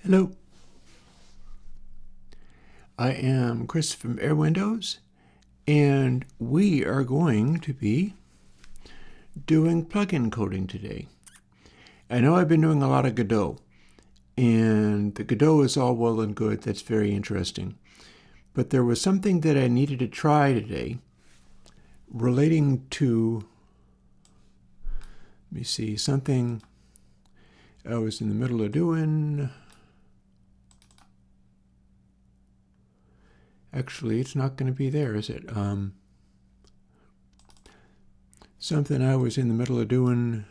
Hello, I am Chris from Airwindows, and we are going to be doing plugin coding today. I know I've been doing a lot of Godot, and the Godot is all well and good. That's very interesting. But there was something that I needed to try today relating to, let me see, something I was in the middle of doing. Actually, it's not going to be there, is it? Something I was in the middle of doing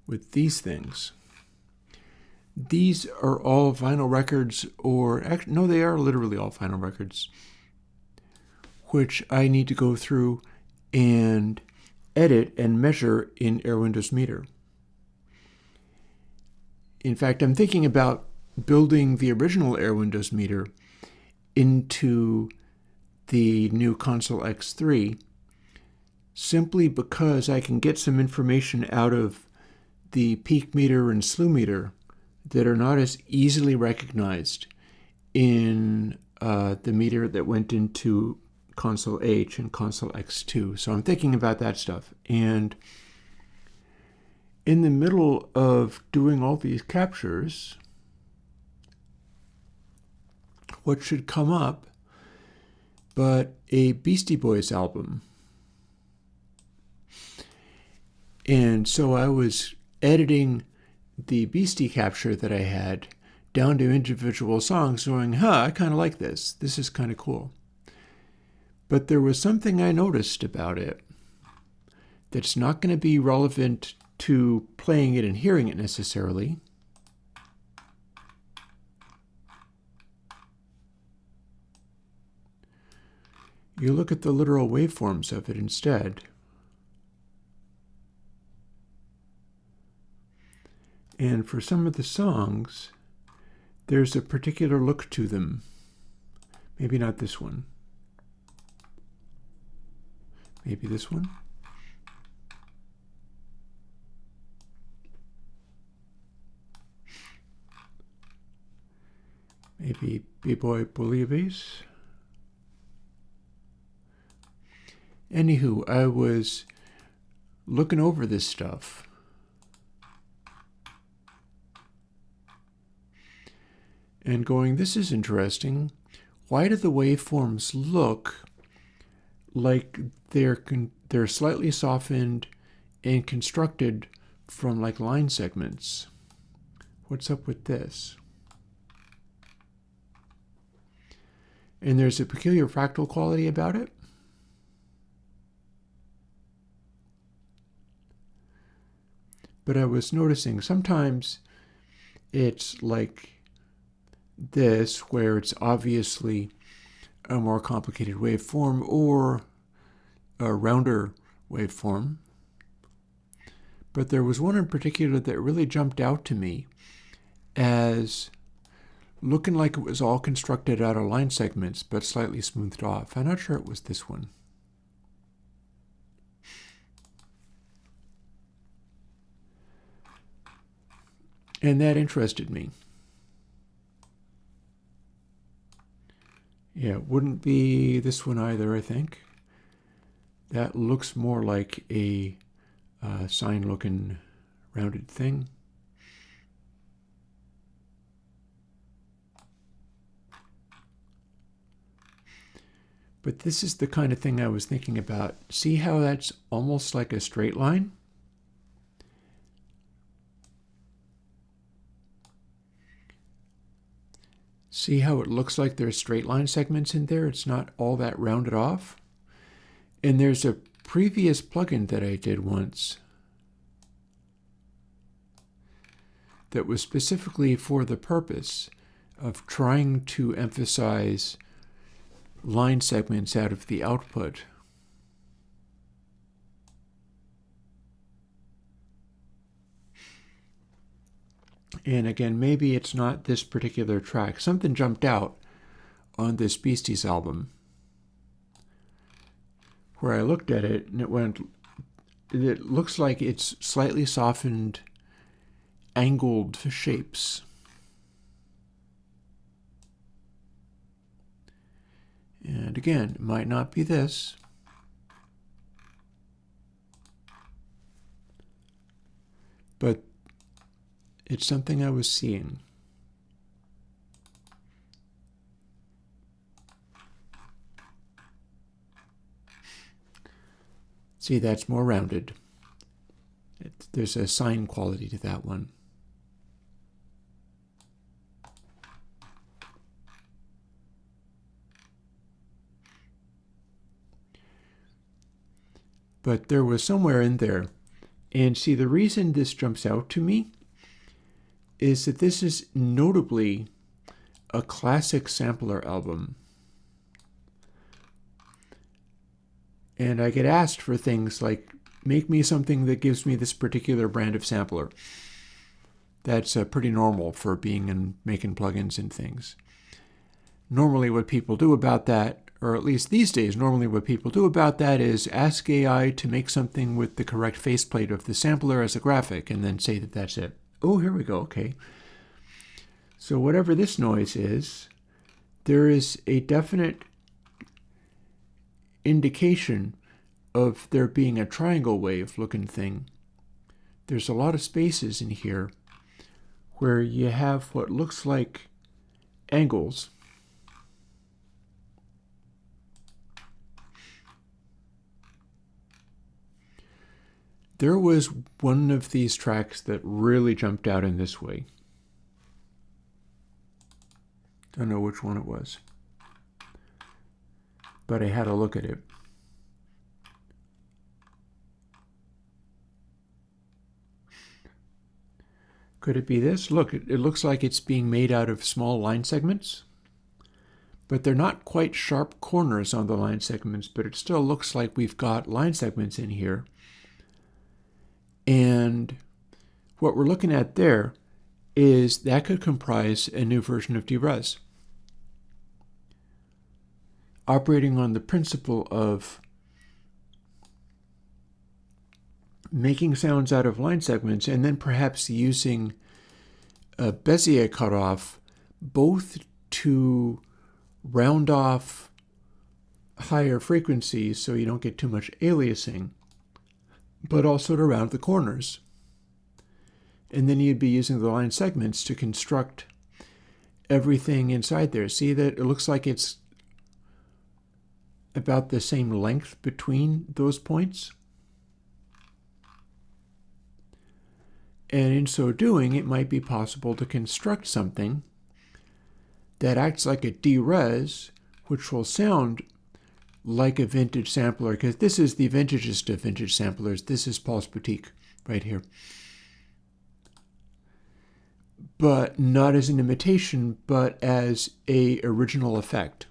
with these things. These are all vinyl records, or no, they are literally all vinyl records, which I need to go through and edit and measure in Airwindows Meter. In fact, I'm thinking about building the original Airwindows Meter into the new Console X3 simply because I can get some information out of the peak meter and slew meter that are not as easily recognized in the meter that went into Console H and Console X2. So I'm thinking about that stuff. And in the middle of doing all these captures, what should come up but a Beastie Boys album. And so I was editing the Beastie capture that I had down to individual songs going, I kind of like this. This is kind of cool. But there was something I noticed about it that's not going to be relevant to playing it and hearing it necessarily. You look at the literal waveforms of it instead. And for some of the songs, there's a particular look to them. Maybe not this one. Maybe this one. Maybe B-Boy Bouillabaisse. Anywho, I was looking over this stuff. And going, this is interesting. Why do the waveforms look like they're slightly softened and constructed from like line segments? What's up with this? And there's a peculiar fractal quality about it. But I was noticing sometimes it's like this, where it's obviously a more complicated waveform or a rounder waveform. But there was one in particular that really jumped out to me as looking like it was all constructed out of line segments, but slightly smoothed off. I'm not sure it was this one. And that interested me. Yeah, it wouldn't be this one either, I think. That looks more like a sine-looking rounded thing. But this is the kind of thing I was thinking about. See how that's almost like a straight line? See how it looks like there's straight line segments in there? It's not all that rounded off. And there's a previous plugin that I did once that was specifically for the purpose of trying to emphasize line segments out of the output. And again, maybe it's not this particular track. Something jumped out on this Beasties album where I looked at it and it looks like it's slightly softened angled shapes. And again, it might not be this. But it's something I was seeing. See, that's more rounded. There's a sine quality to that one. But there was somewhere in there. And see, the reason this jumps out to me is that this is notably a classic sampler album. And I get asked for things like, make me something that gives me this particular brand of sampler. That's pretty normal for being and making plugins and things. Normally what people do about that, or at least these days, normally what people do about that is ask AI to make something with the correct faceplate of the sampler as a graphic, and then say that that's it. Oh, here we go, okay. So whatever this noise is, there is a definite indication of there being a triangle wave looking thing. There's a lot of spaces in here where you have what looks like angles. There was one of these tracks that really jumped out in this way. Don't know which one it was, but I had a look at it. Could it be this? Look, it looks like it's being made out of small line segments, but they're not quite sharp corners on the line segments, but it still looks like we've got line segments in here. And what we're looking at there is that could comprise a new version of DRes, operating on the principle of making sounds out of line segments and then perhaps using a Bezier cutoff both to round off higher frequencies so you don't get too much aliasing, but also to round the corners. And then you'd be using the line segments to construct everything inside there. See that it looks like it's about the same length between those points? And in so doing, it might be possible to construct something that acts like a DRes, which will sound like a vintage sampler, because this is the vintagest of vintage samplers. This is Paul's Boutique right here. But not as an imitation, but as a original effect.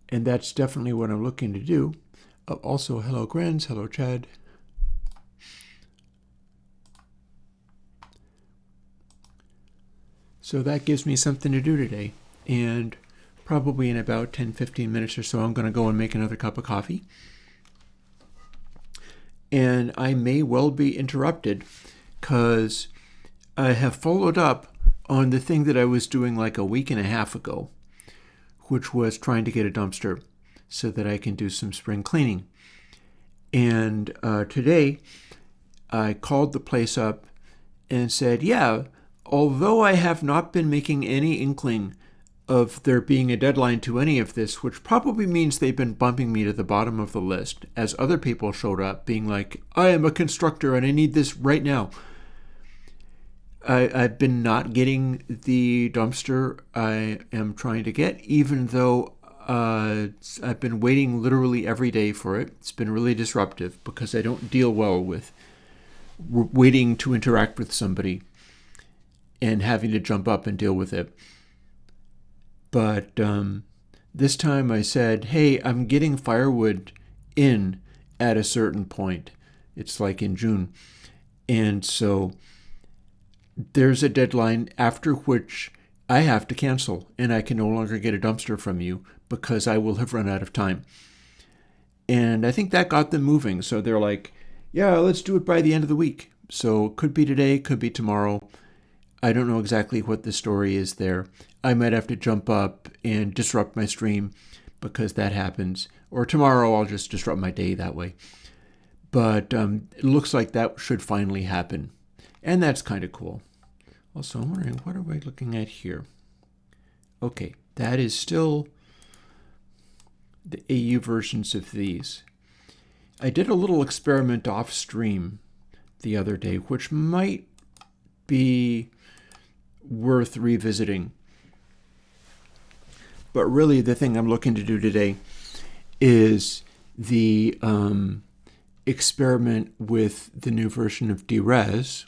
And that's definitely what I'm looking to do. Also, hello Grens, hello Chad. So that gives me something to do today. And probably in about 10-15 minutes or so, I'm going to go and make another cup of coffee. And I may well be interrupted because I have followed up on the thing that I was doing like a week and a half ago, which was trying to get a dumpster so that I can do some spring cleaning. And today I called the place up and said, yeah, although I have not been making any inkling of there being a deadline to any of this, which probably means they've been bumping me to the bottom of the list as other people showed up being like, I am a constructor and I need this right now. I've been not getting the dumpster I am trying to get, even though I've been waiting literally every day for it. It's been really disruptive because I don't deal well with waiting to interact with somebody and having to jump up and deal with it. But this time I said, hey, I'm getting firewood in at a certain point. It's like in June. And so there's a deadline after which I have to cancel and I can no longer get a dumpster from you because I will have run out of time. And I think that got them moving. So they're like, yeah, let's do it by the end of the week. So it could be today, could be tomorrow. I don't know exactly what the story is there. I might have to jump up and disrupt my stream because that happens. Or tomorrow I'll just disrupt my day that way. But it looks like that should finally happen. And that's kind of cool. Also, I'm wondering, what are we looking at here? Okay, that is still the AU versions of these. I did a little experiment off stream the other day, which might be worth revisiting. But really, the thing I'm looking to do today is the experiment with the new version of DRes.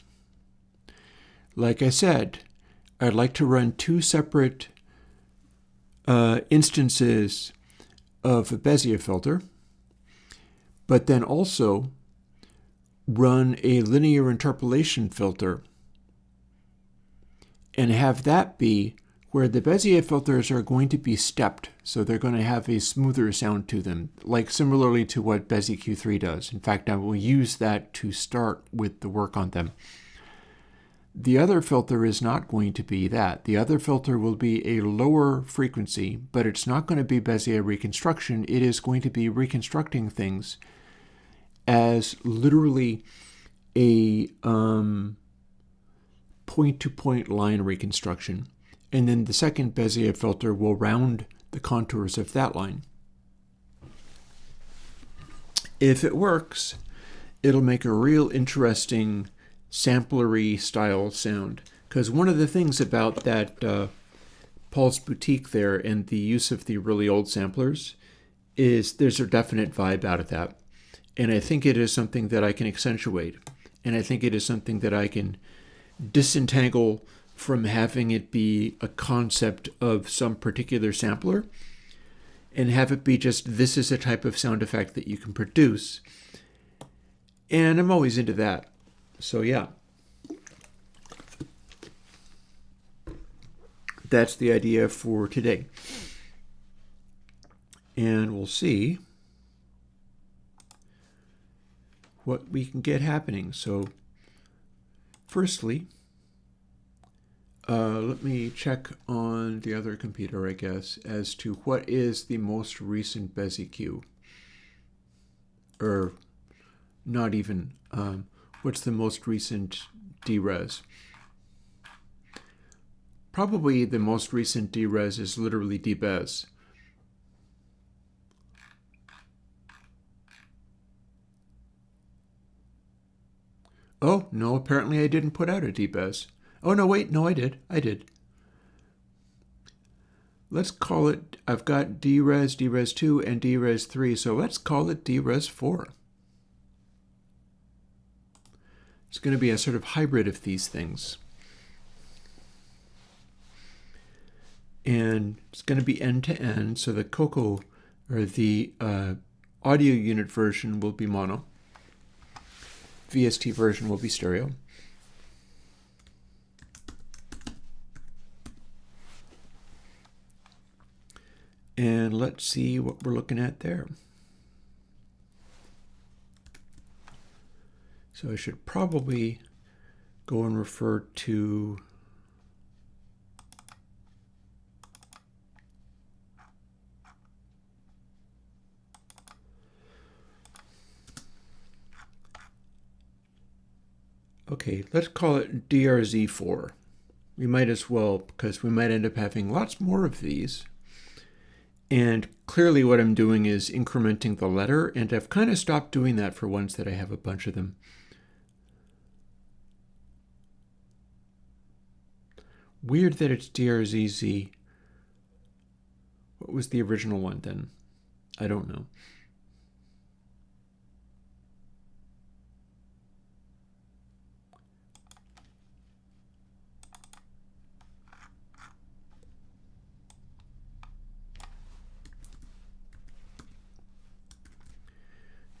Like I said, I'd like to run two separate instances of a Bezier filter, but then also run a linear interpolation filter and have that be where the Bezier filters are going to be stepped, so they're going to have a smoother sound to them, like similarly to what Bezier Q3 does. In fact, I will use that to start with the work on them. The other filter is not going to be that. The other filter will be a lower frequency, but it's not going to be Bezier reconstruction. It is going to be reconstructing things as literally a point-to-point line reconstruction. And then the second Bezier filter will round the contours of that line. If it works, it'll make a real interesting samplery style sound. Because one of the things about that Paul's Boutique there and the use of the really old samplers is there's a definite vibe out of that. And I think it is something that I can accentuate. And I think it is something that I can disentangle from having it be a concept of some particular sampler and have it be just, this is a type of sound effect that you can produce. And I'm always into that. So yeah, that's the idea for today. And we'll see what we can get happening. So firstly, let me check on the other computer, I guess, as to what is the most recent BeziQ. Or not even, what's the most recent DRes? Probably the most recent DRes is literally dbez. Oh, no, apparently I didn't put out a dbez. Oh, no, wait, no, I did. Let's call it, I've got DRes, DRes 2, and DRes 3, so let's call it DRes 4. It's going to be a sort of hybrid of these things. And it's going to be end-to-end, so the Coco, or the audio unit version will be mono. VST version will be stereo. And let's see what we're looking at there. So I should probably go and refer to okay, let's call it DRZ4. We might as well, because we might end up having lots more of these. And clearly what I'm doing is incrementing the letter, and I've kind of stopped doing that for ones that I have a bunch of them. Weird that it's DRZZ. What was the original one then? I don't know.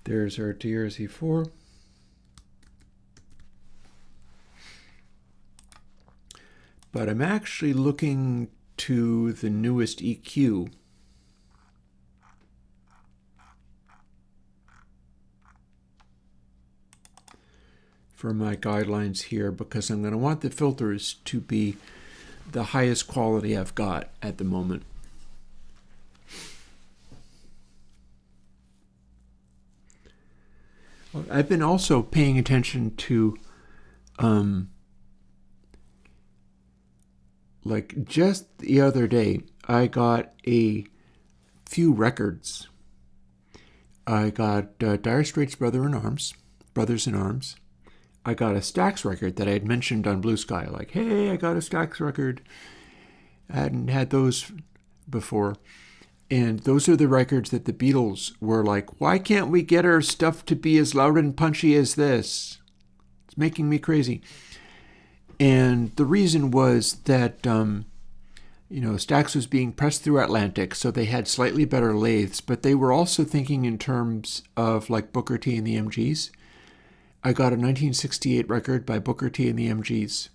There's our DRZ4. But I'm actually looking to the newest EQ. for my guidelines here because I'm going to want the filters to be the highest quality I've got at the moment. I've been also paying attention to like just the other day, I got a few records. I got Dire Straits' Brothers in Arms. I got a Stax record that I had mentioned on Blue Sky. Like, hey, I got a Stax record. I hadn't had those before. And those are the records that the Beatles were like, why can't we get our stuff to be as loud and punchy as this? It's making me crazy. And the reason was that, Stax was being pressed through Atlantic, so they had slightly better lathes, but they were also thinking in terms of like Booker T and the MGs. I got a 1968 record by Booker T and the MGs.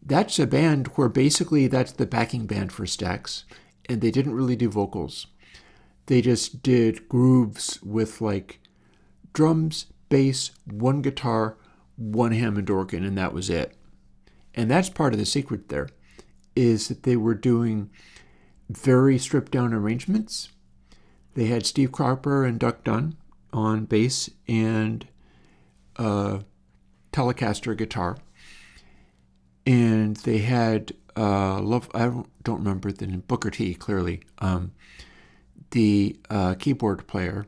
That's a band where basically that's the backing band for Stax, and they didn't really do vocals. They just did grooves with like drums, bass, one guitar, one Hammond organ, and that was it. And that's part of the secret there, is that they were doing very stripped down arrangements. They had Steve Cropper and Duck Dunn on bass and Telecaster guitar. And they had I don't remember the name, Booker T, clearly, the keyboard player.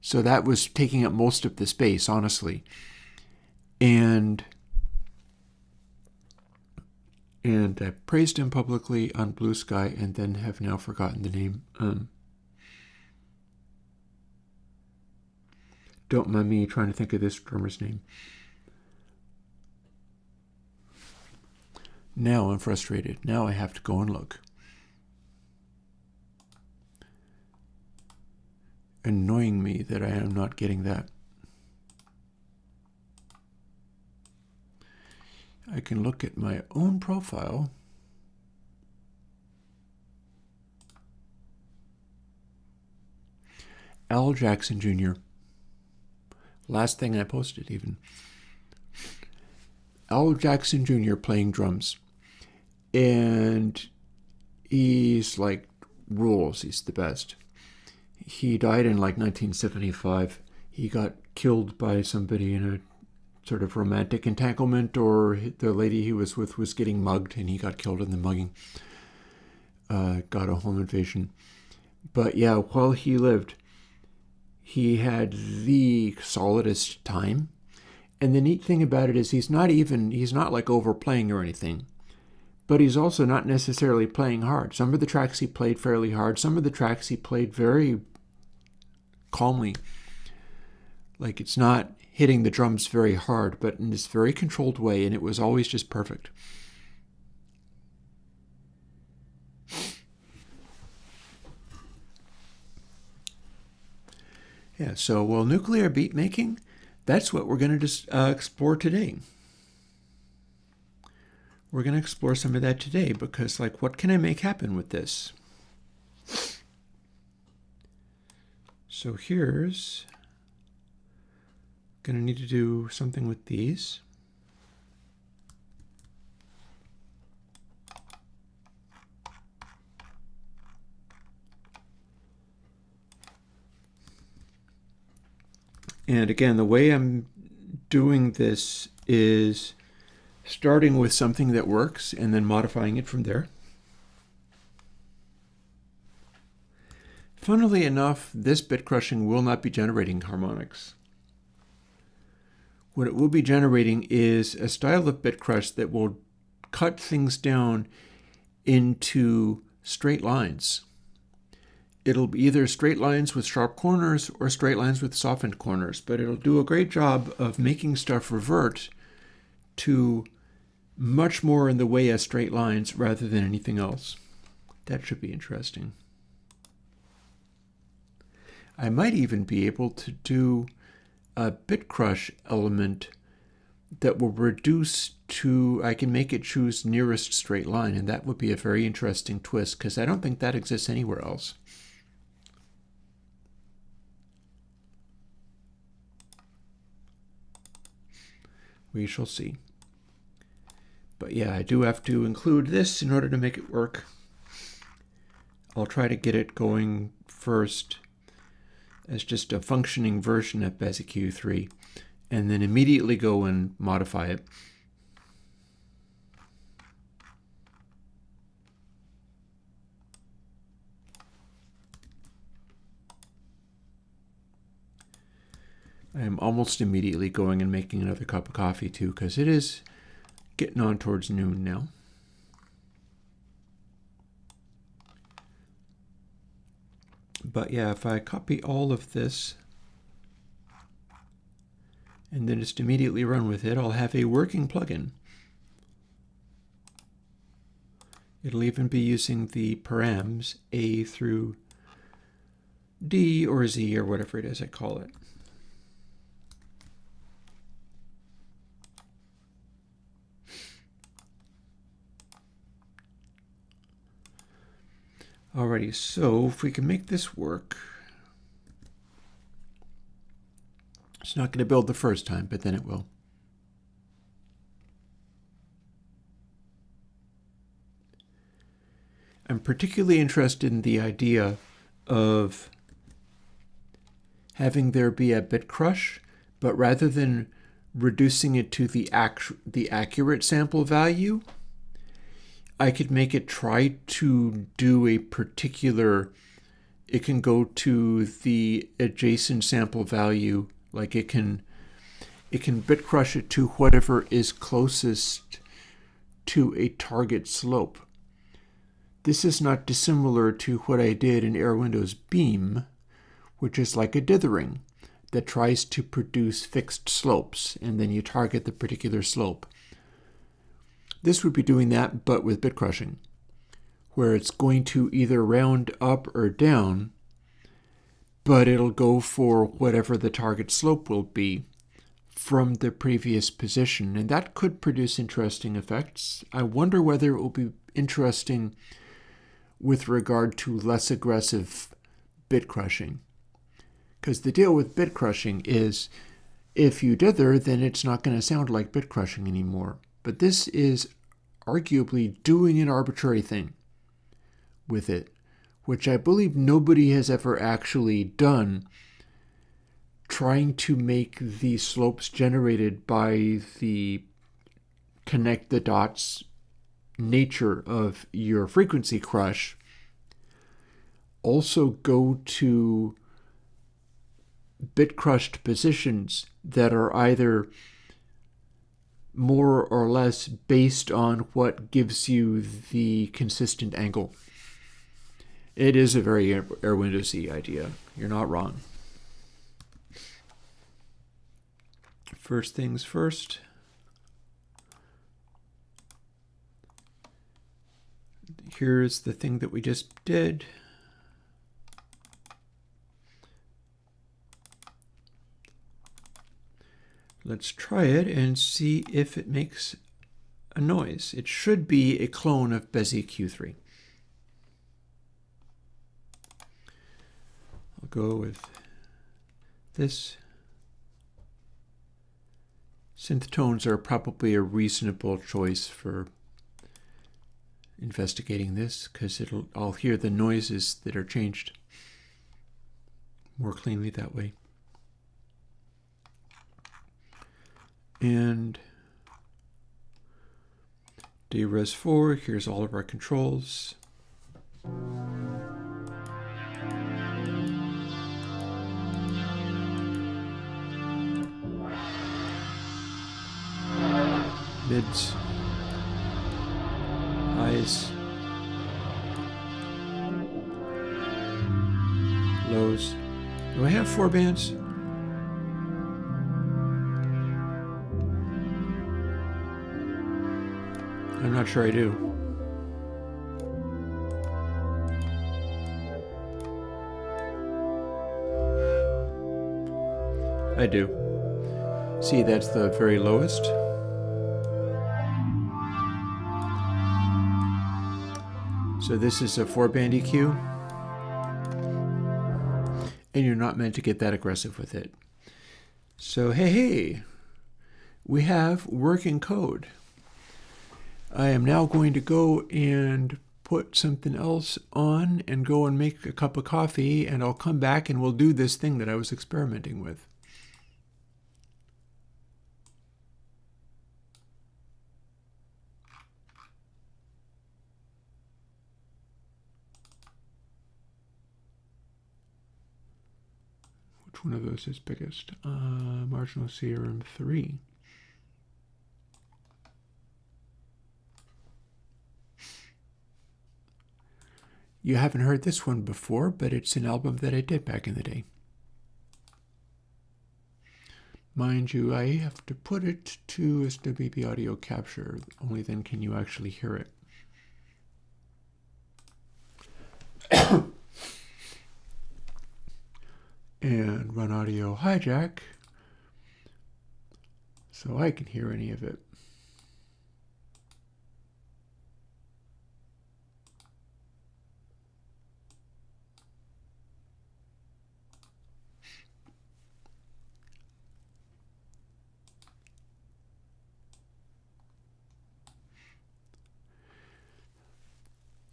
So that was taking up most of the space, honestly. And I praised him publicly on Blue Sky and then have now forgotten the name. Don't mind me trying to think of this drummer's name. Now I'm frustrated. Now I have to go and look. Annoying me that I am not getting that. I can look at my own profile. Al Jackson Jr. Last thing I posted even. Al Jackson Jr. playing drums. And he's like rules. He's the best. He died in like 1975. He got killed by somebody in a sort of romantic entanglement, or the lady he was with was getting mugged and he got killed in the mugging. Got a home invasion. But yeah, while he lived, he had the solidest time. And the neat thing about it is he's not like overplaying or anything, but he's also not necessarily playing hard. Some of the tracks he played fairly hard. Some of the tracks he played very calmly. Like it's not hitting the drums very hard, but in this very controlled way, and it was always just perfect. Yeah, so, nuclear beat making, that's what we're going to explore today. We're going to explore some of that today because, like, what can I make happen with this? So here's going to need to do something with these. And again, the way I'm doing this is starting with something that works and then modifying it from there. Funnily enough, this bit crushing will not be generating harmonics. What it will be generating is a style of bit crush that will cut things down into straight lines. It'll be either straight lines with sharp corners or straight lines with softened corners, but it'll do a great job of making stuff revert to much more in the way of straight lines rather than anything else. That should be interesting. I might even be able to do a bit crush element that will reduce to, I can make it choose nearest straight line, and that would be a very interesting twist because I don't think that exists anywhere else. We shall see. But yeah, I do have to include this in order to make it work. I'll try to get it going first as just a functioning version of BasicQ3, and then immediately go and modify it. I am almost immediately going and making another cup of coffee too, because it is getting on towards noon now. But yeah, if I copy all of this and then just immediately run with it, I'll have a working plugin. It'll even be using the params A through D or Z or whatever it is I call it. Alrighty, so if we can make this work, it's not going to build the first time, but then it will. I'm particularly interested in the idea of having there be a bit crush, but rather than reducing it to the accurate sample value, I could make it try to do a particular, it can go to the adjacent sample value, like it can bit crush it to whatever is closest to a target slope. This is not dissimilar to what I did in Airwindows Beam, which is like a dithering that tries to produce fixed slopes, and then you target the particular slope. This would be doing that, but with bit crushing, where it's going to either round up or down, but it'll go for whatever the target slope will be from the previous position, and that could produce interesting effects. I wonder whether it will be interesting with regard to less aggressive bit crushing. Because the deal with bit crushing is if you dither, then it's not going to sound like bit crushing anymore. But this is arguably doing an arbitrary thing with it, which I believe nobody has ever actually done, trying to make the slopes generated by the connect the dots nature of your frequency crush also go to bit crushed positions that are either more or less based on what gives you the consistent angle. It is a very Airwindows-y idea. You're not wrong. First things first. Here's the thing that we just did. Let's try it and see if it makes a noise. It should be a clone of BasicQ3. I'll go with this. Synth tones are probably a reasonable choice for investigating this, because I'll hear the noises that are changed more cleanly that way. And DRes 4, here's all of our controls. Mids, highs, lows. Do I have 4 bands? I'm not sure I do. I do. See, that's the very lowest. So this is a 4-band EQ. And you're not meant to get that aggressive with it. So hey, we have working code. I am now going to go and put something else on and go and make a cup of coffee, and I'll come back and we'll do this thing that I was experimenting with. Which one of those is biggest? Marginal theorem 3. You haven't heard this one before, but it's an album that I did back in the day. Mind you, I have to put it to SWB audio capture. Only then can you actually hear it. And run audio hijack so I can hear any of it.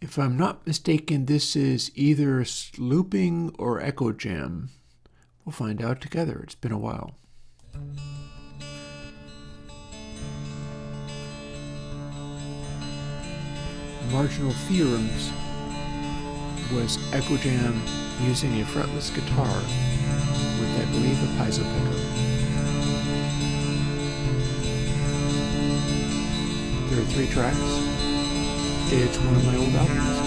If I'm not mistaken, this is either looping or echo jam. We'll find out together. It's been a while. Marginal Theorems was echo jam using a fretless guitar with, I believe, a piezo pickup. There are 3 tracks. It's one of my old albums.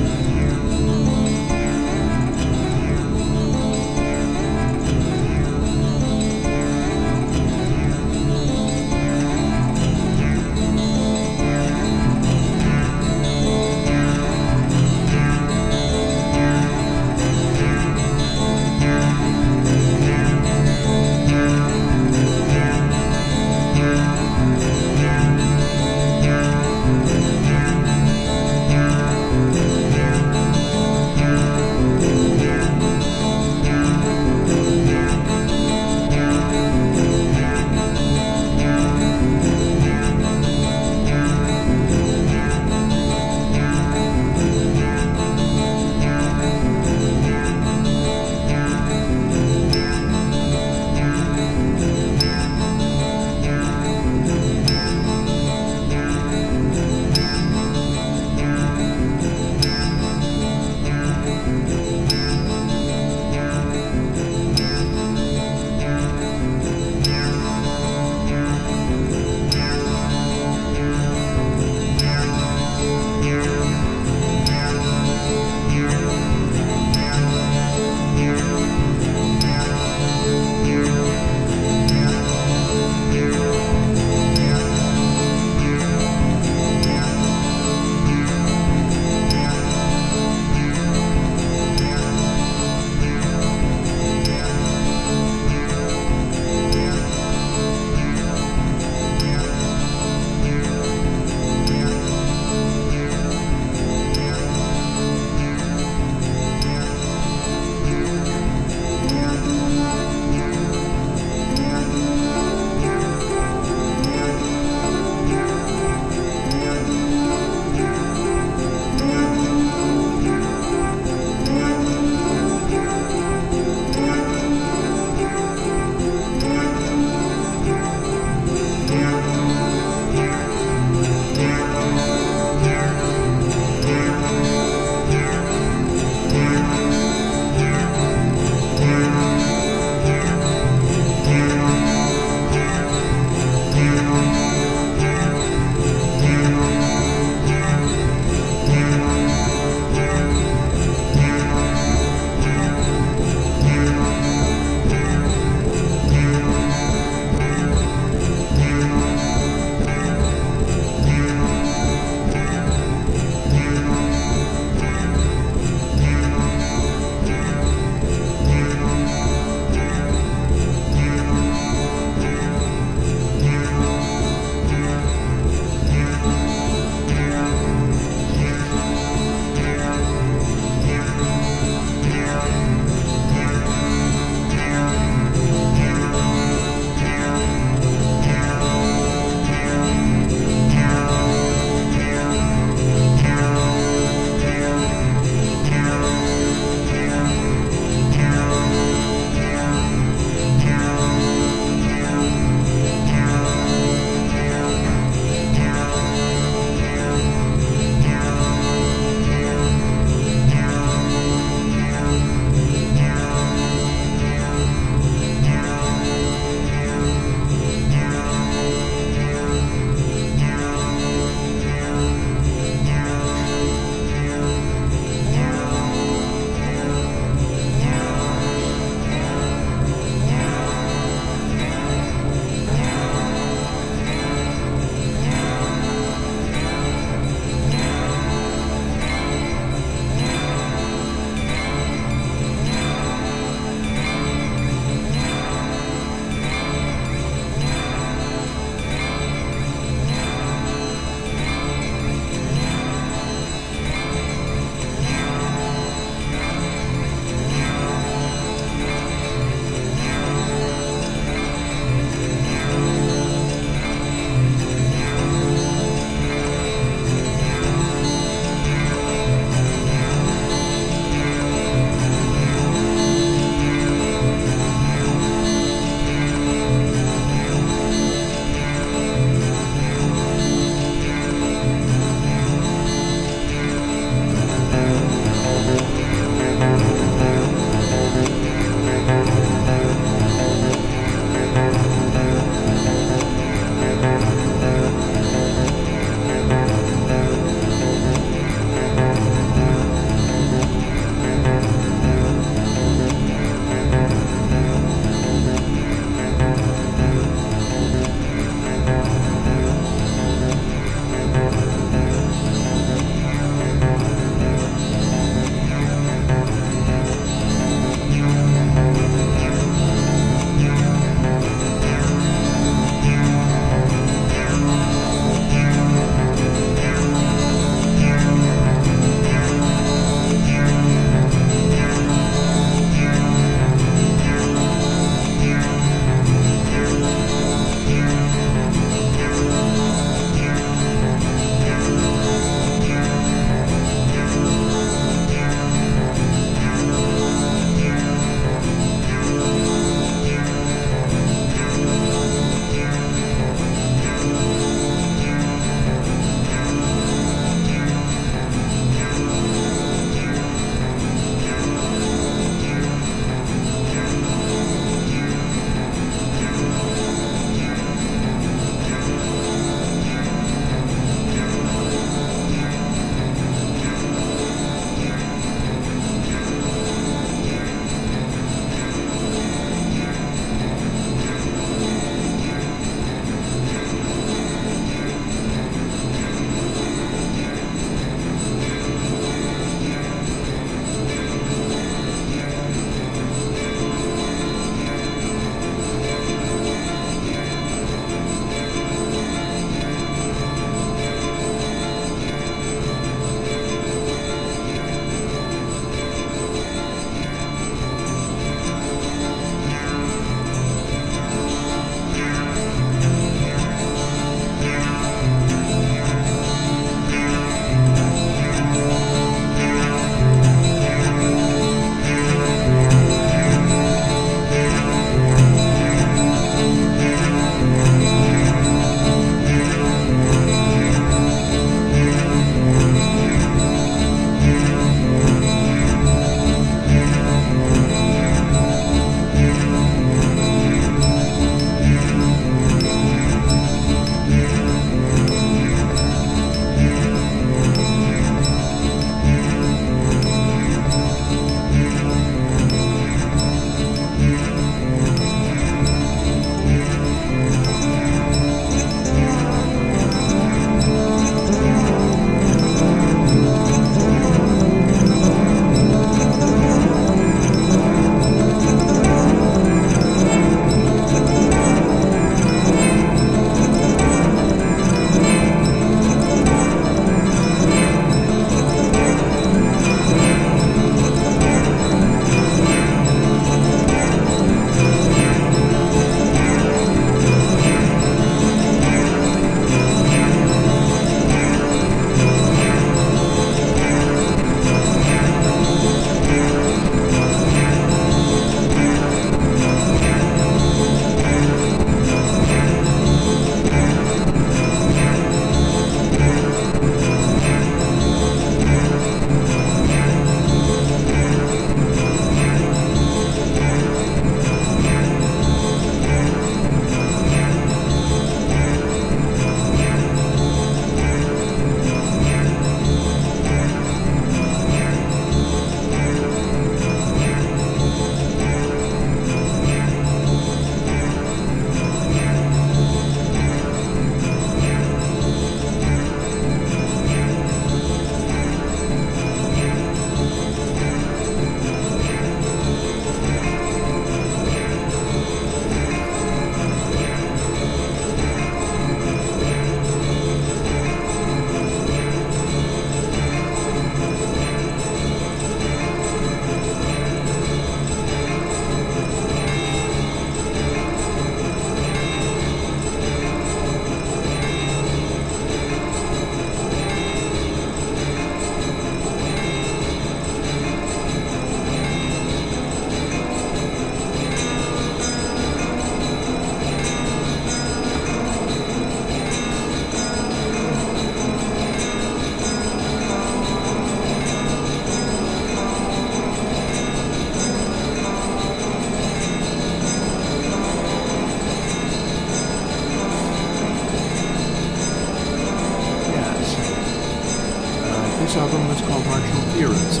called marginal theorems.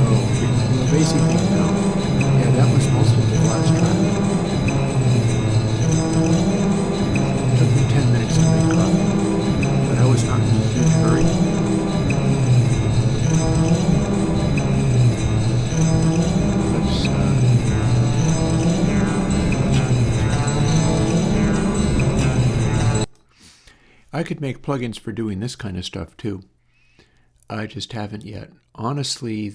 Oh, basic thing now. Yeah, that was mostly the last track. It took me 10 minutes to make coffee, but I was not in a huge hurry. I could make plugins for doing this kind of stuff too. I just haven't yet. Honestly,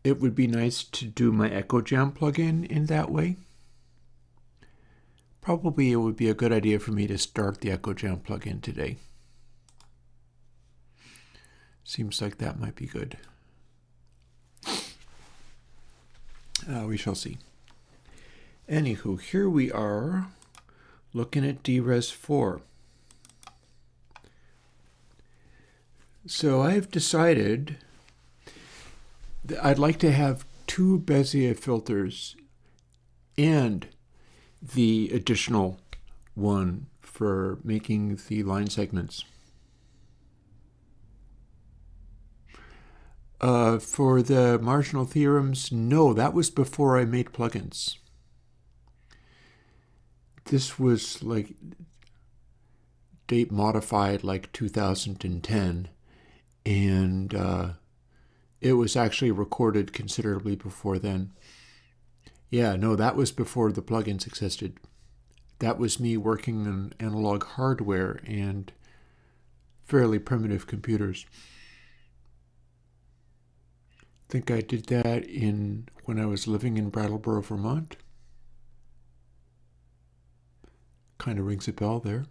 it would be nice to do my Echo Jam plugin in that way. Probably it would be a good idea for me to start the Echo Jam plugin today. Seems like that might be good. We shall see. Anywho, here we are looking at DRes 4. So I've decided that I'd like to have 2 Bezier filters and the additional one for making the line segments. For the marginal theorems, no, that was before I made plugins. This was like date modified like 2010, and it was actually recorded considerably before then. Yeah, no, that was before the plugins existed. That was me working on analog hardware and fairly primitive computers. I think I did that when I was living in Brattleboro, Vermont. Kind of rings a bell there.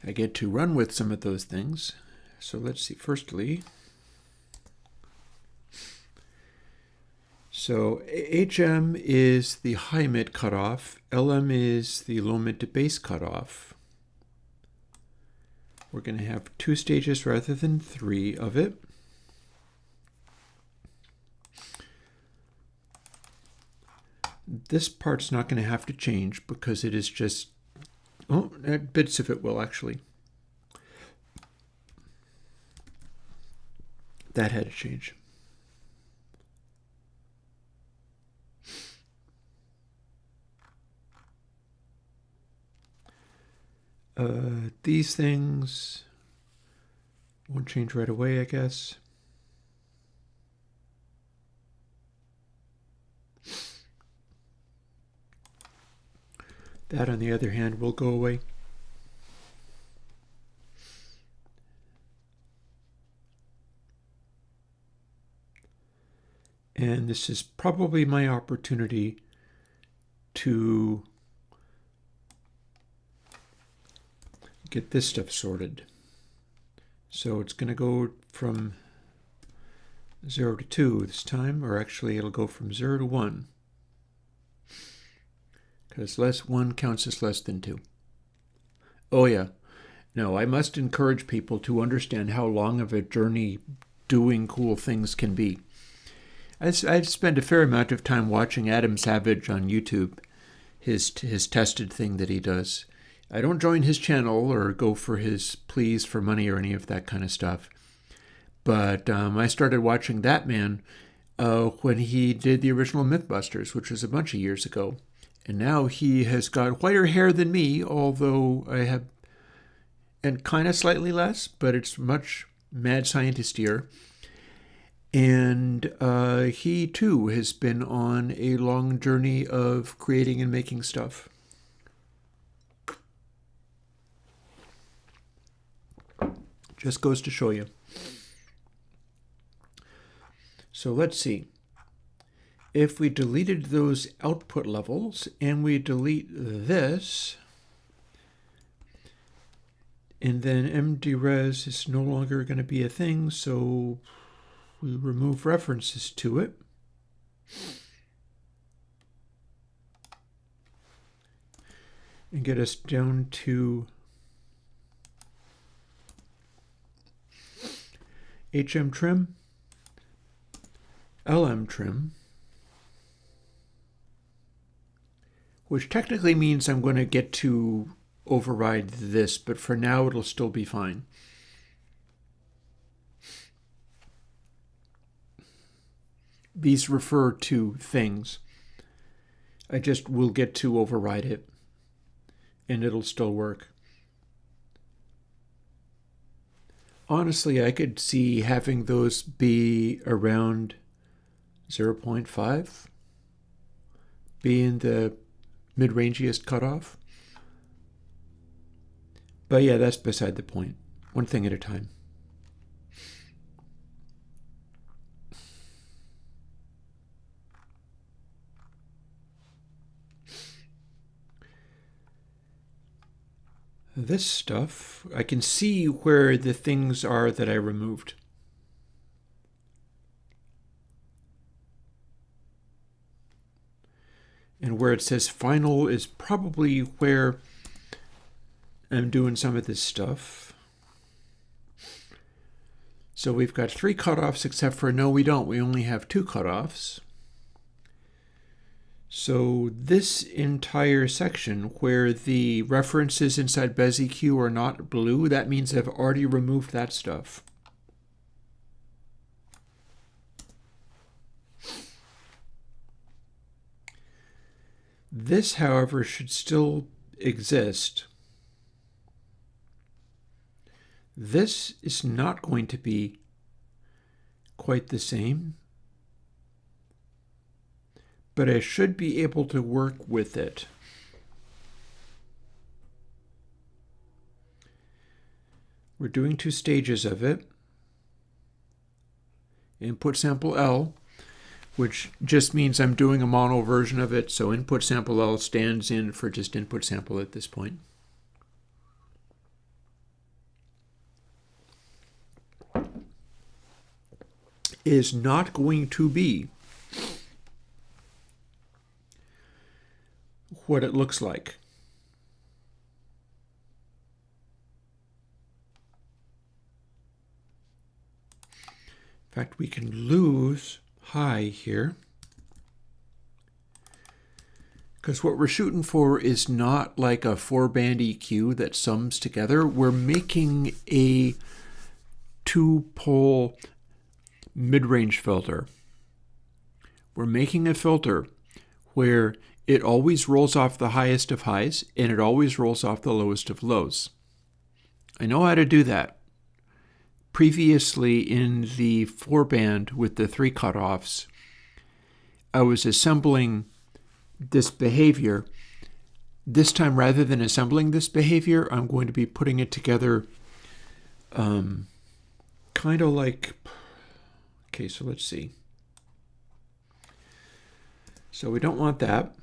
I get to run with some of those things. So let's see. Firstly, so HM is the high mid cutoff. LM is the low mid to bass cutoff. We're going to have 2 stages rather than 3 of it. This part's not going to have to change because it is just, bits of it will actually. That had to change. These things won't change right away, I guess. That, on the other hand, will go away. And this is probably my opportunity to get this stuff sorted. So it's going to go from 0 to 2 this time, or actually it'll go from 0 to 1. Because 1 counts as less than 2. Oh yeah. No, I must encourage people to understand how long of a journey doing cool things can be. I spend a fair amount of time watching Adam Savage on YouTube, his tested thing that he does. I don't join his channel or go for his pleas for money or any of that kind of stuff. But I started watching that man when he did the original Mythbusters, which was a bunch of years ago. And now he has got whiter hair than me, although I have, and kind of slightly less, but it's much mad scientistier. And he too has been on a long journey of creating and making stuff. Just goes to show you. So let's see. If we deleted those output levels and we delete this, and then mdres is no longer going to be a thing, so we remove references to it. and get us down to HM trim, LM trim, which technically means I'm going to get to override this, but for now it'll still be fine. These refer to things. I just will get to override it, and it'll still work. Honestly, I could see having those be around 0.5, being the mid-rangiest cutoff. But yeah, that's beside the point. One thing at a time. This stuff, I can see where the things are that I removed. And where it says final is probably where I'm doing some of this stuff. So we've got 3 cutoffs, except for no, we don't. We only have 2 cutoffs. So this entire section where the references inside BezEQ are not blue, that means I've already removed that stuff. This, however, should still exist. This is not going to be quite the same, but I should be able to work with it. We're doing 2 stages of it. Input sample L, which just means I'm doing a mono version of it, so input sample L stands in for just input sample at this point. Is not going to be what it looks like. In fact, we can lose high here, because what we're shooting for is not like a 4-band EQ that sums together. We're making a 2-pole mid-range filter. We're making a filter where it always rolls off the highest of highs and it always rolls off the lowest of lows. I know how to do that. Previously in the 4-band with the 3 cutoffs, I was assembling this behavior. This time, rather than assembling this behavior, I'm going to be putting it together kind of like, okay, so let's see. So we don't want that.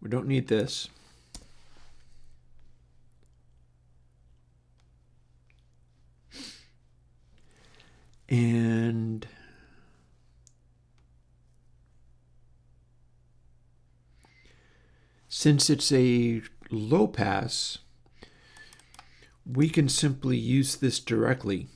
We don't need this. And since it's a low pass, we can simply use this directly.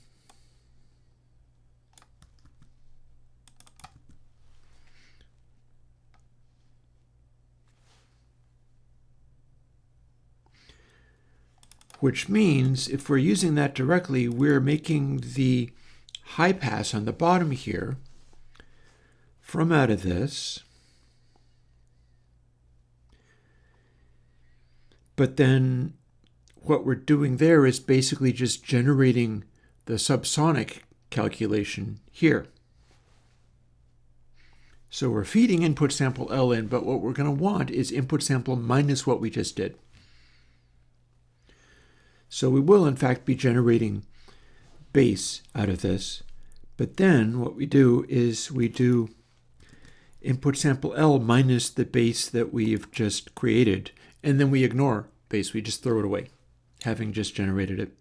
Which means if we're using that directly, we're making the high pass on the bottom here from out of this. But then what we're doing there is basically just generating the subsonic calculation here. So we're feeding input sample L in, but what we're going to want is input sample minus what we just did. So we will, in fact, be generating bass out of this. But then what we do is we do input sample L minus the bass that we've just created, and then we ignore bass. We just throw it away, having just generated it.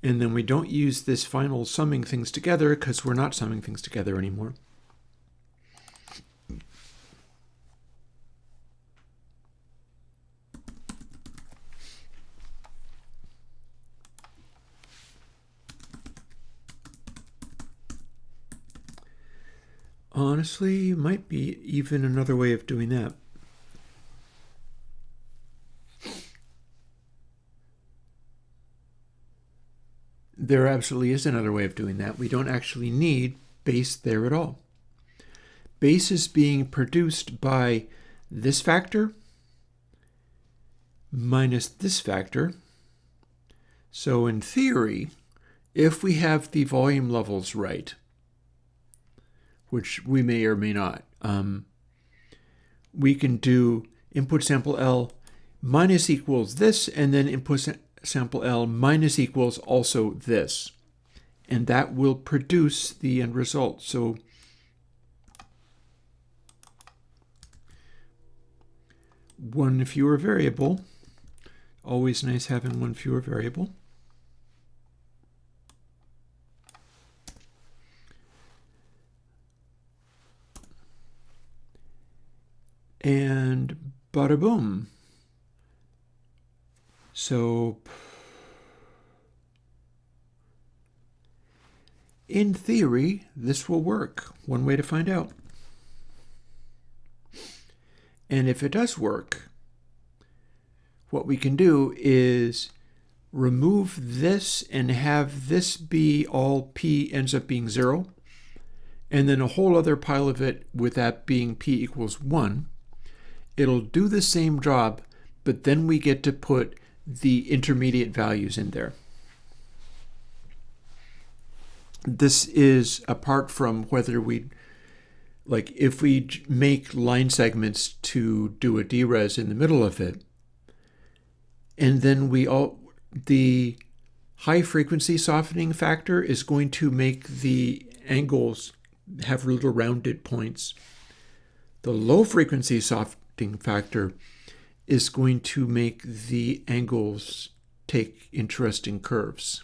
And then we don't use this final summing things together because we're not summing things together anymore. Honestly, might be even another way of doing that. There absolutely is another way of doing that. We don't actually need base there at all. Base is being produced by this factor minus this factor. So in theory, if we have the volume levels right, which we may or may not, we can do input sample L minus equals this, and then input sample L minus equals also this. And that will produce the end result. So one fewer variable, always nice having one fewer variable. And bada boom. So in theory, this will work. One way to find out. And if it does work, what we can do is remove this and have this be all p ends up being 0, and then a whole other pile of it with that being p equals 1. It'll do the same job, but then we get to put the intermediate values in there. This is apart from whether we, like if we make line segments to do a deres in the middle of it, and then the high frequency softening factor is going to make the angles have little rounded points. The low frequency softening factor is going to make the angles take interesting curves.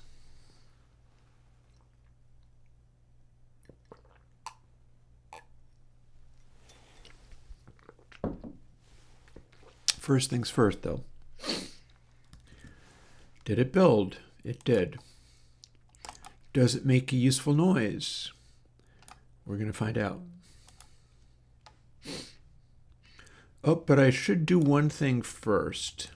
First things first, though. Did it build? It did. Does it make a useful noise? We're going to find out. Oh, but I should do one thing first.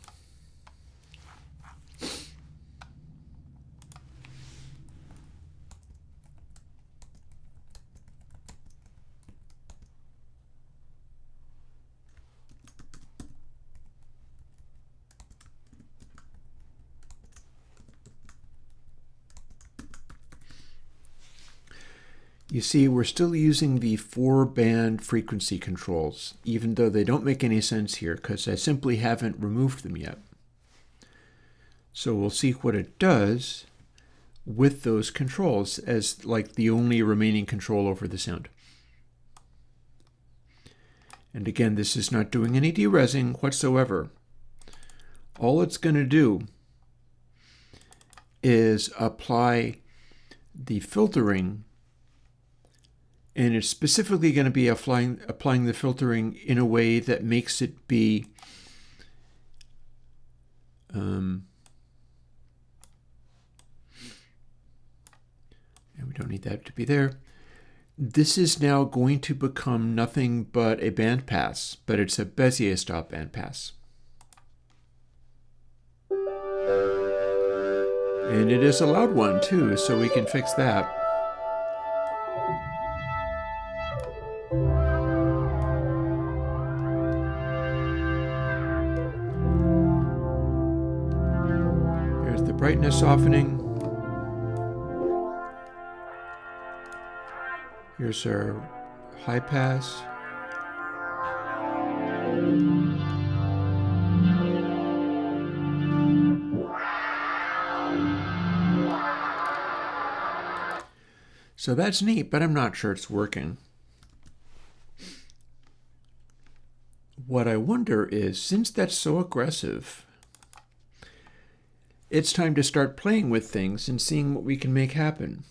You see, we're still using the 4-band frequency controls, even though they don't make any sense here because I simply haven't removed them yet. So we'll see what it does with those controls as like the only remaining control over the sound. And again, this is not doing any deresing whatsoever. All it's going to do is apply the filtering, and it's specifically going to be applying the filtering in a way that makes it be and we don't need that to be there. This is now going to become nothing but a bandpass, but it's a Bezier stop bandpass. And it is a loud one too, so we can fix that. Here's the brightness softening. Here's our high pass. So that's neat, but I'm not sure it's working. What I wonder is, since that's so aggressive, it's time to start playing with things and seeing what we can make happen.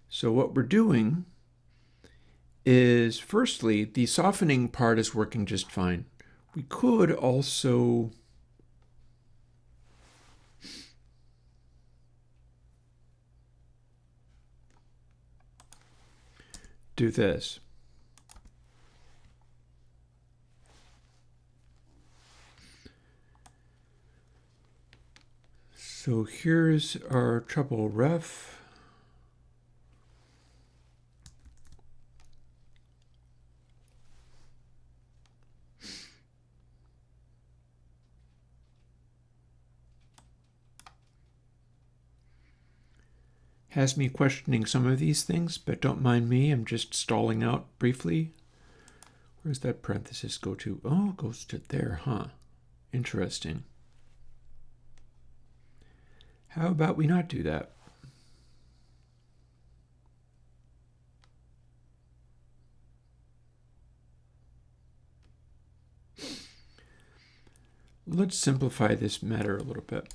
So what we're doing is, firstly, the softening part is working just fine. We could also do this. So here's our treble ref. Has me questioning some of these things, but don't mind me, I'm just stalling out briefly. Where's that parenthesis go to? Oh, it goes to there, huh? Interesting. How about we not do that? Let's simplify this matter a little bit.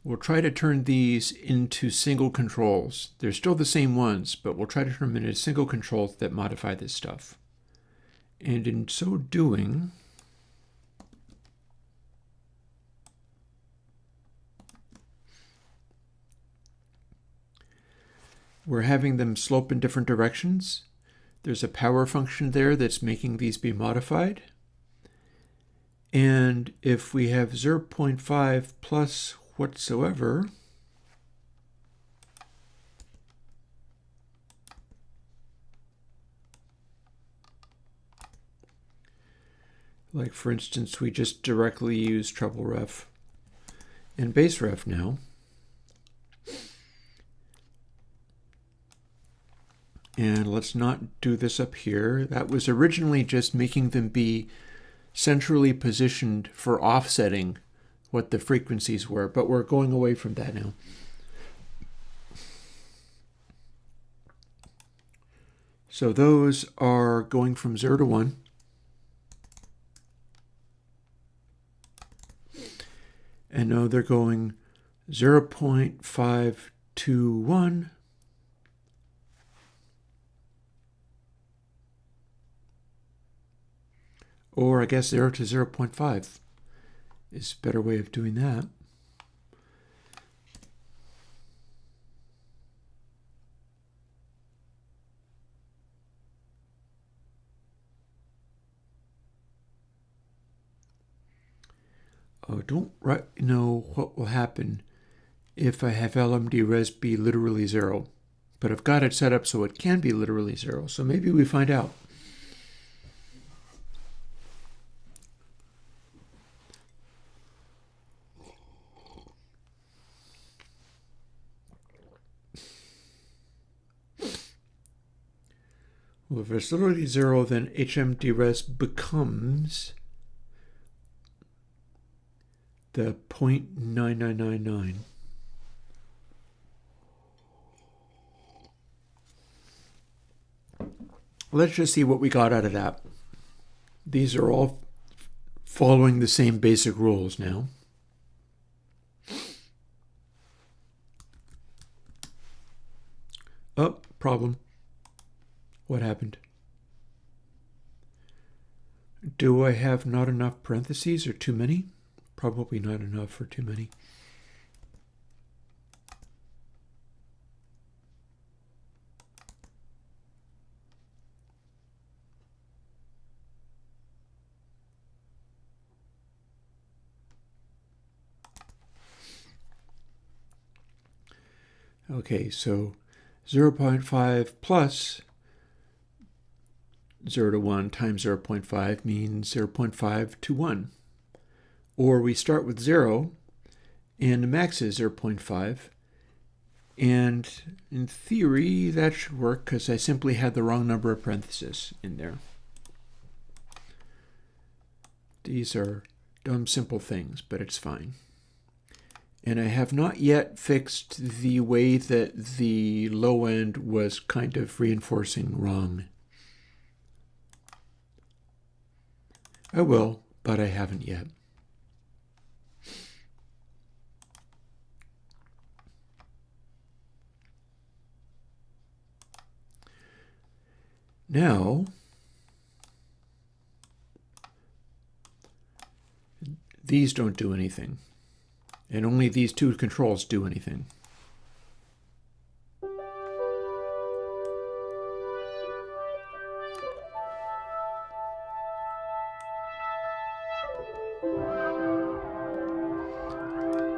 We'll try to turn these into single controls. They're still the same ones, but we'll try to turn them into single controls that modify this stuff. And in so doing, we're having them slope in different directions. There's a power function there that's making these be modified. And if we have 0.5 plus whatsoever, like for instance, we just directly use treble ref and bass ref now. And let's not do this up here. That was originally just making them be centrally positioned for offsetting what the frequencies were, but we're going away from that now. So those are going from 0 to 1. And now they're going 0.5 to 1. Or I guess 0 to 0.5 is a better way of doing that. Oh, don't know what will happen if I have LMD res be literally 0. But I've got it set up so it can be literally 0. So maybe we find out. Well, if it's literally 0, then HMD res becomes the 0.9999. Let's just see what we got out of that. These are all following the same basic rules now. Oh, problem. What happened? Do I have not enough parentheses or too many? Probably not enough or too many. Okay, so 0.5 plus 0 to 1 times 0.5 means 0.5 to 1. Or we start with 0, and the max is 0.5. And in theory, that should work because I simply had the wrong number of parentheses in there. These are dumb, simple things, but it's fine. And I have not yet fixed the way that the low end was kind of reinforcing wrong. I will, but I haven't yet. Now, these don't do anything, and only these two controls do anything.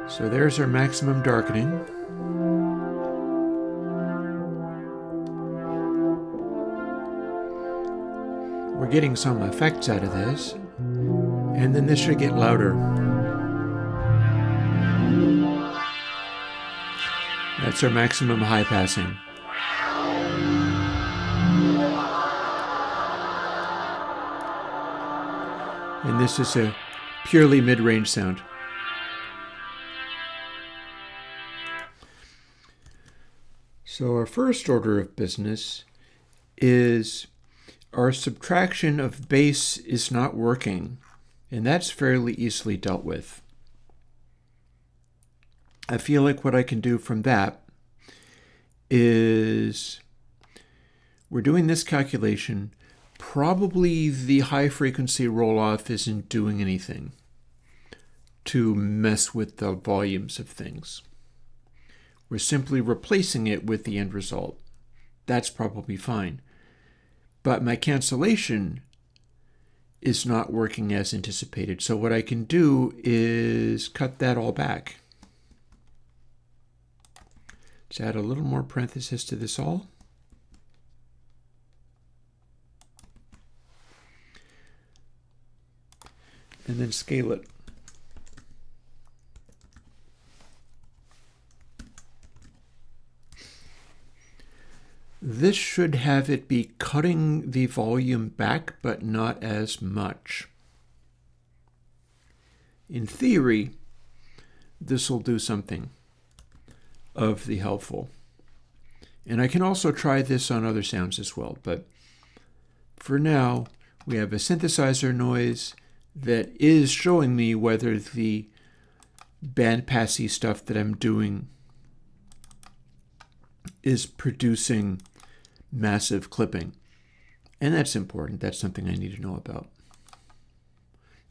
So there's our maximum darkening. We're getting some effects out of this, and then this should get louder. That's our maximum high passing. And this is a purely mid-range sound. So our first order of business is our subtraction of bass is not working, and that's fairly easily dealt with. I feel like what I can do from that is we're doing this calculation. Probably the high frequency roll-off isn't doing anything to mess with the volumes of things. We're simply replacing it with the end result. That's probably fine. But my cancellation is not working as anticipated. So what I can do is cut that all back. Let's add a little more parenthesis to this all. And then scale it. This should have it be cutting the volume back, but not as much. In theory, this will do something of the helpful. And I can also try this on other sounds as well, but for now, we have a synthesizer noise that is showing me whether the bandpassy stuff that I'm doing is producing massive clipping. And that's important. That's something I need to know about.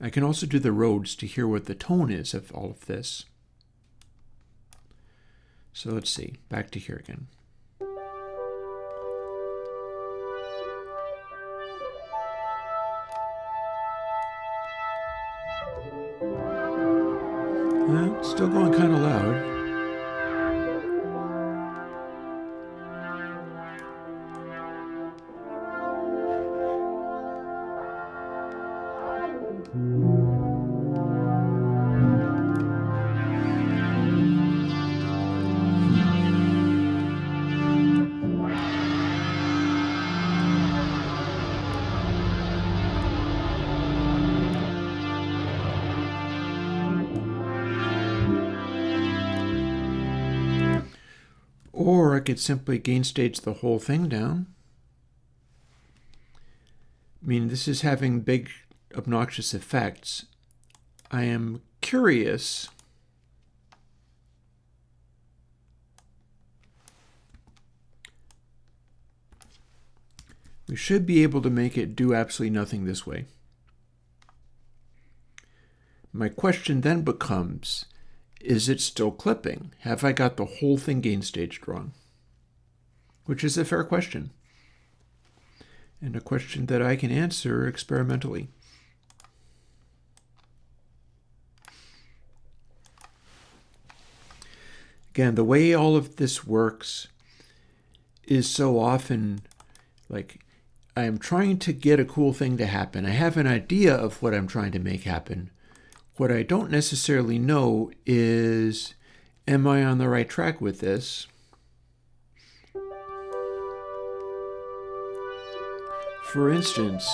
I can also do the Rhodes to hear what the tone is of all of this. So let's see. Back to here again. Well, still going kind of loud. Or I could simply gain stage the whole thing down. I mean, this is having big, obnoxious effects. I am curious we should be able to make it do absolutely nothing this way. My question then becomes, is it still clipping? Have I got the whole thing gain staged wrong? Which is a fair question. And a question that I can answer experimentally. Again, the way all of this works is so often like I am trying to get a cool thing to happen. I have an idea of what I'm trying to make happen. What I don't necessarily know is, am I on the right track with this? For instance,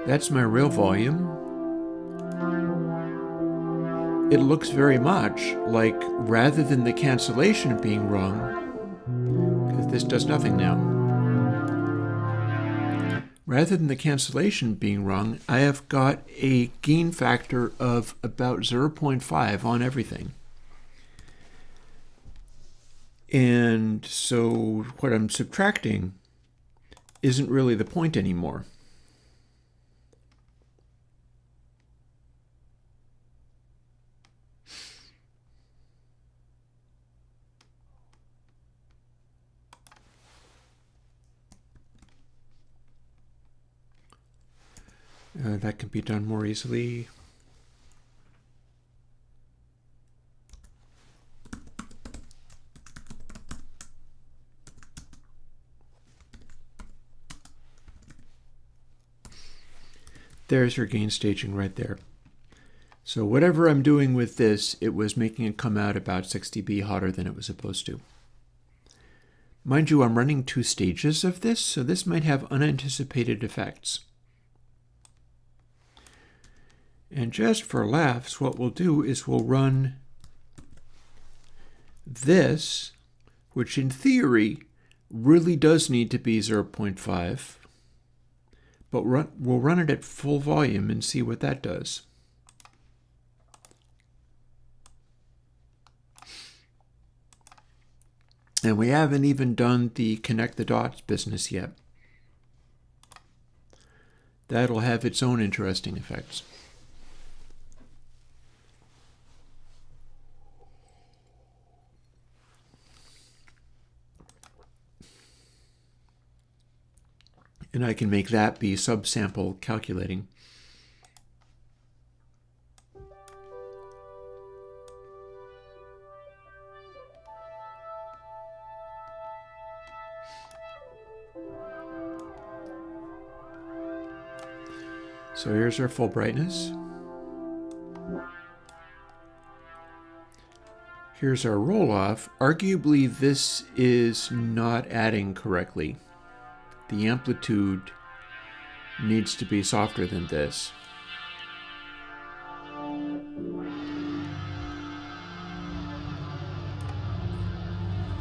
that's my real volume. It looks very much like, rather than the cancellation being wrong, because this does nothing now, rather than the cancellation being wrong, I have got a gain factor of about 0.5 on everything. And so what I'm subtracting isn't really the point anymore. That can be done more easily. There's your gain staging right there. So whatever I'm doing with this, it was making it come out about 6 dB hotter than it was supposed to. Mind you, I'm running 2 stages of this, so this might have unanticipated effects. And just for laughs, what we'll do is we'll run this, which in theory really does need to be 0.5, but we'll run it at full volume and see what that does. And we haven't even done the connect the dots business yet. That'll have its own interesting effects. And I can make that be subsample calculating. So here's our full brightness. Here's our roll-off. Arguably, this is not adding correctly. The amplitude needs to be softer than this.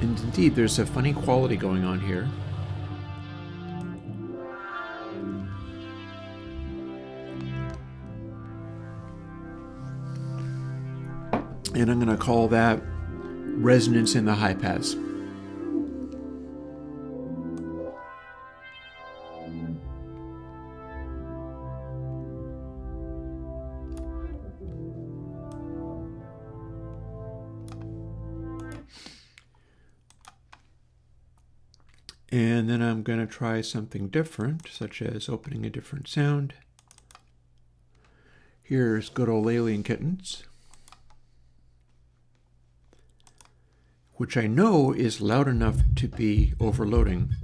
And indeed, there's a funny quality going on here. And I'm going to call that resonance in the high pass. And then I'm going to try something different, such as opening a different sound. Here's good old Alien Kittens, which I know is loud enough to be overloading.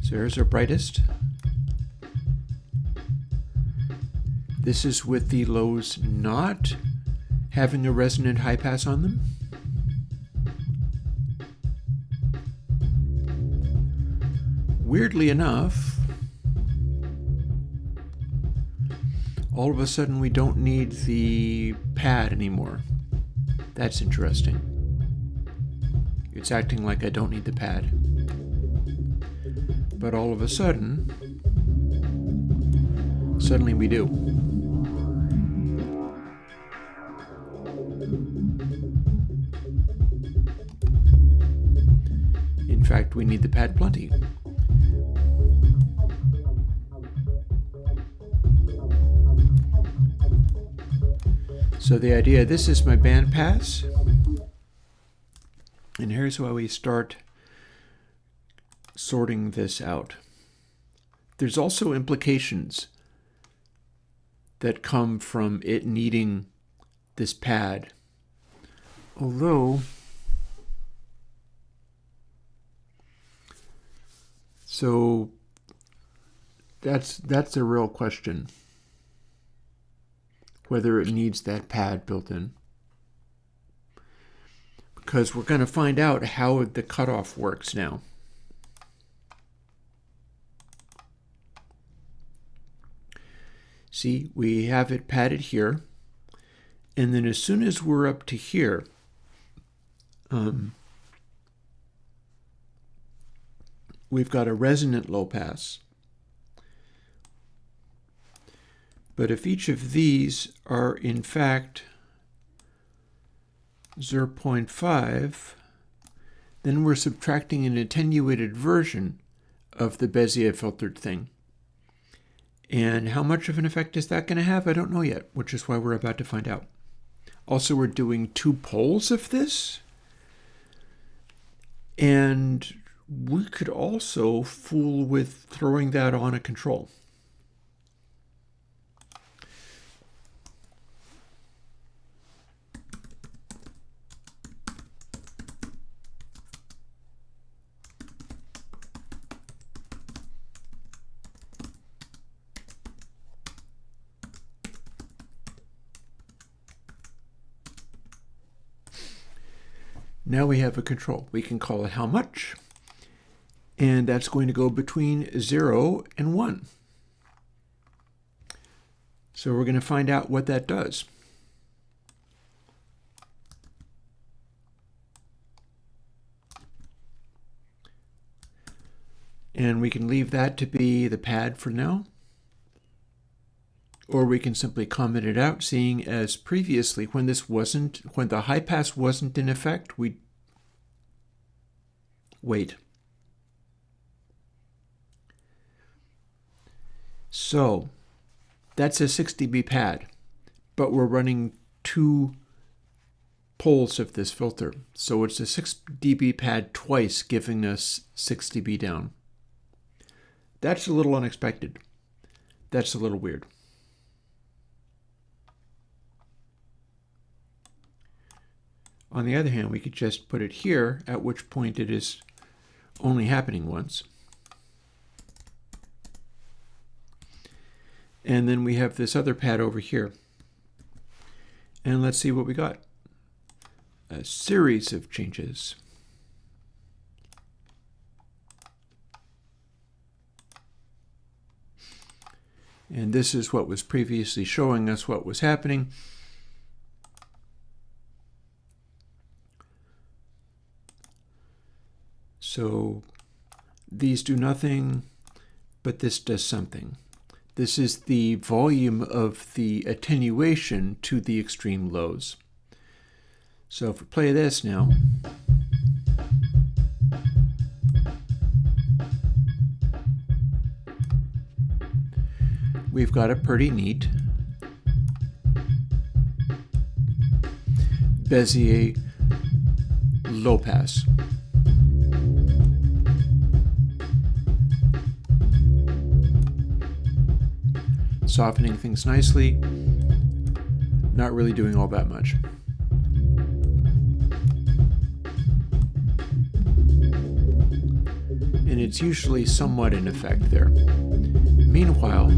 So here's our brightest. This is with the lows not having a resonant high pass on them. Weirdly enough, all of a sudden we don't need the pad anymore. That's interesting. It's acting like I don't need the pad. But all of a sudden, suddenly we do. In fact, we need the pad plenty. So the idea, this is my band pass, and here's how we start sorting this out. There's also implications that come from it needing this pad, although, so that's a real question, whether it needs that pad built in. Because we're going to find out how the cutoff works now. See, we have it padded here, and then as soon as we're up to here, we've got a resonant low pass. But if each of these are in fact 0.5, then we're subtracting an attenuated version of the Bezier filtered thing. And how much of an effect is that going to have? I don't know yet, which is why we're about to find out. Also, we're doing 2 poles of this. And we could also fool with throwing that on a control. Now we have a control. We can call it how much, and that's going to go between 0 and 1. So we're going to find out what that does. And we can leave that to be the pad for now. Or we can simply comment it out, seeing as previously when the high pass wasn't in effect, we wait. So that's a 6 dB pad, but we're running 2 poles of this filter. So it's a 6 dB pad twice, giving us 6 dB down. That's a little unexpected. That's a little weird. On the other hand, we could just put it here, at which point it is only happening once. And then we have this other pad over here. And let's see what we got. A series of changes. And this is what was previously showing us what was happening. So these do nothing, but this does something. This is the volume of the attenuation to the extreme lows. So if we play this now, we've got a pretty neat Bezier low pass. Softening things nicely, not really doing all that much. And it's usually somewhat in effect there. Meanwhile,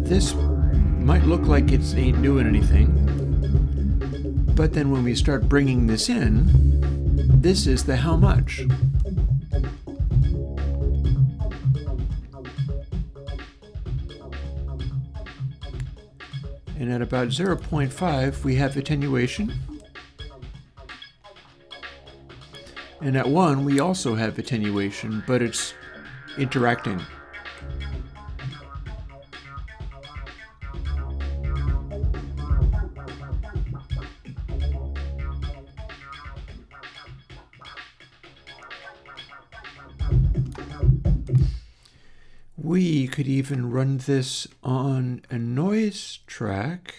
this might look like it ain't doing anything, but then when we start bringing this in, this is the how much. And at about 0.5, we have attenuation. And at 1, we also have attenuation, but it's interacting. We could even run this on a noise track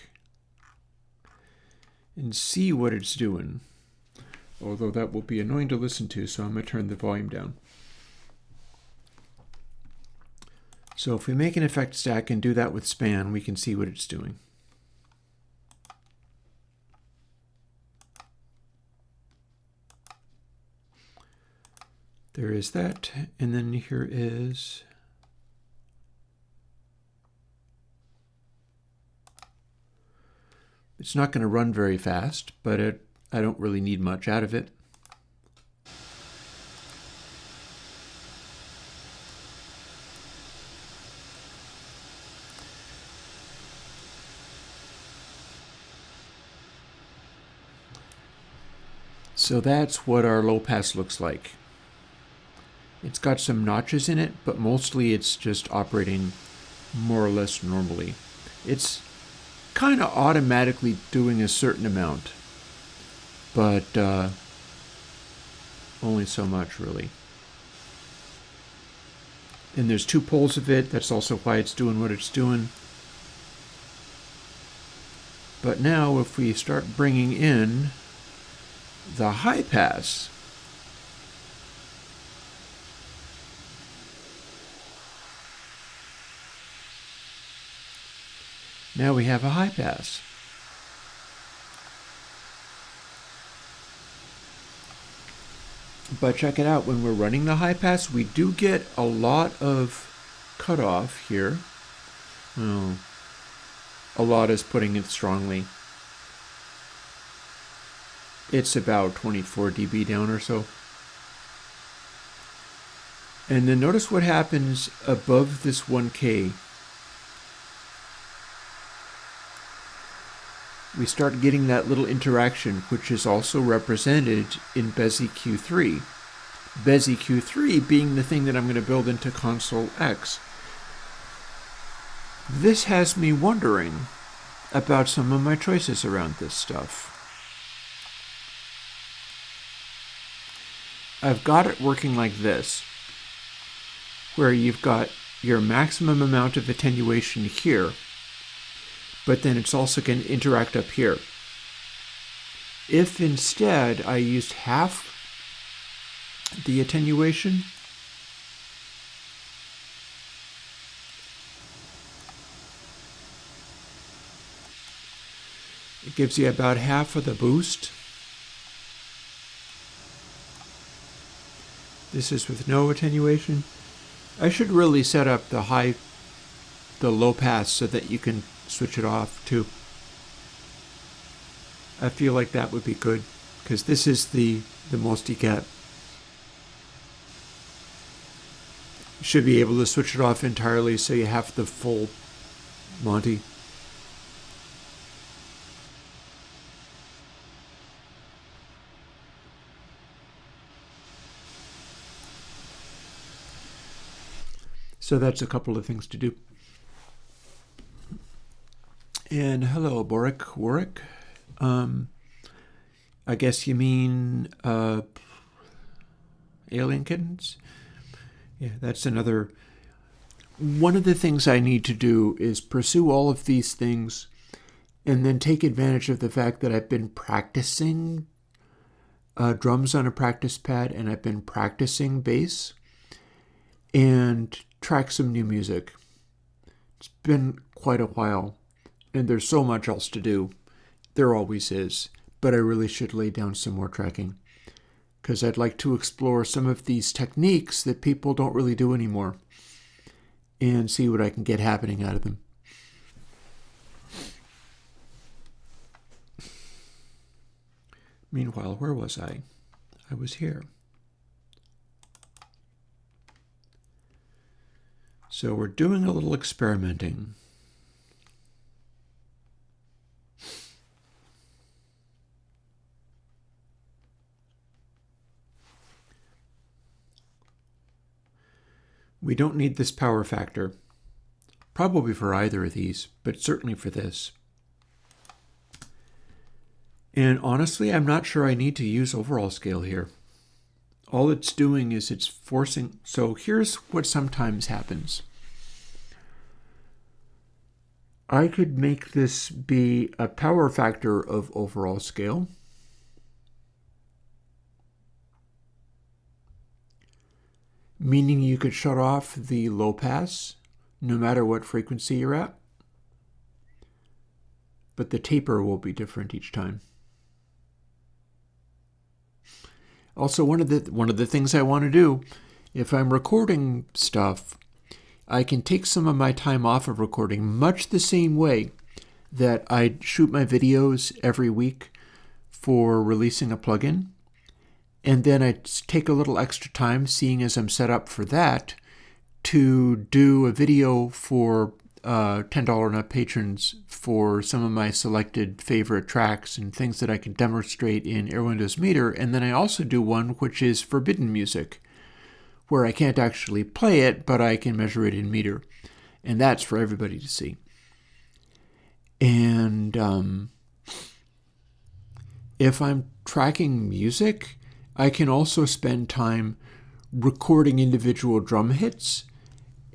and see what it's doing. Although that will be annoying to listen to, so I'm going to turn the volume down. So if we make an effect stack and do that with span, we can see what it's doing. There is that, and then here is it's not going to run very fast, but I don't really need much out of it. So that's what our low pass looks like. It's got some notches in it, but mostly it's just operating more or less normally. It's kind of automatically doing a certain amount, but only so much really. And there's 2 poles of it. That's also why it's doing what it's doing. But now if we start bringing in the high pass, now we have a high pass. But check it out, when we're running the high pass, we do get a lot of cutoff here. Oh, a lot is putting it strongly. It's about 24 dB down or so. And then notice what happens above this 1K. We start getting that little interaction, which is also represented in Bezier Q3. Bezier Q3 being the thing that I'm going to build into Console X. This has me wondering about some of my choices around this stuff. I've got it working like this, where you've got your maximum amount of attenuation here, but then it's also going to interact up here. If instead I used half the attenuation, it gives you about half of the boost. This is with no attenuation. I should really set up the low pass so that you can switch it off too. I feel like that would be good, because this is the most you get. You should be able to switch it off entirely so you have the full Monty. So that's a couple of things to do. And hello, Warwick. I guess you mean alien kittens? Yeah, that's another. One of the things I need to do is pursue all of these things and then take advantage of the fact that I've been practicing drums on a practice pad, and I've been practicing bass, and track some new music. It's been quite a while, and there's so much else to do. There always is, but I really should lay down some more tracking, because I'd like to explore some of these techniques that people don't really do anymore and see what I can get happening out of them. Meanwhile, where was I? I was here. So we're doing a little experimenting. We don't need this power factor, probably for either of these, but certainly for this. And honestly, I'm not sure I need to use overall scale here. All it's doing is it's forcing. So here's what sometimes happens. I could make this be a power factor of overall scale. Meaning you could shut off the low pass no matter what frequency you're at. But the taper will be different each time. Also, one of the things I want to do, if I'm recording stuff, I can take some of my time off of recording much the same way that I shoot my videos every week for releasing a plugin. And then I take a little extra time, seeing as I'm set up for that, to do a video for $10 and up patrons for some of my selected favorite tracks and things that I can demonstrate in Airwindows Meter. And then I also do one which is forbidden music, where I can't actually play it, but I can measure it in meter. And that's for everybody to see. And if I'm tracking music, I can also spend time recording individual drum hits,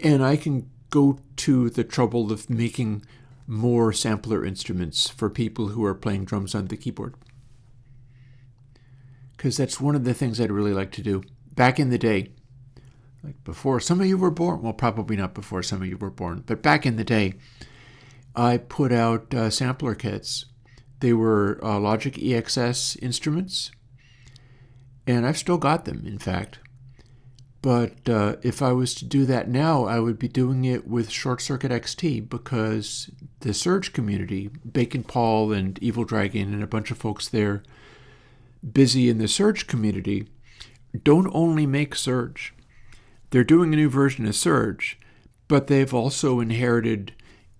and I can go to the trouble of making more sampler instruments for people who are playing drums on the keyboard. Because that's one of the things I'd really like to do. Back in the day, like before some of you were born, well, probably not before some of you were born, but back in the day, I put out sampler kits. They were Logic EXS instruments, and I've still got them, in fact. But if I was to do that now, I would be doing it with Short Circuit XT, because the Surge community, Bacon Paul and Evil Dragon and a bunch of folks there busy in the Surge community, don't only make Surge. They're doing a new version of Surge, but they've also inherited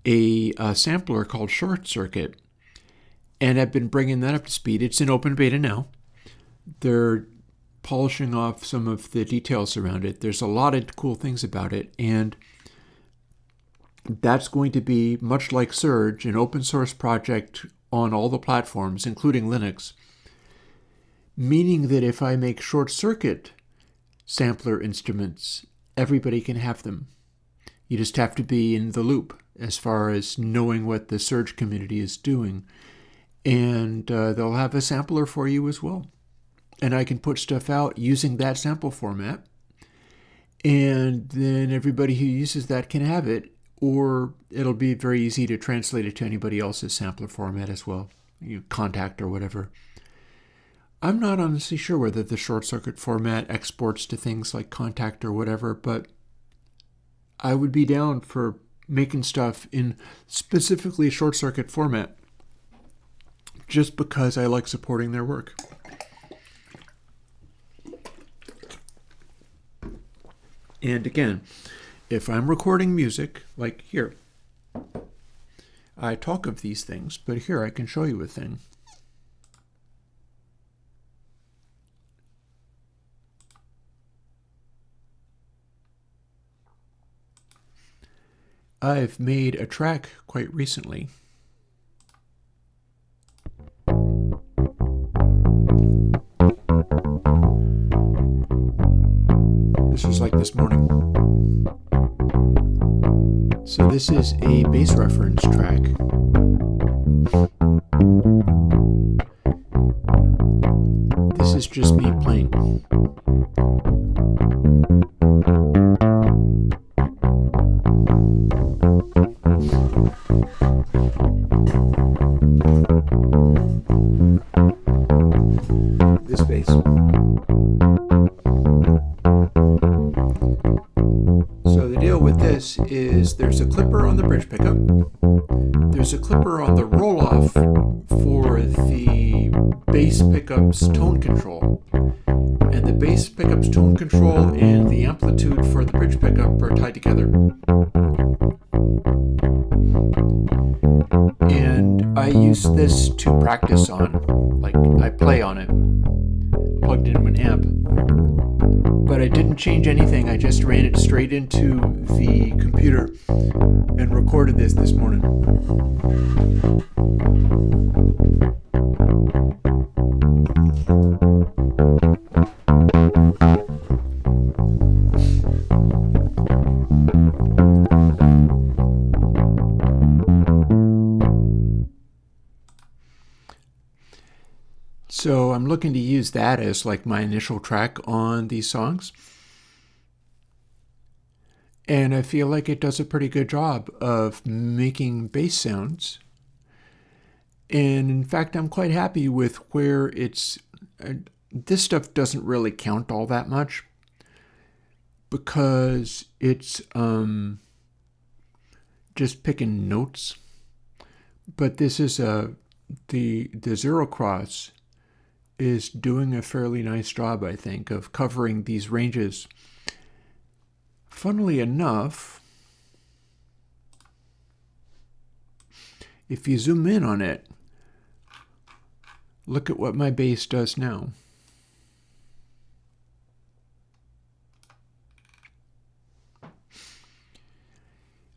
a sampler called Short Circuit, and I've been bringing that up to speed. It's in open beta now. They're polishing off some of the details around it. There's a lot of cool things about it, and that's going to be, much like Surge, an open source project on all the platforms, including Linux, meaning that if I make Short Circuit sampler instruments, everybody can have them. You just have to be in the loop as far as knowing what the Surge community is doing. And they'll have a sampler for you as well. And I can put stuff out using that sample format. And then everybody who uses that can have it. Or it'll be very easy to translate it to anybody else's sampler format as well. Contact or whatever. I'm not honestly sure whether the Short Circuit format exports to things like Contact or whatever, but I would be down for making stuff in specifically Short Circuit format, just because I like supporting their work. And again, if I'm recording music, like here, I talk of these things, but here I can show you a thing. I've made a track quite recently. This was like this morning. So this is a bass reference track. This is just me playing. This bass. So the deal with this is there's a clipper on the bridge pickup. There's a clipper on the roll-off for the bass pickup's tone control. And the bass pickup's tone control and the amplitude for the bridge pickup are tied together. And I use this to practice on. Like, I play on it, plugged into an amp. But I didn't change anything. I just ran it straight into the computer and recorded this morning. So I'm looking to use that as like my initial track on these songs. And I feel like it does a pretty good job of making bass sounds. And in fact, I'm quite happy with where it's... this stuff doesn't really count all that much because it's just picking notes. But this is the Zero Cross is doing a fairly nice job, I think, of covering these ranges. Funnily enough, if you zoom in on it, look at what my bass does now.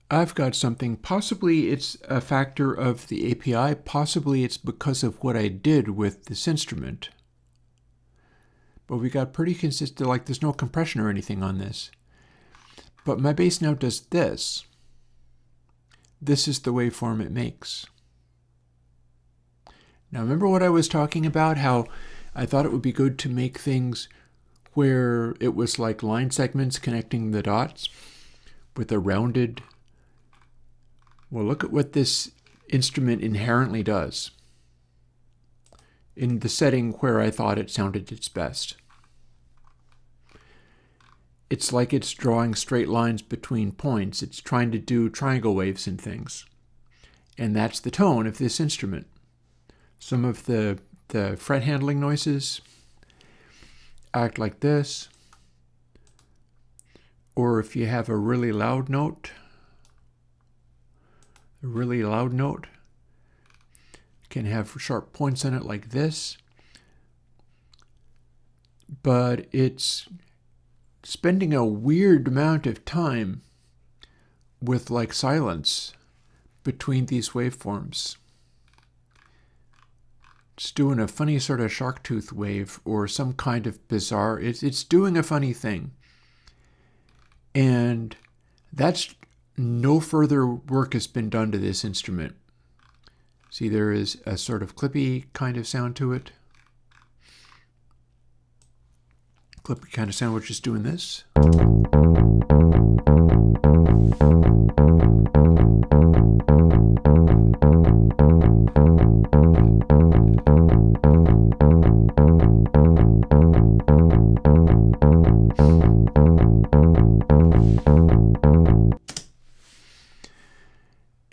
I've got something. Possibly it's a factor of the API. Possibly it's because of what I did with this instrument. But we got pretty consistent, like there's no compression or anything on this. But my bass now does this. This is the waveform it makes. Now remember what I was talking about, how I thought it would be good to make things where it was like line segments connecting the dots with a rounded. Well, look at what this instrument inherently does in the setting where I thought it sounded its best. It's like it's drawing straight lines between points. It's trying to do triangle waves and things. And that's the tone of this instrument. Some of the fret handling noises act like this. Or if you have a really loud note, can have sharp points on it like this. But it's spending a weird amount of time with like silence between these waveforms. It's doing a funny sort of shark tooth wave or some kind of bizarre, it's doing a funny thing. And that's no further work has been done to this instrument. See, there is a sort of clippy kind of sound to it. Clippy kind of sound, which is doing this.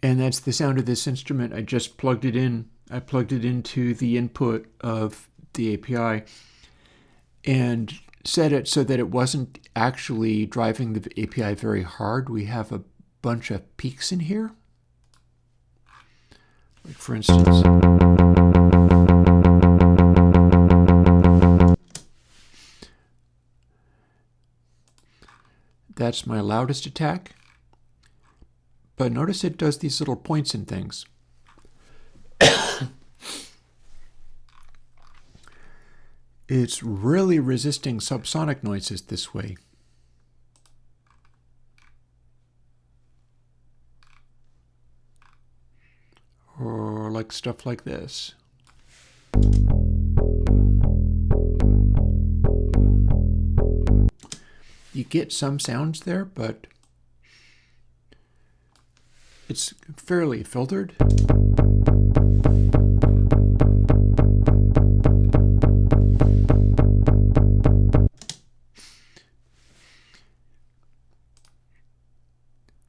And that's the sound of this instrument. I just plugged it in. I plugged it into the input of the API and set it so that it wasn't actually driving the API very hard. We have a bunch of peaks in here. Like for instance, that's my loudest attack. But notice it does these little points and things. It's really resisting subsonic noises this way. Or like stuff like this. You get some sounds there, but it's fairly filtered.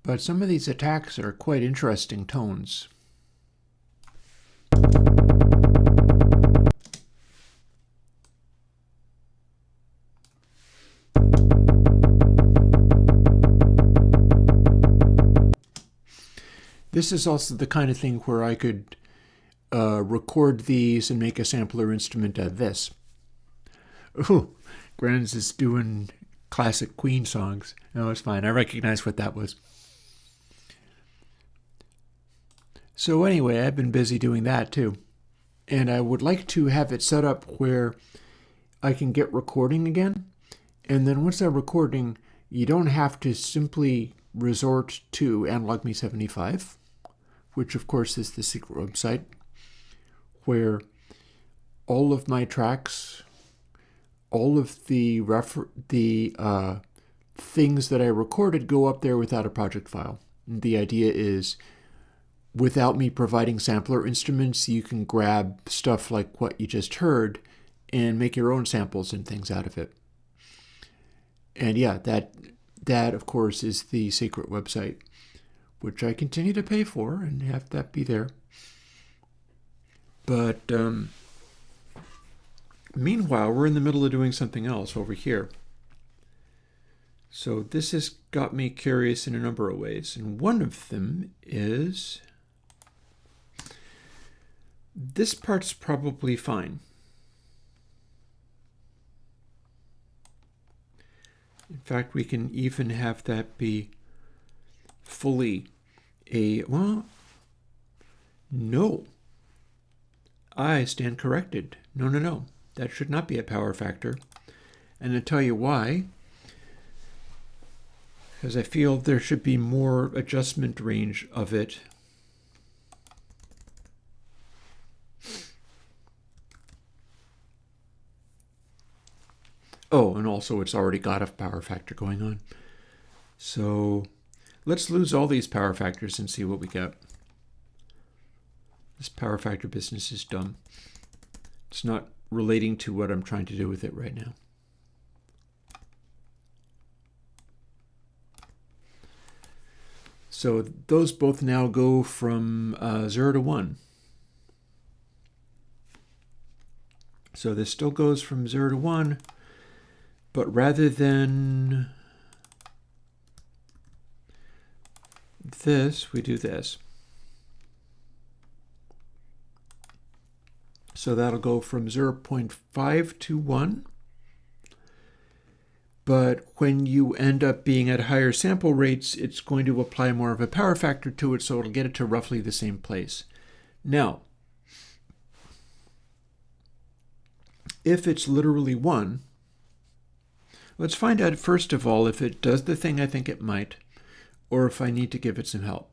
But some of these attacks are quite interesting tones. This is also the kind of thing where I could record these and make a sampler instrument of this. Ooh, Granz is doing classic Queen songs. No, it's fine. I recognize what that was. So anyway, I've been busy doing that too. And I would like to have it set up where I can get recording again. And then once I'm recording, you don't have to simply resort to Analog Me 75, which of course is the secret website, where all of my tracks, all of the things that I recorded go up there without a project file. And the idea is, without me providing sampler instruments, you can grab stuff like what you just heard and make your own samples and things out of it. And yeah, that of course is the secret website, which I continue to pay for and have that be there. But meanwhile, we're in the middle of doing something else over here. So this has got me curious in a number of ways. And one of them is, this part's probably fine. In fact, we can even have that be fully well, no. I stand corrected. No. That should not be a power factor. And I'll tell you why. Because I feel there should be more adjustment range of it. Oh, and also it's already got a power factor going on. So let's lose all these power factors and see what we get. This power factor business is dumb. It's not relating to what I'm trying to do with it right now. So those both now go from 0 to 1. So this still goes from 0 to 1, but rather than this, we do this. So that'll go from 0.5 to 1. But when you end up being at higher sample rates, it's going to apply more of a power factor to it, so it'll get it to roughly the same place. Now, if it's literally 1, let's find out first of all if it does the thing I think it might, or if I need to give it some help.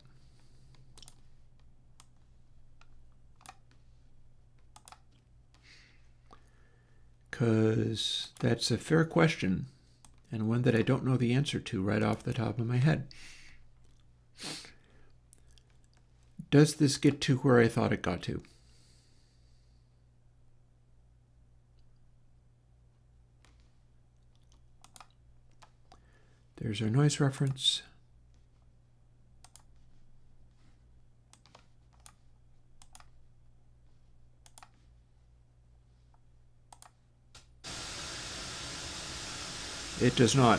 Because that's a fair question, and one that I don't know the answer to right off the top of my head. Does this get to where I thought it got to? There's our noise reference. It does not.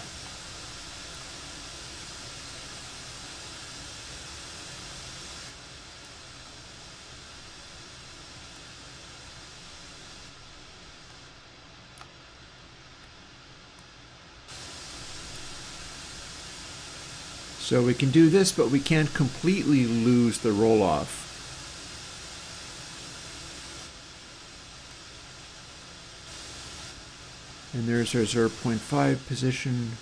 So we can do this, but we can't completely lose the roll-off. And there's our 0.5 position,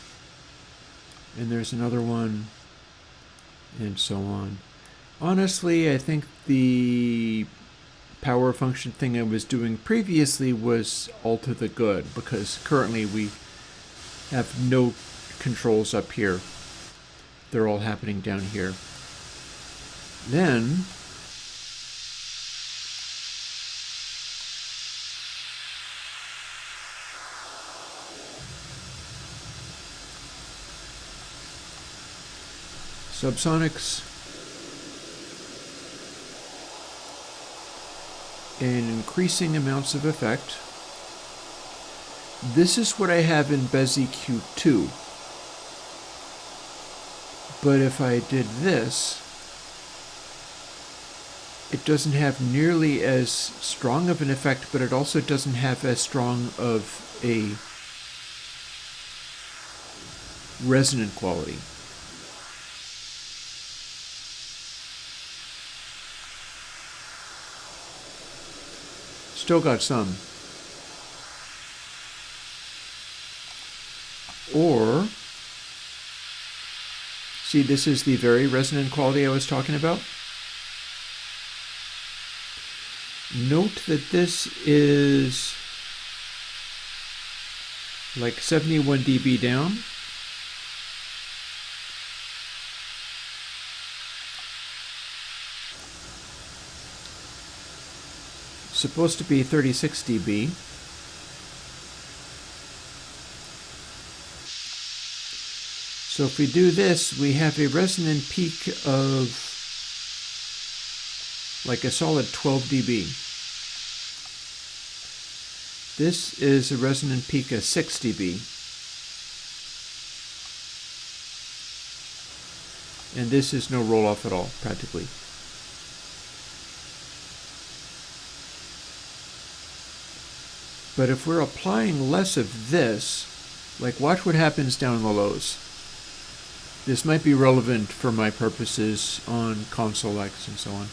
and there's another one, and so on. Honestly, I think the power function thing I was doing previously was all to the good, because currently we have no controls up here. They're all happening down here. Then subsonics and increasing amounts of effect. This is what I have in BezEQ2. But if I did this, it doesn't have nearly as strong of an effect, but it also doesn't have as strong of a resonant quality. Still got some. Or, see, this is the very resonant quality I was talking about. Note that this is like 71 dB down. Supposed to be 36 dB. So if we do this, we have a resonant peak of like a solid 12 dB. This is a resonant peak of 6 dB. And this is no roll-off at all, practically. But if we're applying less of this, like watch what happens down in the lows. This might be relevant for my purposes on console X and so on.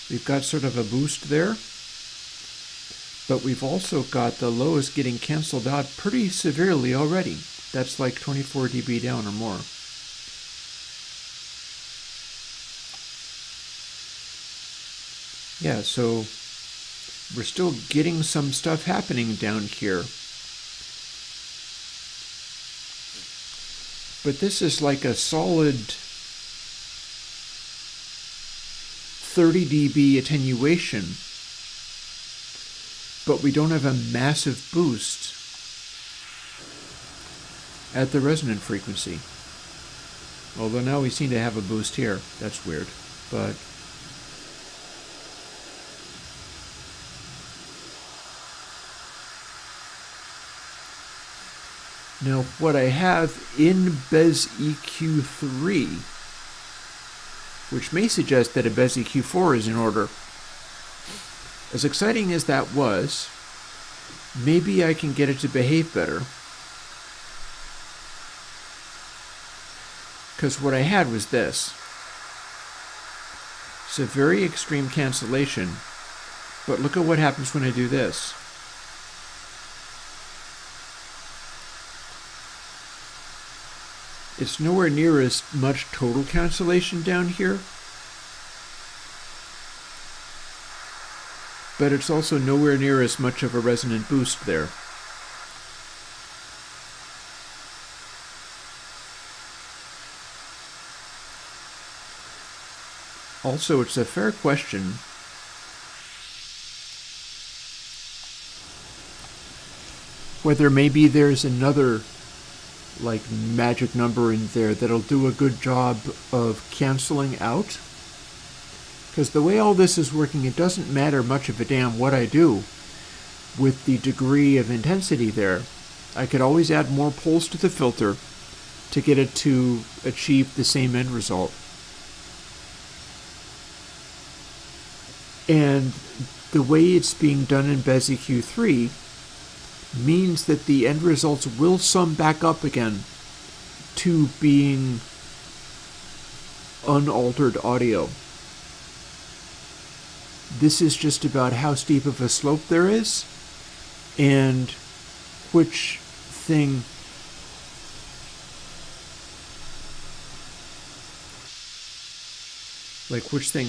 We've got sort of a boost there, but we've also got the lows getting canceled out pretty severely already. That's like 24 dB down or more. Yeah, so we're still getting some stuff happening down here. But this is like a solid 30 dB attenuation, but we don't have a massive boost at the resonant frequency. Although now we seem to have a boost here. That's weird, but now what I have in Bez EQ3, which may suggest that a Bez EQ4 is in order. As exciting as that was, maybe I can get it to behave better. Because what I had was this. It's a very extreme cancellation, but look at what happens when I do this. It's nowhere near as much total cancellation down here, but it's also nowhere near as much of a resonant boost there. Also, it's a fair question whether maybe there's another like magic number in there that'll do a good job of canceling out. Because the way all this is working, it doesn't matter much of a damn what I do with the degree of intensity there. I could always add more poles to the filter to get it to achieve the same end result. And the way it's being done in Bez EQ3 means that the end results will sum back up again to being unaltered audio. This is just about how steep of a slope there is and which thing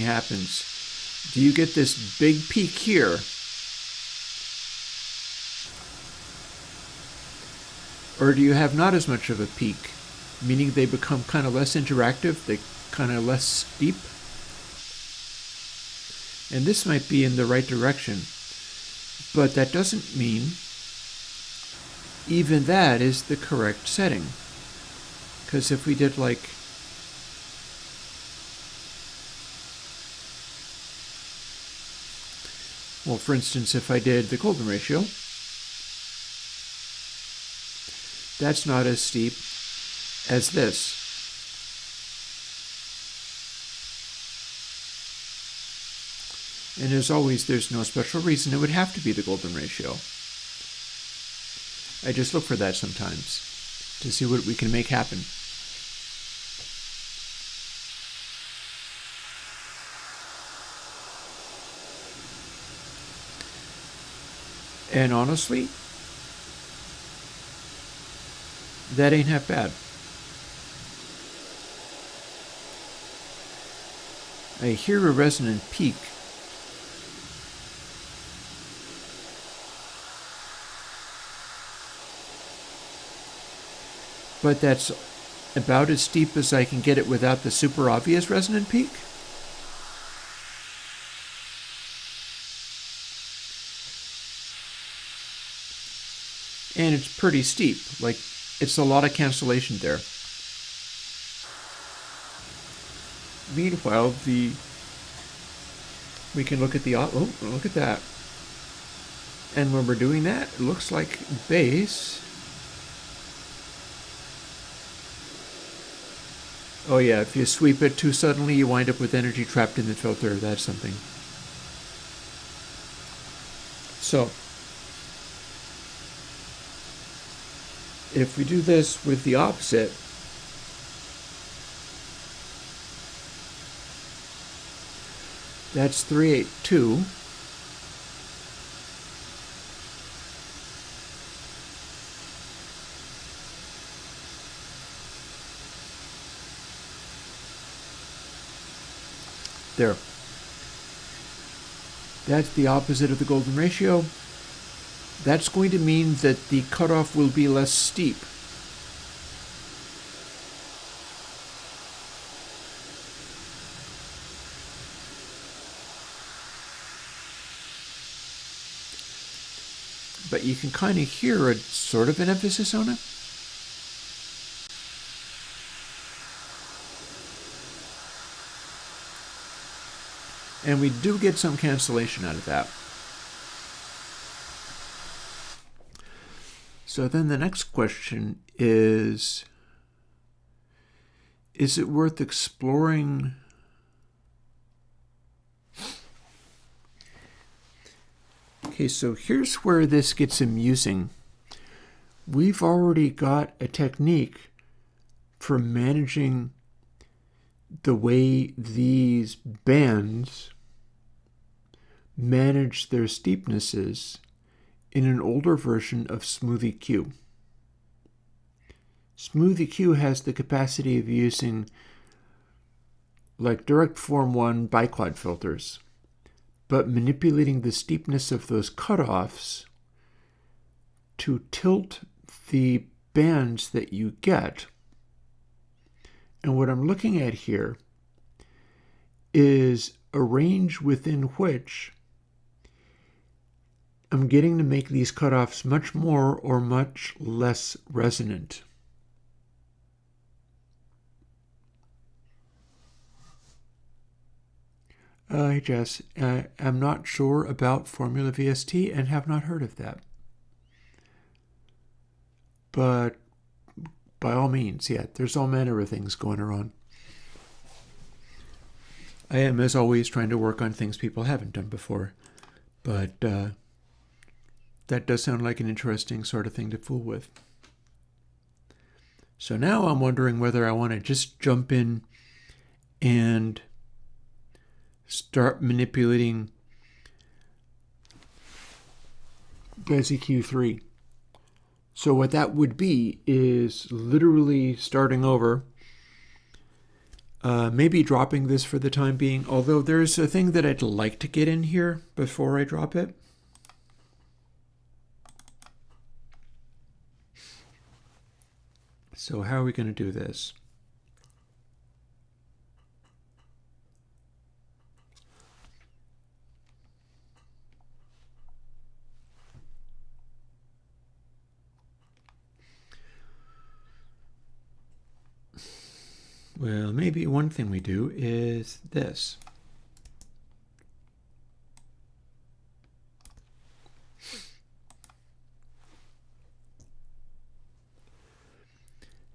happens. Do you get this big peak here? Or do you have not as much of a peak, meaning they become kind of less interactive, they kind of less steep? And this might be in the right direction, but that doesn't mean even that is the correct setting. Because if we did like well, for instance, if I did the golden ratio, that's not as steep as this. And as always, there's no special reason it would have to be the golden ratio. I just look for that sometimes to see what we can make happen. And honestly, that ain't half bad. I hear a resonant peak. But that's about as steep as I can get it without the super obvious resonant peak. And it's pretty steep, like it's a lot of cancellation there. Meanwhile, we can look at the, oh, look at that. And when we're doing that, it looks like bass Oh yeah, if you sweep it too suddenly, you wind up with energy trapped in the filter. That's something. So, if we do this with the opposite, that's 382. There. That's the opposite of the golden ratio. That's going to mean that the cutoff will be less steep. But you can kind of hear a sort of an emphasis on it. And we do get some cancellation out of that. So then the next question is it worth exploring Okay, so here's where this gets amusing. We've already got a technique for managing the way these bands manage their steepnesses in an older version of SmoothEQ. SmoothEQ has the capacity of using like direct form 1 biquad filters, but manipulating the steepness of those cutoffs to tilt the bands that you get. And what I'm looking at here is a range within which I'm getting to make these cutoffs much more or much less resonant. Hey Jess, I'm not sure about Formula VST and have not heard of that. But by all means, yeah, there's all manner of things going on. I am, as always, trying to work on things people haven't done before. But that does sound like an interesting sort of thing to fool with. So now I'm wondering whether I want to just jump in and start manipulating BESEQ3. So what that would be is literally starting over, maybe dropping this for the time being, although there's a thing that I'd like to get in here before I drop it. So how are we going to do this? Well, maybe one thing we do is this.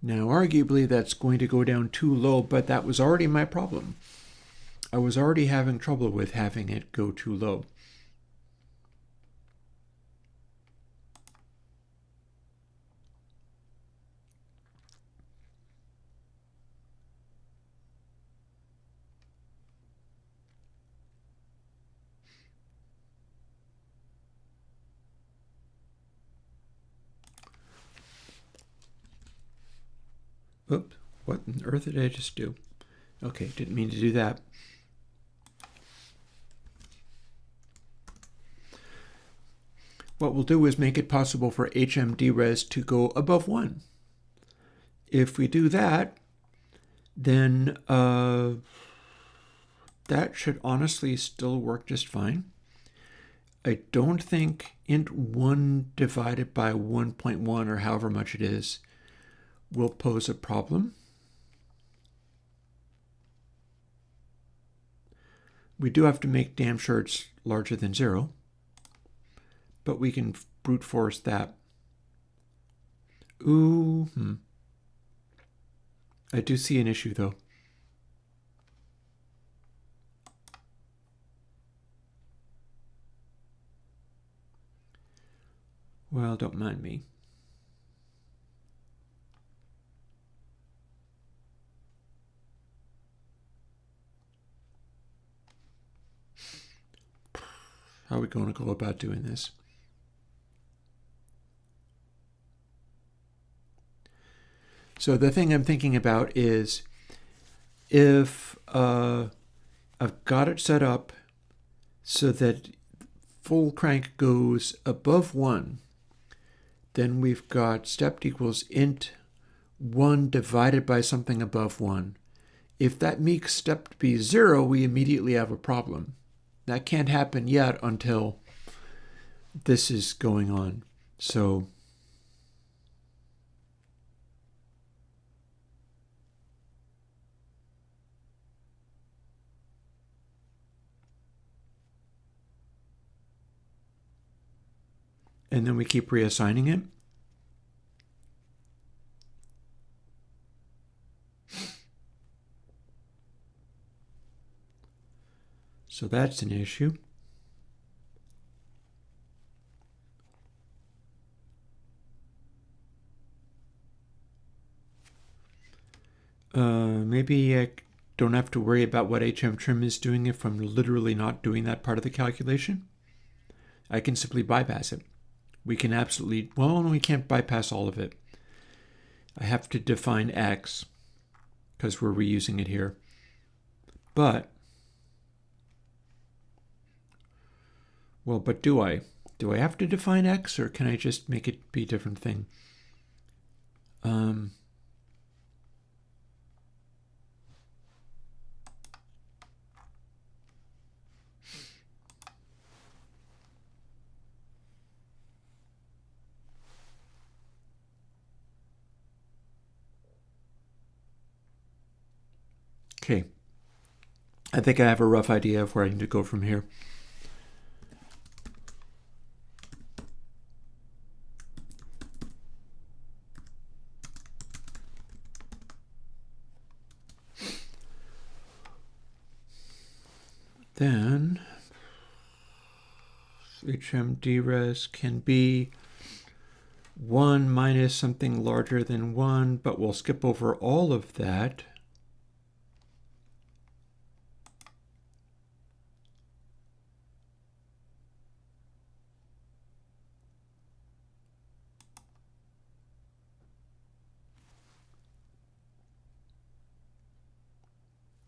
Now, arguably, that's going to go down too low, but that was already my problem. I was already having trouble with having it go too low. Oops, what on earth did I just do? Okay, didn't mean to do that. What we'll do is make it possible for HMDRes to go above 1. If we do that, then that should honestly still work just fine. I don't think int1 divided by 1.1 or however much it is will pose a problem. We do have to make damn sure it's larger than 0, but we can brute force that. Ooh, I do see an issue though. Well, don't mind me. How are we going to go about doing this? So the thing I'm thinking about is if I've got it set up so that full crank goes above 1, then we've got stepped equals int 1 divided by something above 1. If that makes stepped be 0, we immediately have a problem. That can't happen yet until this is going on. So and then we keep reassigning it. So that's an issue. Maybe I don't have to worry about what HM_trim is doing if I'm literally not doing that part of the calculation. I can simply bypass it. We can absolutely, well, we can't bypass all of it. I have to define X because we're reusing it here. But, well, but do I? Do I have to define X, or can I just make it be a different thing? Okay. I think I have a rough idea of where I need to go from here. Then HMDRes can be 1 minus something larger than 1, but we'll skip over all of that.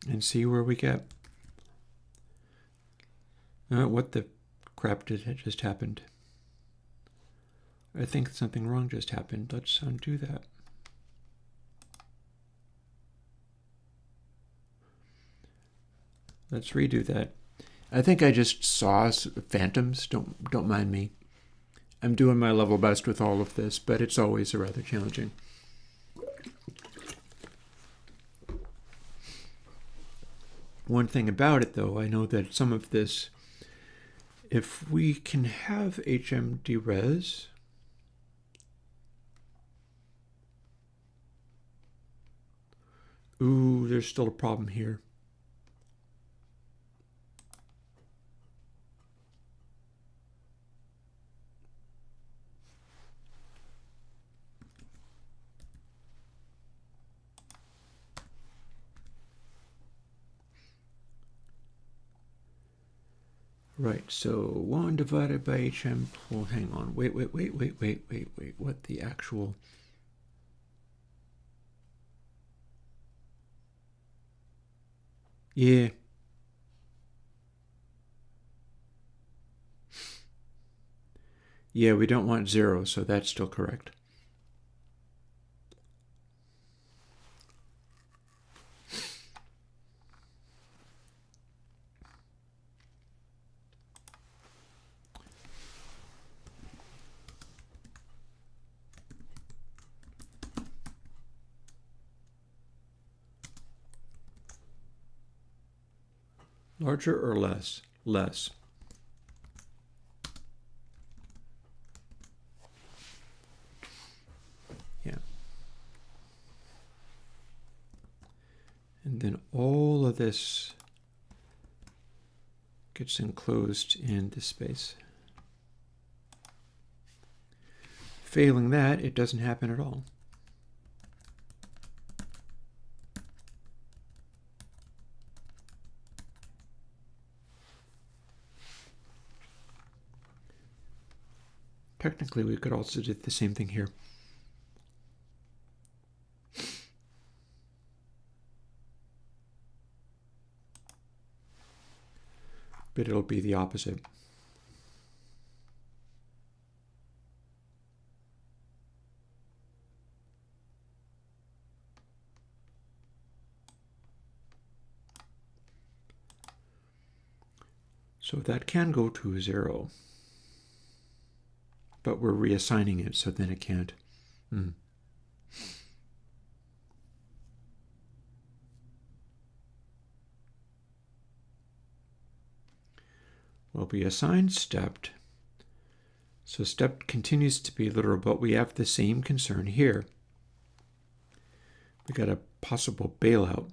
And see where we get. What the crap did it just happened? I think something wrong just happened. Let's undo that. Let's redo that. I think I just saw phantoms. Don't mind me. I'm doing my level best with all of this, but it's always rather challenging. One thing about it, though, I know that some of this, if we can have HMDRes, ooh, there's still a problem here. Right, so 1 divided by HM, well, hang on, wait, what the actual... Yeah. Yeah, we don't want 0, so that's still correct. Larger or less? Less. Yeah. And then all of this gets enclosed in this space. Failing that, it doesn't happen at all. Technically, we could also do the same thing here. But it'll be the opposite. So that can go to 0. But we're reassigning it, so then it can't. Well, we assigned stepped. So stepped continues to be literal, but we have the same concern here. We got a possible bailout.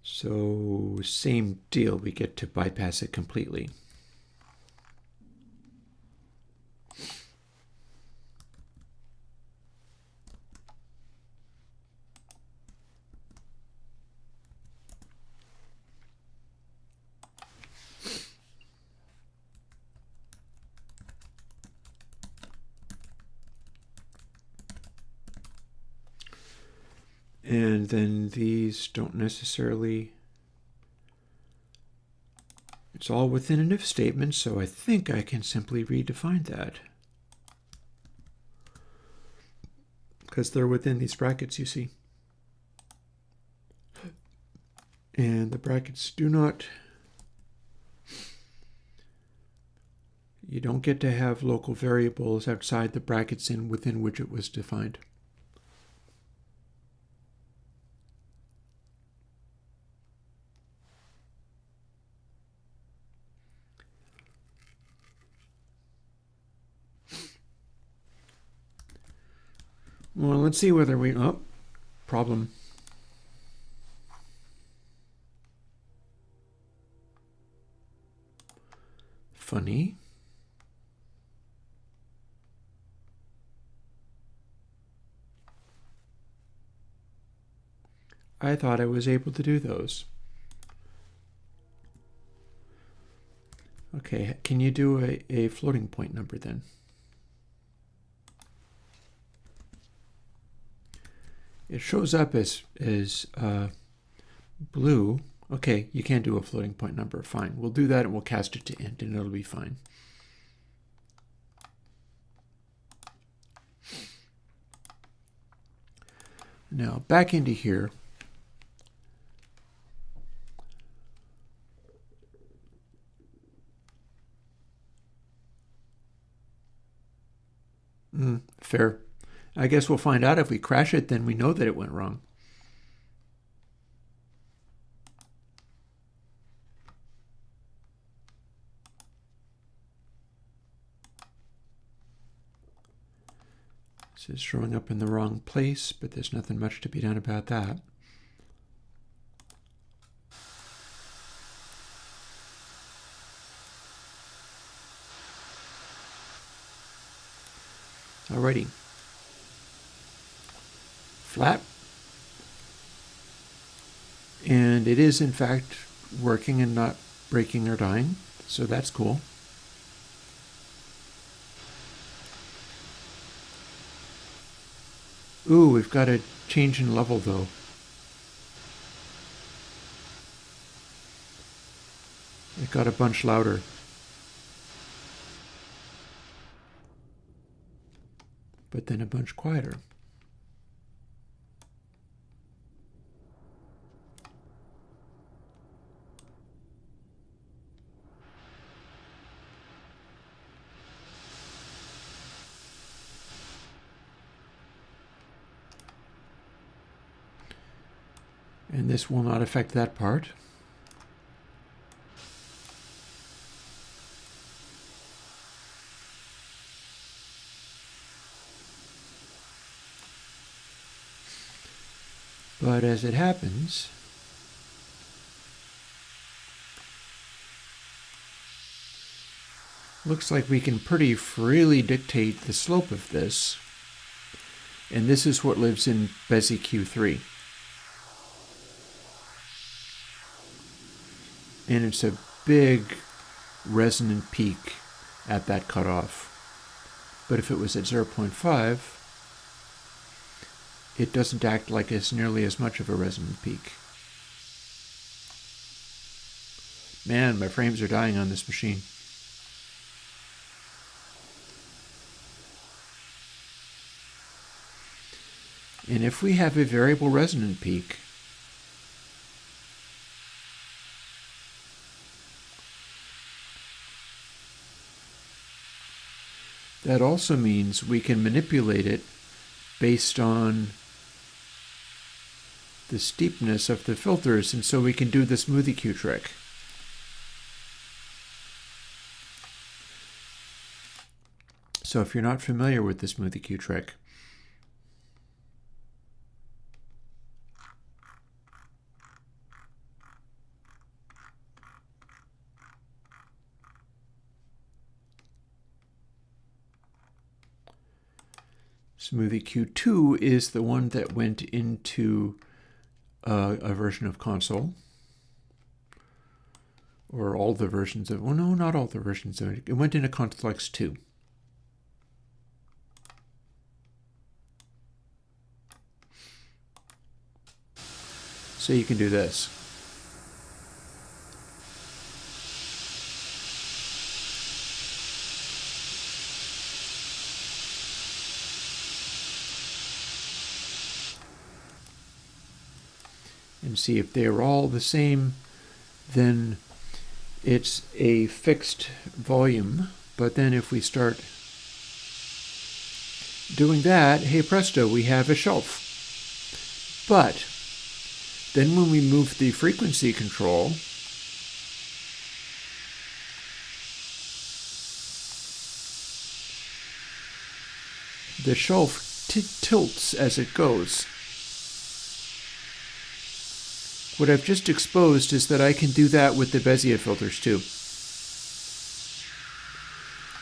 So same deal, we get to bypass it completely. And then these don't necessarily, it's all within an if statement, so I think I can simply redefine that. Because they're within these brackets, you see. And the brackets do not, you don't get to have local variables outside the brackets within which it was defined. Well, let's see whether we, oh, problem. Funny. I thought I was able to do those. Okay, can you do a floating point number then? It shows up as blue. Okay, you can't do a floating point number. Fine. We'll do that and we'll cast it to int and it'll be fine. Now back into here. Fair. I guess we'll find out if we crash it, then we know that it went wrong. This is showing up in the wrong place, but there's nothing much to be done about that. Alrighty. Flat. And it is in fact working and not breaking or dying, so that's cool. Ooh, we've got a change in level though. It got a bunch louder. But then a bunch quieter. And this will not affect that part. But as it happens, looks like we can pretty freely dictate the slope of this. And this is what lives in Bezier Q3. And it's a big resonant peak at that cutoff. But if it was at 0.5, it doesn't act like it's nearly as much of a resonant peak. Man, my frames are dying on this machine. And if we have a variable resonant peak, that also means we can manipulate it based on the steepness of the filters, and so we can do the smoothie Q trick. So if you're not familiar with the smoothie Q trick, smoothie Q2 is the one that went into a version of console, or all the versions of, well, no, not all the versions of it. It went into Complex 2. So you can do this. And see if they're all the same, then it's a fixed volume. But then if we start doing that, hey presto, we have a shelf. But then when we move the frequency control, the shelf tilts as it goes. What I've just exposed is that I can do that with the Bezier filters too.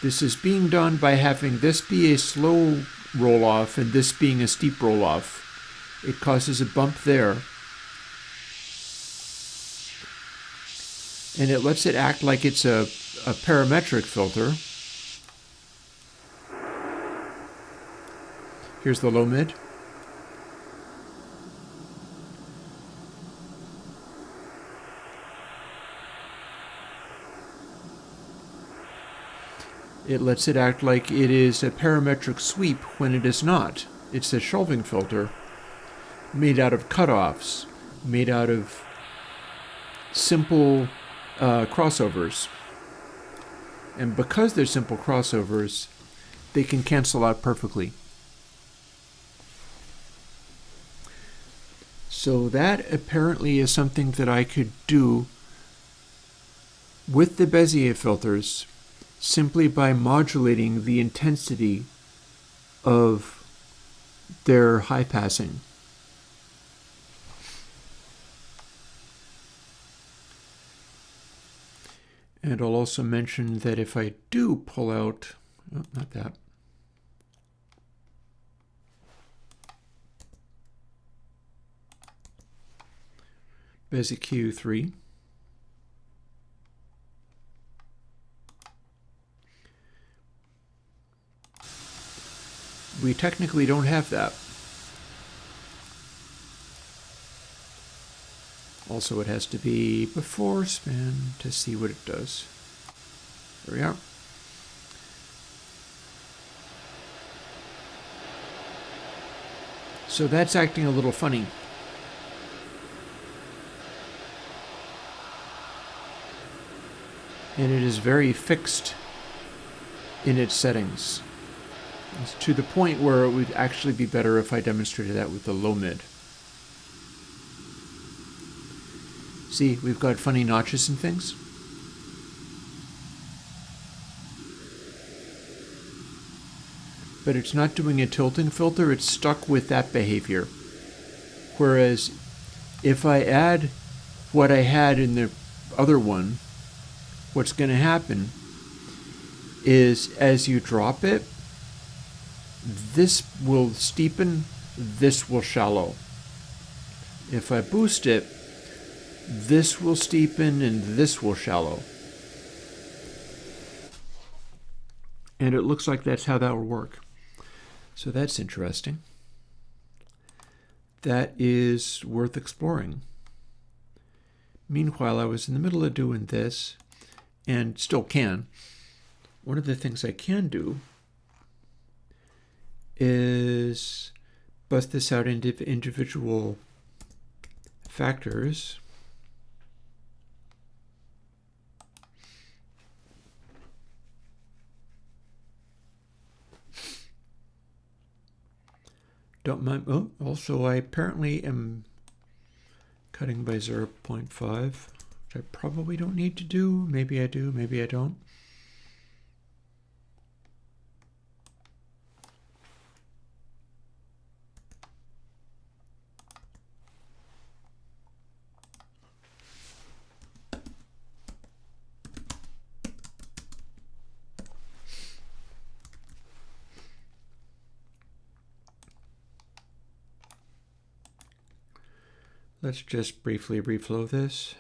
This is being done by having this be a slow roll-off and this being a steep roll-off. It causes a bump there. And it lets it act like it's a parametric filter. Here's the low mid. It lets it act like it is a parametric sweep when it is not. It's a shelving filter made out of cutoffs, made out of simple crossovers. And because they're simple crossovers, they can cancel out perfectly. So that apparently is something that I could do with the Bezier filters simply by modulating the intensity of their high passing. And I'll also mention that if I do pull out, oh, not that, Bezier Q3, we technically don't have that. Also, it has to be before span to see what it does. There we are. So that's acting a little funny. And it is very fixed in its settings. It's to the point where it would actually be better if I demonstrated that with the low mid. See, we've got funny notches and things. But it's not doing a tilting filter, it's stuck with that behavior. Whereas if I add what I had in the other one, what's going to happen is as you drop it, this will steepen, this will shallow. If I boost it, this will steepen and this will shallow. And it looks like that's how that will work. So that's interesting. That is worth exploring. Meanwhile, I was in the middle of doing this, and still can. One of the things I can do is bust this out into individual factors. Don't mind. Oh, also, I apparently am cutting by 0.5, which I probably don't need to do. Maybe I do, maybe I don't. Let's just briefly reflow this.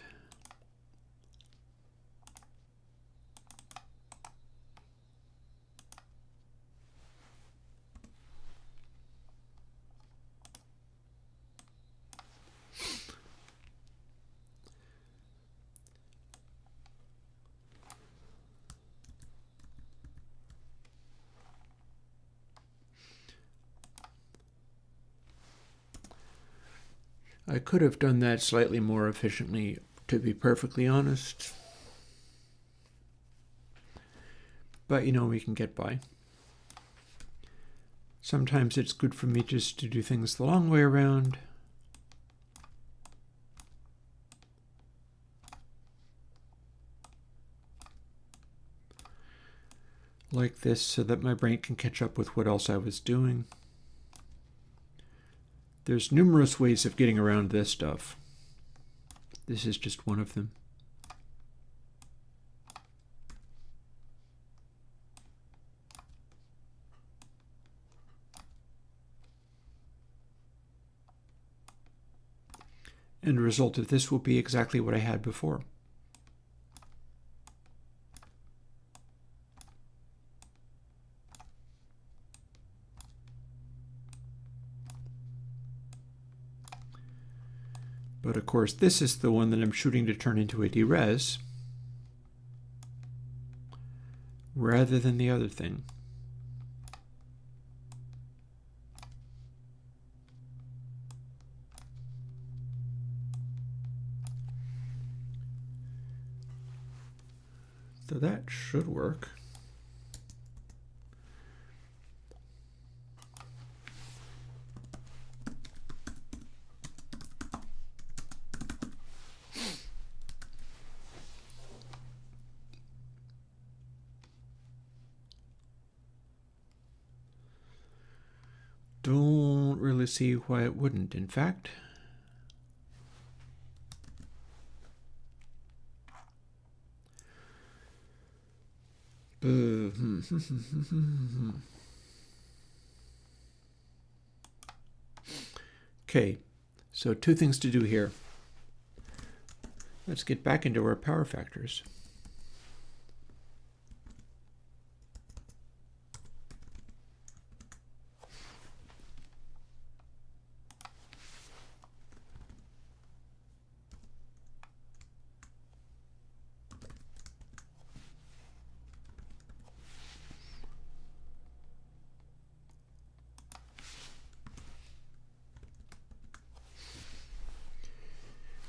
I could have done that slightly more efficiently, to be perfectly honest. But, you know, we can get by. Sometimes it's good for me just to do things the long way around. Like this, so that my brain can catch up with what else I was doing. There's numerous ways of getting around this stuff. This is just one of them. And the result of this will be exactly what I had before. But of course, this is the one that I'm shooting to turn into a DRes, rather than the other thing. So that should work. Don't really see why it wouldn't, in fact. Okay, so two things to do here. Let's get back into our power factors.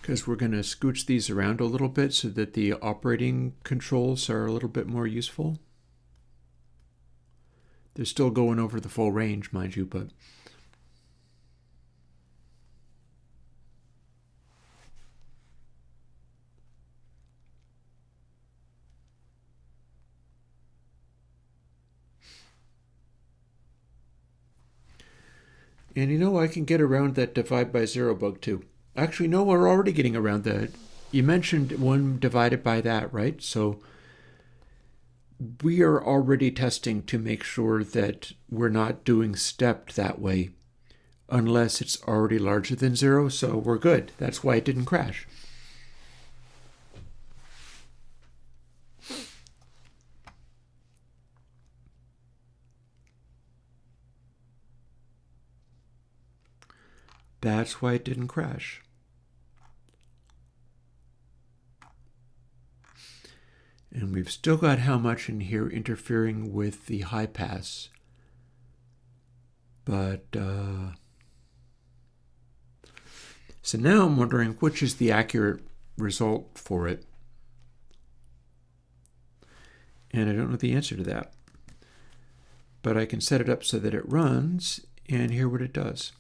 Because we're going to scooch these around a little bit so that the operating controls are a little bit more useful. They're still going over the full range, mind you, but And you know, I can get around that divide by zero bug too. Actually, no, we're already getting around that. You mentioned 1 divided by that, right? So we are already testing to make sure that we're not doing stepped that way unless it's already larger than 0, so we're good. That's why it didn't crash. That's why it didn't crash. And we've still got how much in here interfering with the high pass. But, so now I'm wondering which is the accurate result for it. And I don't know the answer to that. But I can set it up so that it runs and hear what it does.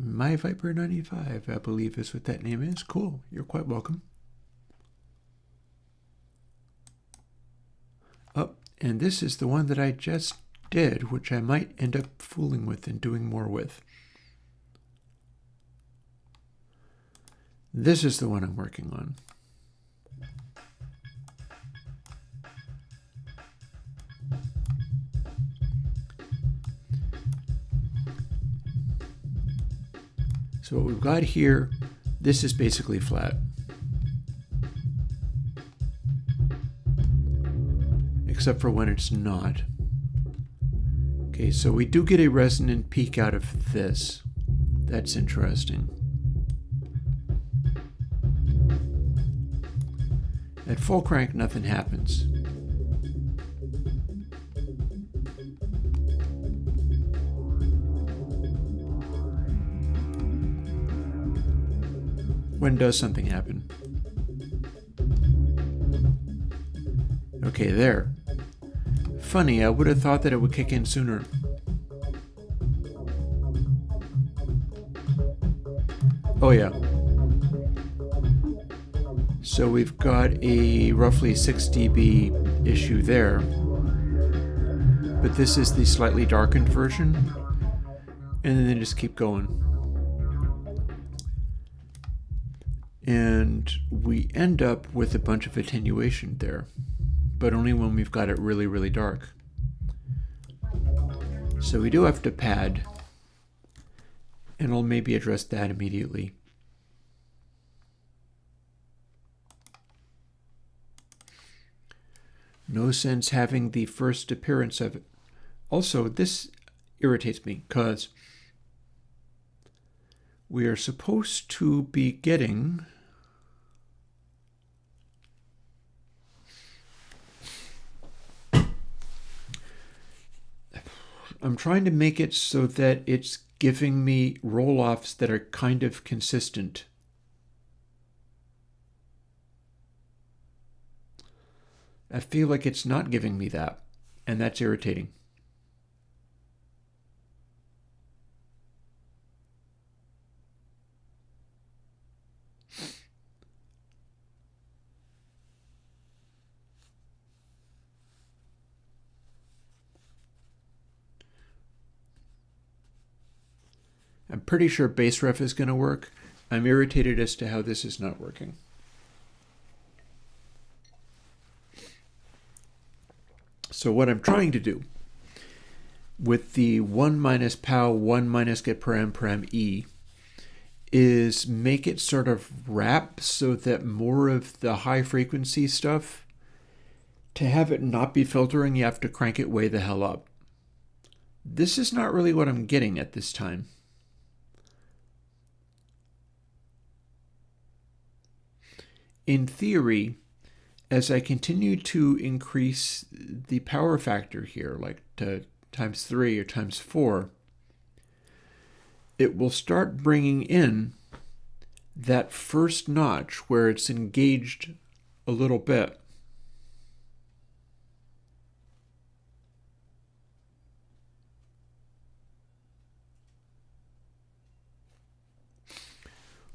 My Viper 95, I believe is what that name is. Cool. You're quite welcome. Oh, and this is the one that I just did, which I might end up fooling with and doing more with. This is the one I'm working on. So what we've got here, this is basically flat. Except for when it's not. Okay, so we do get a resonant peak out of this. That's interesting. At full crank, nothing happens. When does something happen? Okay, there. Funny, I would have thought that it would kick in sooner. Oh yeah. So we've got a roughly 6 dB issue there. But this is the slightly darkened version. And then they just keep going. And we end up with a bunch of attenuation there, but only when we've got it really, really dark. So we do have to pad, and I'll maybe address that immediately. No sense having the first appearance of it. Also, this irritates me because we are supposed to be getting I'm trying to make it so that it's giving me roll-offs that are kind of consistent. I feel like it's not giving me that, and that's irritating. I'm pretty sure base ref is going to work. I'm irritated as to how this is not working. So what I'm trying to do with the 1 minus pow 1 minus get param e is make it sort of wrap so that more of the high frequency stuff, to have it not be filtering, you have to crank it way the hell up. This is not really what I'm getting at this time. In theory, as I continue to increase the power factor here, like to times 3 or times 4, it will start bringing in that first notch where it's engaged a little bit.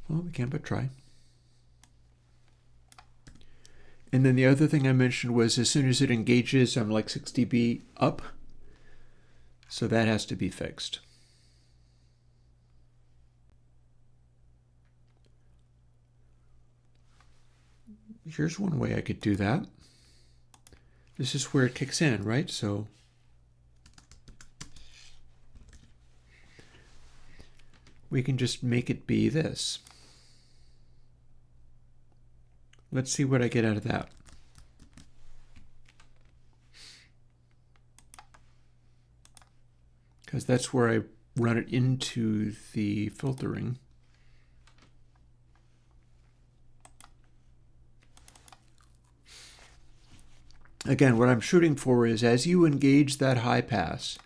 Well, we can't but try. And then the other thing I mentioned was as soon as it engages, I'm like 6 dB up. So that has to be fixed. Here's one way I could do that. This is where it kicks in, right? So we can just make it be this. Let's see what I get out of that. Because that's where I run it into the filtering. Again, what I'm shooting for is as you engage that high pass,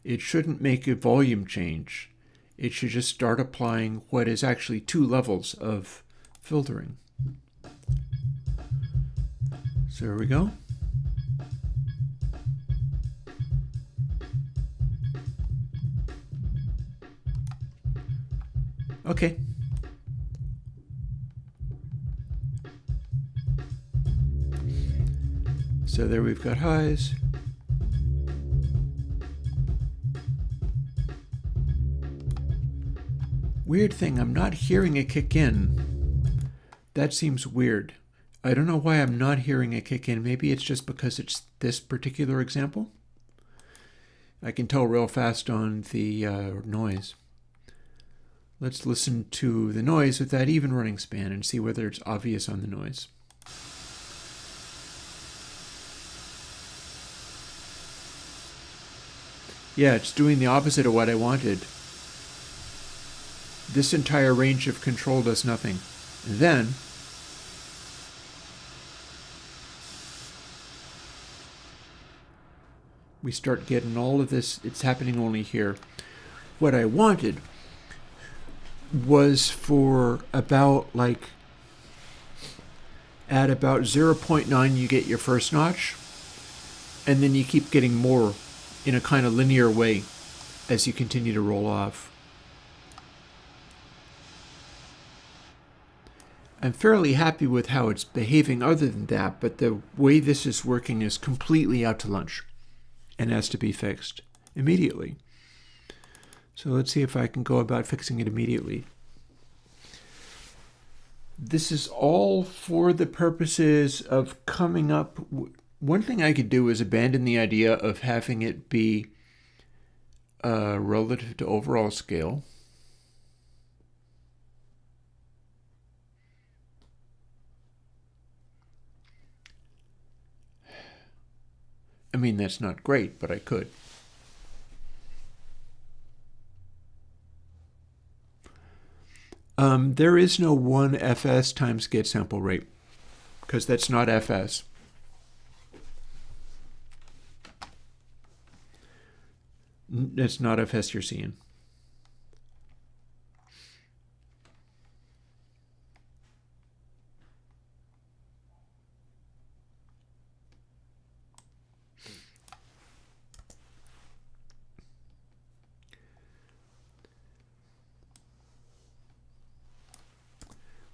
it shouldn't make a volume change. It should just start applying what is actually 2 levels of filtering. So here we go. Okay. So there we've got highs. Weird thing, I'm not hearing it kick in. That seems weird. I don't know why I'm not hearing it kick in. Maybe it's just because it's this particular example. I can tell real fast on the noise. Let's listen to the noise with that even running span and see whether it's obvious on the noise. Yeah, it's doing the opposite of what I wanted. This entire range of control does nothing. And then we start getting all of this. It's happening only here. What I wanted was for about like at about 0.9 you get your first notch, and then you keep getting more in a kind of linear way as you continue to roll off. I'm fairly happy with how it's behaving other than that, but the way this is working is completely out to lunch and has to be fixed immediately. So let's see if I can go about fixing it immediately. This is all for the purposes of coming up. One thing I could do is abandon the idea of having it be relative to overall scale. I mean, that's not great, but I could. There is no 1 fs times get sample rate, because that's not fs. That's not fs you're seeing.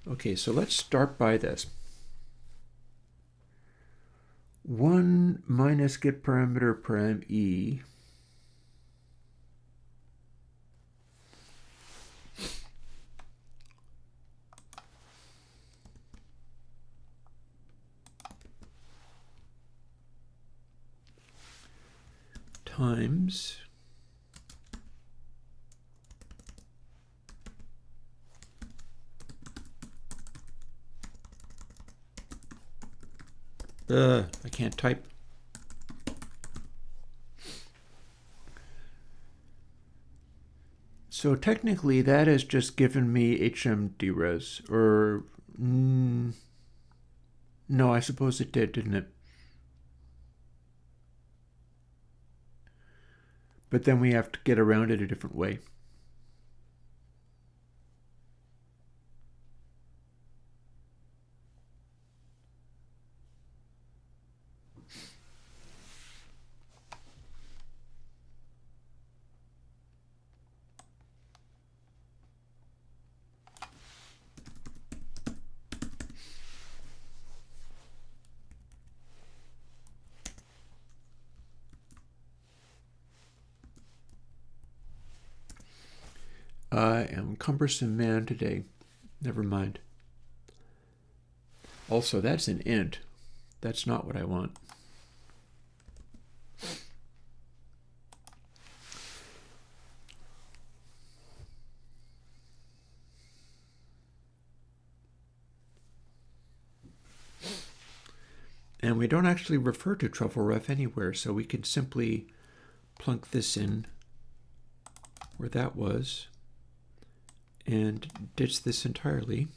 Okay, so let's start by this. 1 minus get parameter param e times I can't type. So technically that has just given me HMDRes, or no, I suppose it did, didn't it? But then we have to get around it a different way. I am cumbersome man today. Never mind. Also, that's an int. That's not what I want. And we don't actually refer to truffle ref anywhere, so we can simply plunk this in where that was and ditch this entirely.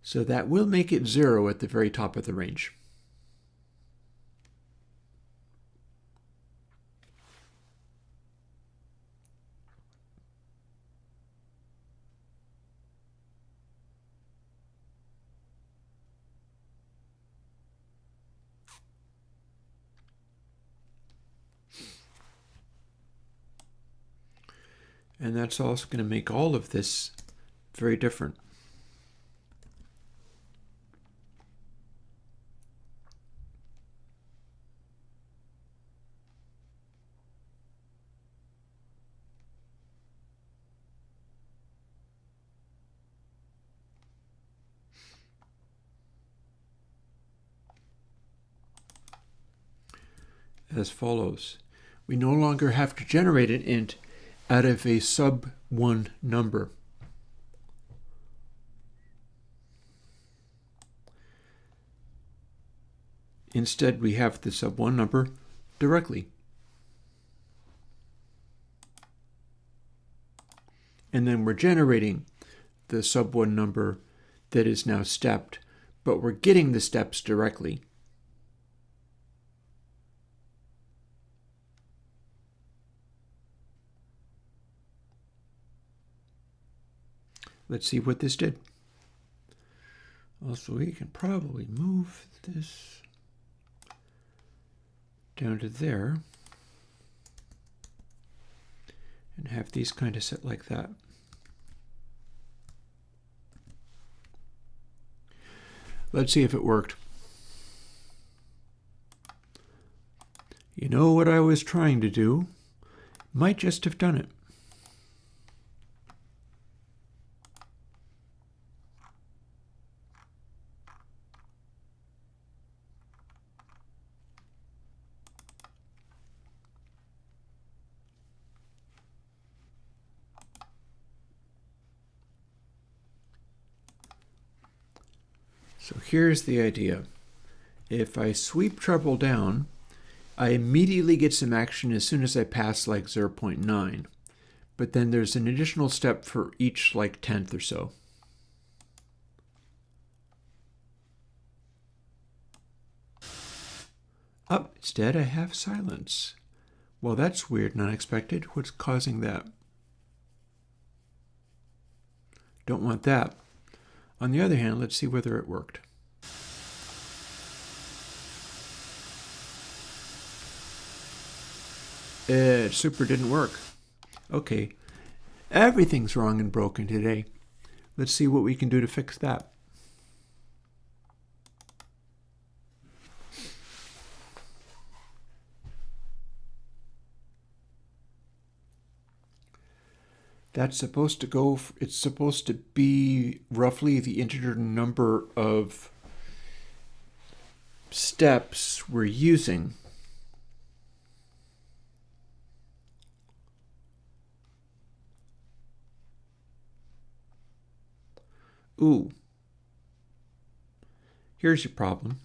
So that will make it 0 at the very top of the range. And that's also going to make all of this very different. As follows. We no longer have to generate an int out of a sub-1 number. Instead, we have the sub-1 number directly. And then we're generating the sub-1 number that is now stepped, but we're getting the steps directly. Let's see what this did. Also, we can probably move this down to there and have these kind of set like that. Let's see if it worked. You know what I was trying to do? Might just have done it. So here's the idea. If I sweep treble down, I immediately get some action as soon as I pass like 0.9. But then there's an additional step for each like tenth or so. Up, instead I have silence. Well, that's weird and unexpected. What's causing that? Don't want that. On the other hand, let's see whether it worked. It super didn't work. Okay, everything's wrong and broken today. Let's see what we can do to fix that. That's supposed to go, it's supposed to be roughly the integer number of steps we're using. Ooh. Here's your problem,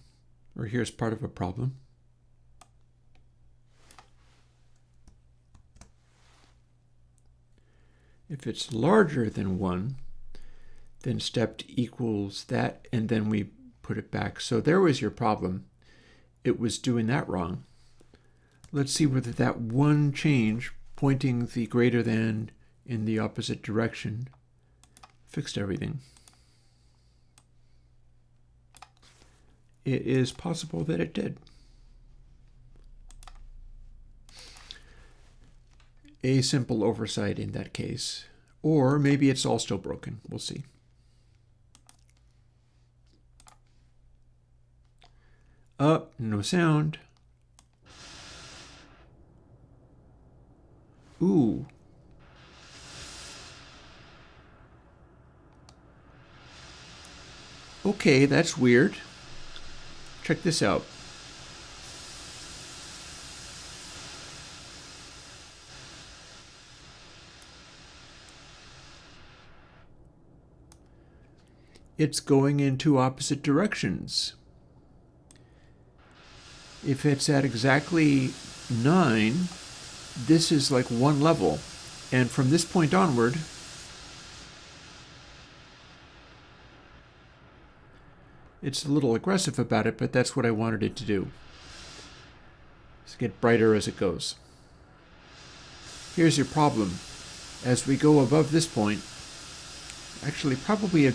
or here's part of a problem. If it's larger than 1, then stepped equals that, and then we put it back. So there was your problem. It was doing that wrong. Let's see whether that one change, pointing the greater than in the opposite direction, fixed everything. It is possible that it did. A simple oversight in that case. Or maybe it's all still broken. We'll see. No sound. Ooh. Okay, that's weird. Check this out. It's going in two opposite directions. If it's at exactly 9, this is like one level. And from this point onward, it's a little aggressive about it, but that's what I wanted it to do. It's get brighter as it goes. Here's your problem. As we go above this point, actually probably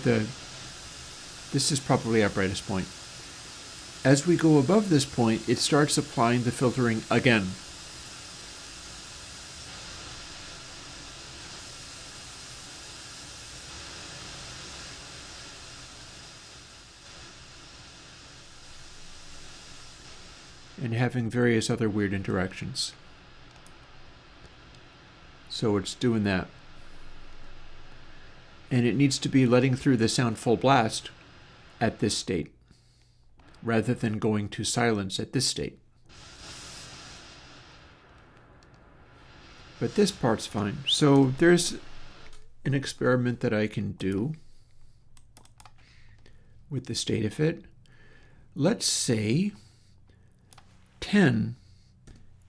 this is probably our brightest point. As we go above this point, it starts applying the filtering again. And having various other weird interactions. So it's doing that. And it needs to be letting through the sound full blast at this state, rather than going to silence at this state. But this part's fine. So there's an experiment that I can do with the state of it. Let's say 10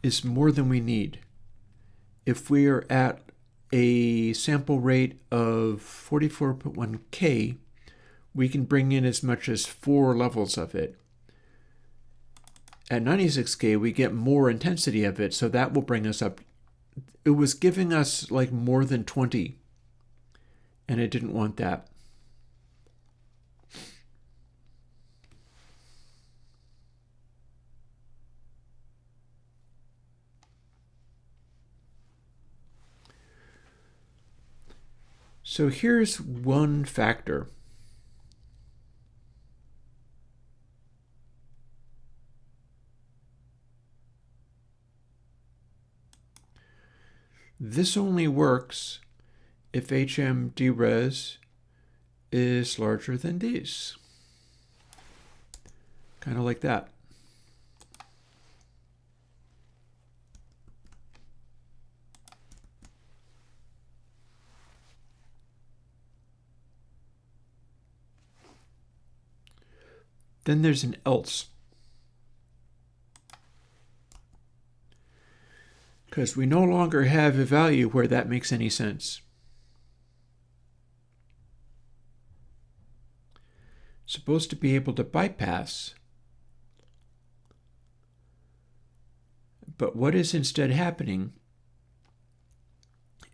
is more than we need. If we are at a sample rate of 44.1K, we can bring in as much as 4 levels of it. At 96K, we get more intensity of it, so that will bring us up. It was giving us like more than 20, and I didn't want that. So here's one factor. This only works if HMDRes is larger than these. Kind of like that. Then there's an else. Because we no longer have a value where that makes any sense. It's supposed to be able to bypass. But what is instead happening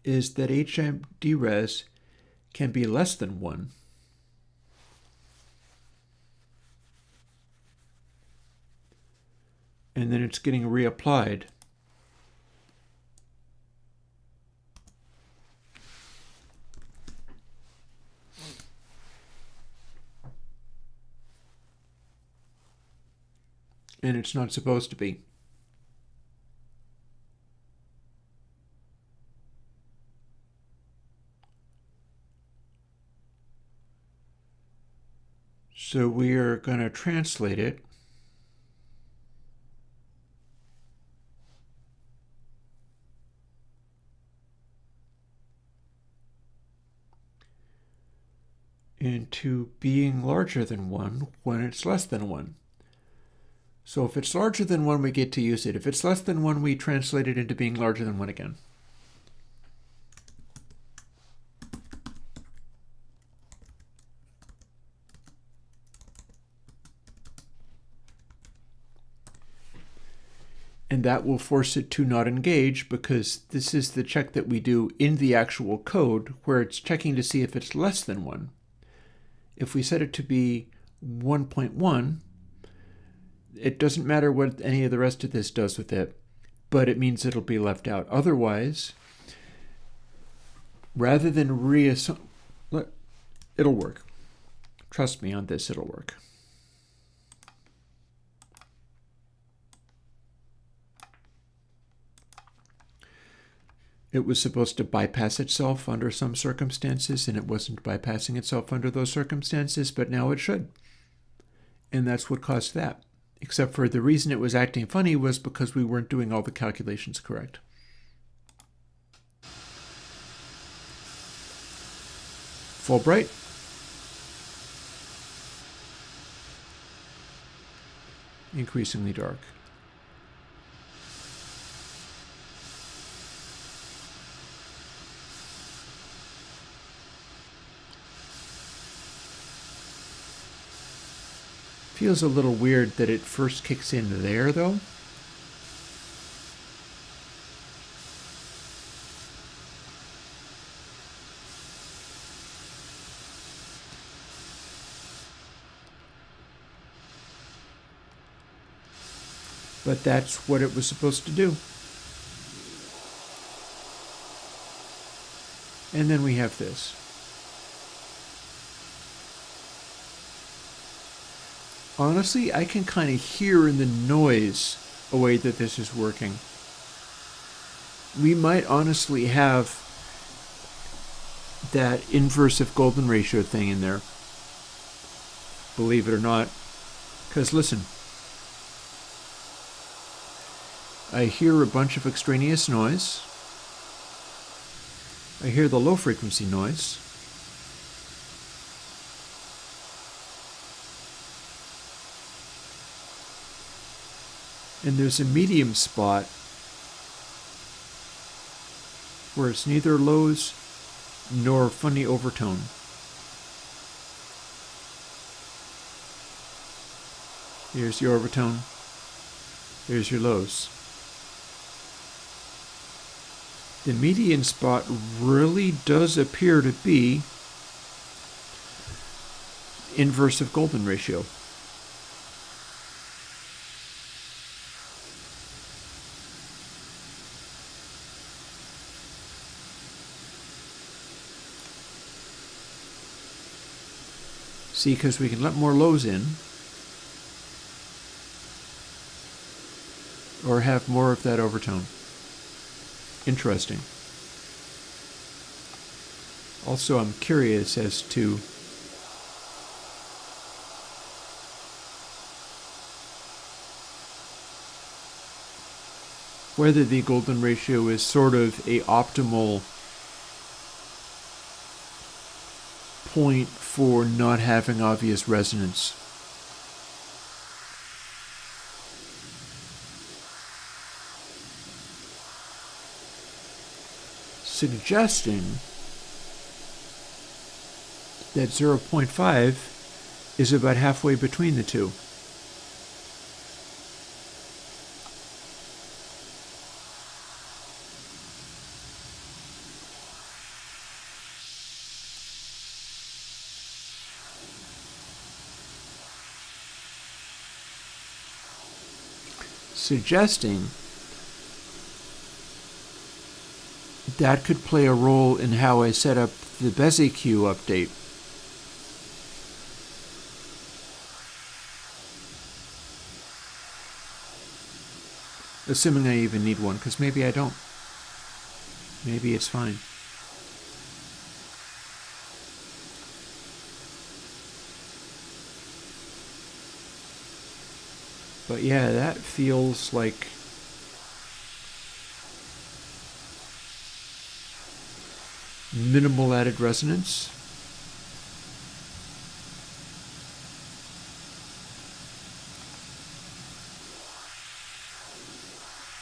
is that HMDRes can be less than 1. And then it's getting reapplied. And it's not supposed to be. So we are going to translate it into being larger than 1 when it's less than 1. So if it's larger than 1, we get to use it. If it's less than 1, we translate it into being larger than 1 again. And that will force it to not engage, because this is the check that we do in the actual code where it's checking to see if it's less than 1. If we set it to be 1.1, it doesn't matter what any of the rest of this does with it, but it means it'll be left out. Otherwise, rather than reassign, it'll work. Trust me on this, it'll work. it was supposed to bypass itself under some circumstances, and it wasn't bypassing itself under those circumstances, but now it should. And that's what caused that. Except for the reason it was acting funny was because we weren't doing all the calculations correct. Fulbright. Increasingly dark. Feels a little weird that it first kicks in there, though. But that's what it was supposed to do. And then we have this. Honestly, I can kind of hear in the noise a way that this is working. We might honestly have that inverse of golden ratio thing in there. Believe it or not. Because listen, I hear a bunch of extraneous noise. I hear the low frequency noise. And there's a medium spot where it's neither lows nor funny overtone. Here's your overtone. Here's your lows. The median spot really does appear to be inverse of golden ratio. See, because we can let more lows in, or have more of that overtone. Interesting. Also, I'm curious as to whether the golden ratio is sort of a optimal point for not having obvious resonance. Suggesting that 0.5 is about halfway between the two. Suggesting that could play a role in how I set up the BESIQ update. Assuming I even need one, because maybe I don't. Maybe it's fine. But yeah, that feels like minimal added resonance.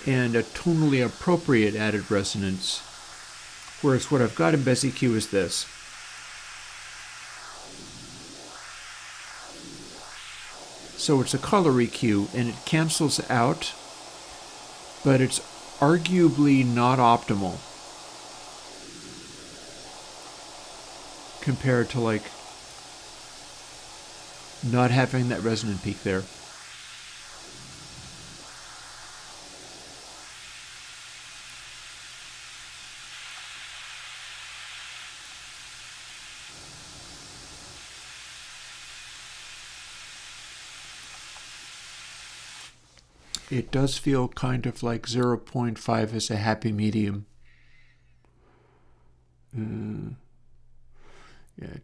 And a tonally appropriate added resonance. Whereas what I've got in BESIQ is this. So it's a color EQ, and it cancels out, but it's arguably not optimal compared to like not having that resonant peak there. It does feel kind of like 0.5 is a happy medium. Yeah,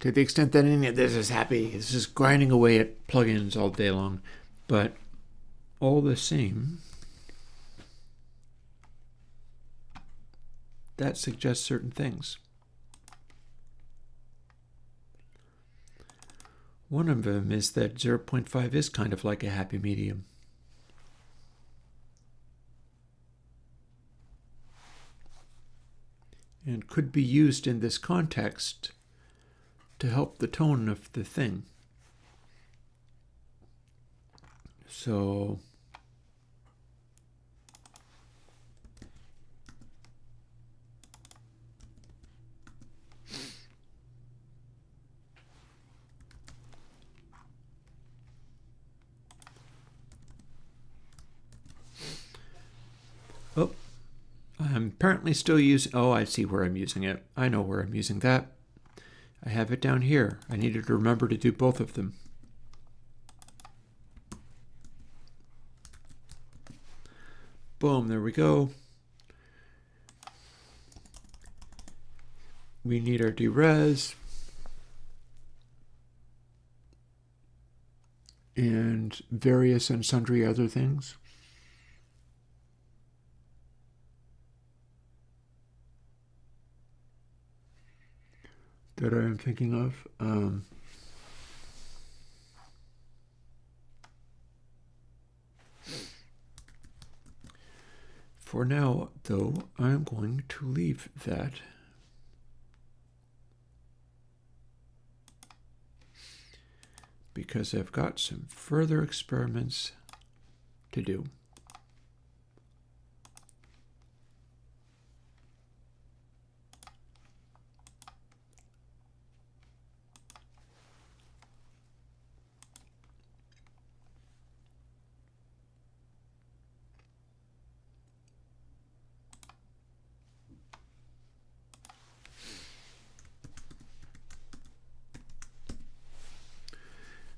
to the extent that any of this is happy, it's just grinding away at plugins all day long. But all the same, that suggests certain things. One of them is that 0.5 is kind of like a happy medium. And could be used in this context to help the tone of the thing. So oh, I'm apparently still using, oh, I see where I'm using it. I know where I'm using that. I have it down here. I needed to remember to do both of them. Boom, there we go. We need our derez. And various and sundry other things. That I am thinking of. For now, though, I'm going to leave that. Because I've got some further experiments to do.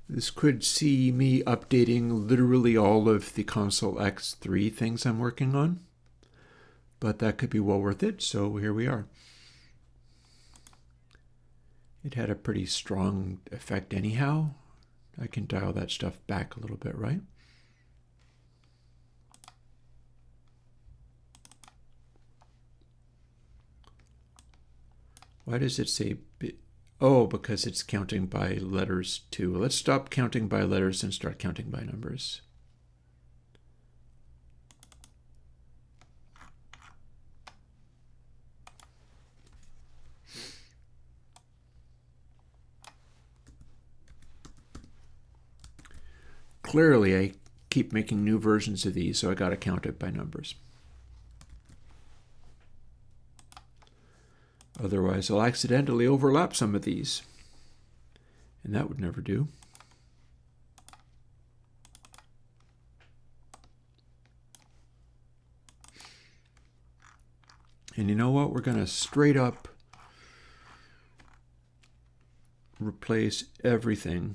This could see me updating literally all of the Console X3 things I'm working on, but that could be well worth it, so here we are. It had a pretty strong effect anyhow. I can dial that stuff back a little bit, right? Why does it say... Oh, because it's counting by letters too. Let's stop counting by letters and start counting by numbers. Clearly, I keep making new versions of these, so I got to count it by numbers. Otherwise, I'll accidentally overlap some of these, and that would never do. And you know what? We're going to straight up replace everything.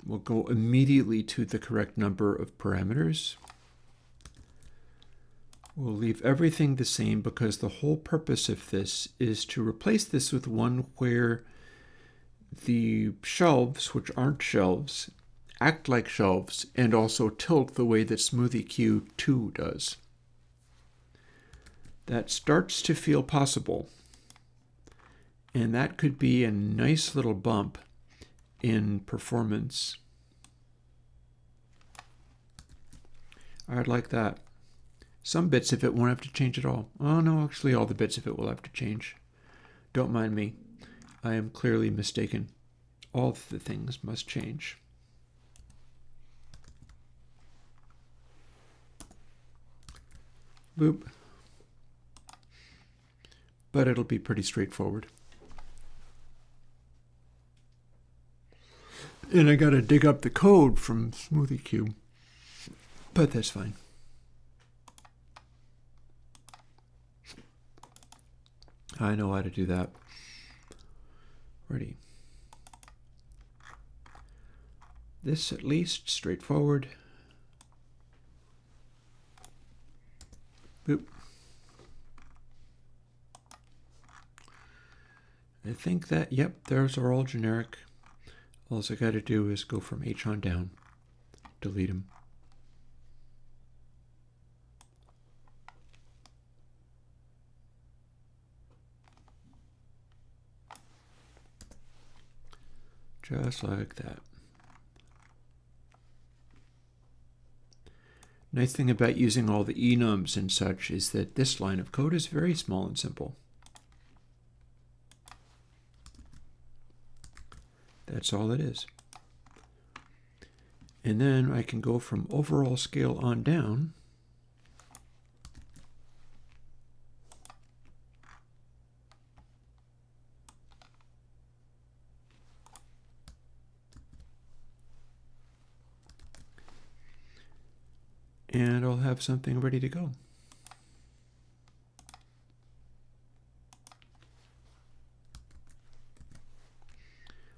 We'll go immediately to the correct number of parameters. We'll leave everything the same because the whole purpose of this is to replace this with one where the shelves, which aren't shelves, act like shelves and also tilt the way that SmoothieQ2 does. That starts to feel possible. And that could be a nice little bump in performance. I'd like that. Some bits of it won't have to change at all. Oh no, actually all the bits of it will have to change. Don't mind me. I am clearly mistaken. All of the things must change. Boop. But it'll be pretty straightforward. And I gotta dig up the code from SmoothieQ. But that's fine. I know how to do that. Ready. This at least straightforward. Boop. I think that, yep, those are all generic. All I got to do is go from H on down, delete them. Just like that. Nice thing about using all the enums and such is that this line of code is very small and simple. That's all it is. And then I can go from overall scale on down. And I'll have something ready to go.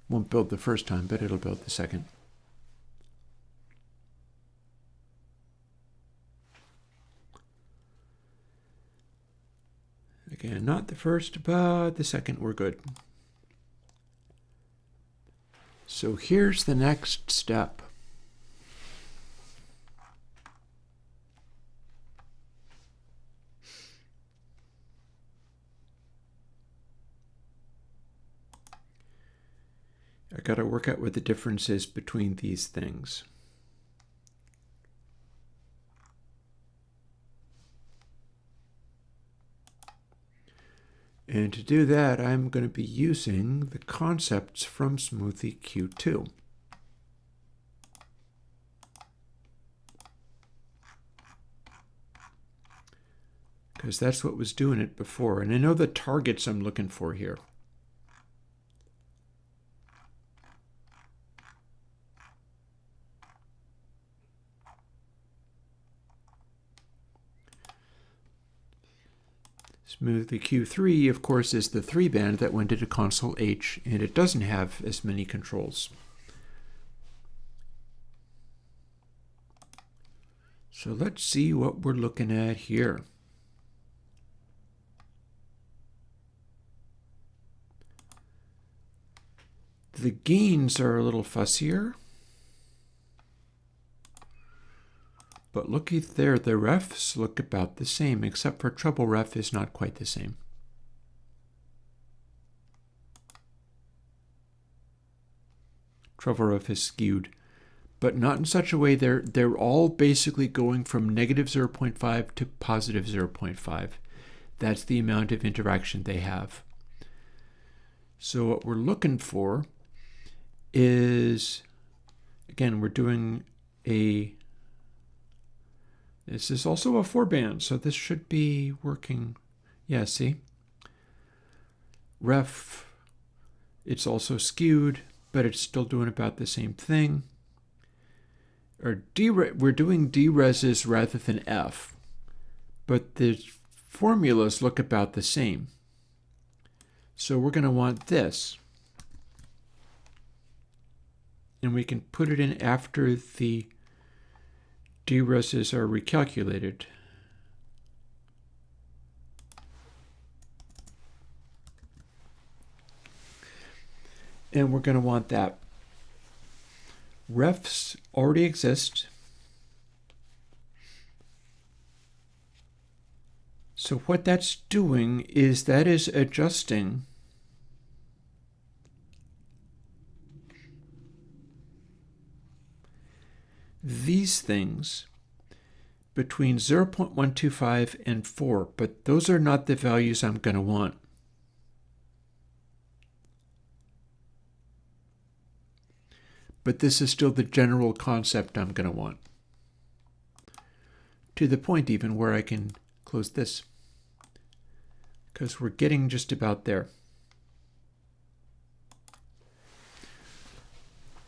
Won't build the first time, but it'll build the second. Again, not the first, but the second we're good. So here's the next step. I got to work out what the difference is between these things. And to do that, I'm going to be using the concepts from Smoothie Q2. Because that's what was doing it before. And I know the targets I'm looking for here. Smoothie Q3, of course, is the 3-band that went into console H, and it doesn't have as many controls. So let's see what we're looking at here. The gains are a little fussier. But looky there, the refs look about the same, except for treble ref is not quite the same. Treble ref is skewed, but not in such a way they're all basically going from negative 0.5 to positive 0.5. That's the amount of interaction they have. So what we're looking for is, again, we're doing a This is also a 4-band, so this should be working. Yeah, see? Ref, it's also skewed, but it's still doing about the same thing. Or we're doing dereses rather than F, but the formulas look about the same. So we're going to want this. And we can put it in after the dereses are recalculated. And we're going to want that. Refs already exist. So what that's doing is that is adjusting these things between 0.125 and 4, but those are not the values I'm going to want. But this is still the general concept I'm going to want. To the point even where I can close this, because we're getting just about there.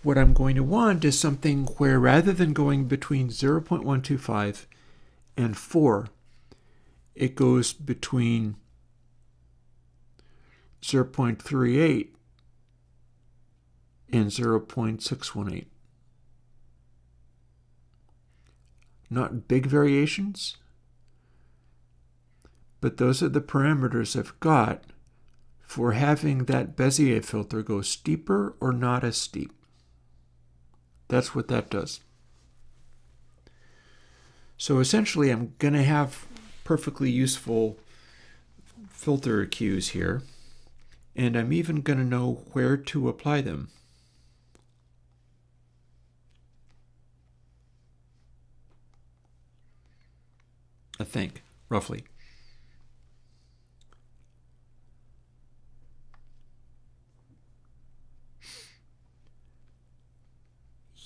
What I'm going to want is something where rather than going between 0.125 and 4, it goes between 0.38 and 0.618. Not big variations, but those are the parameters I've got for having that Bezier filter go steeper or not as steep. That's what that does. So essentially, I'm going to have perfectly useful filter cues here, and I'm even going to know where to apply them. I think, roughly.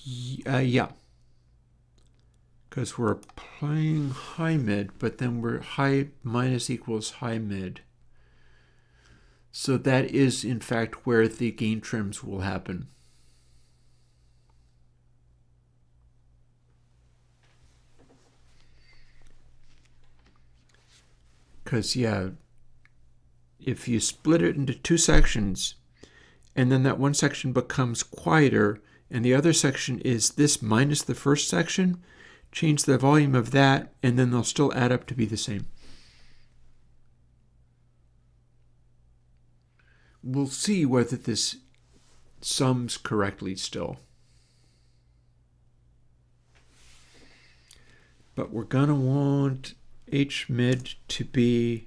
Yeah. Because we're applying high mid, but then we're high minus equals high mid. So that is, in fact, where the gain trims will happen. Because, yeah, if you split it into two sections, and then that one section becomes quieter, and the other section is this minus the first section, change the volume of that, and then they'll still add up to be the same. We'll see whether this sums correctly still. But we're going to want H mid to be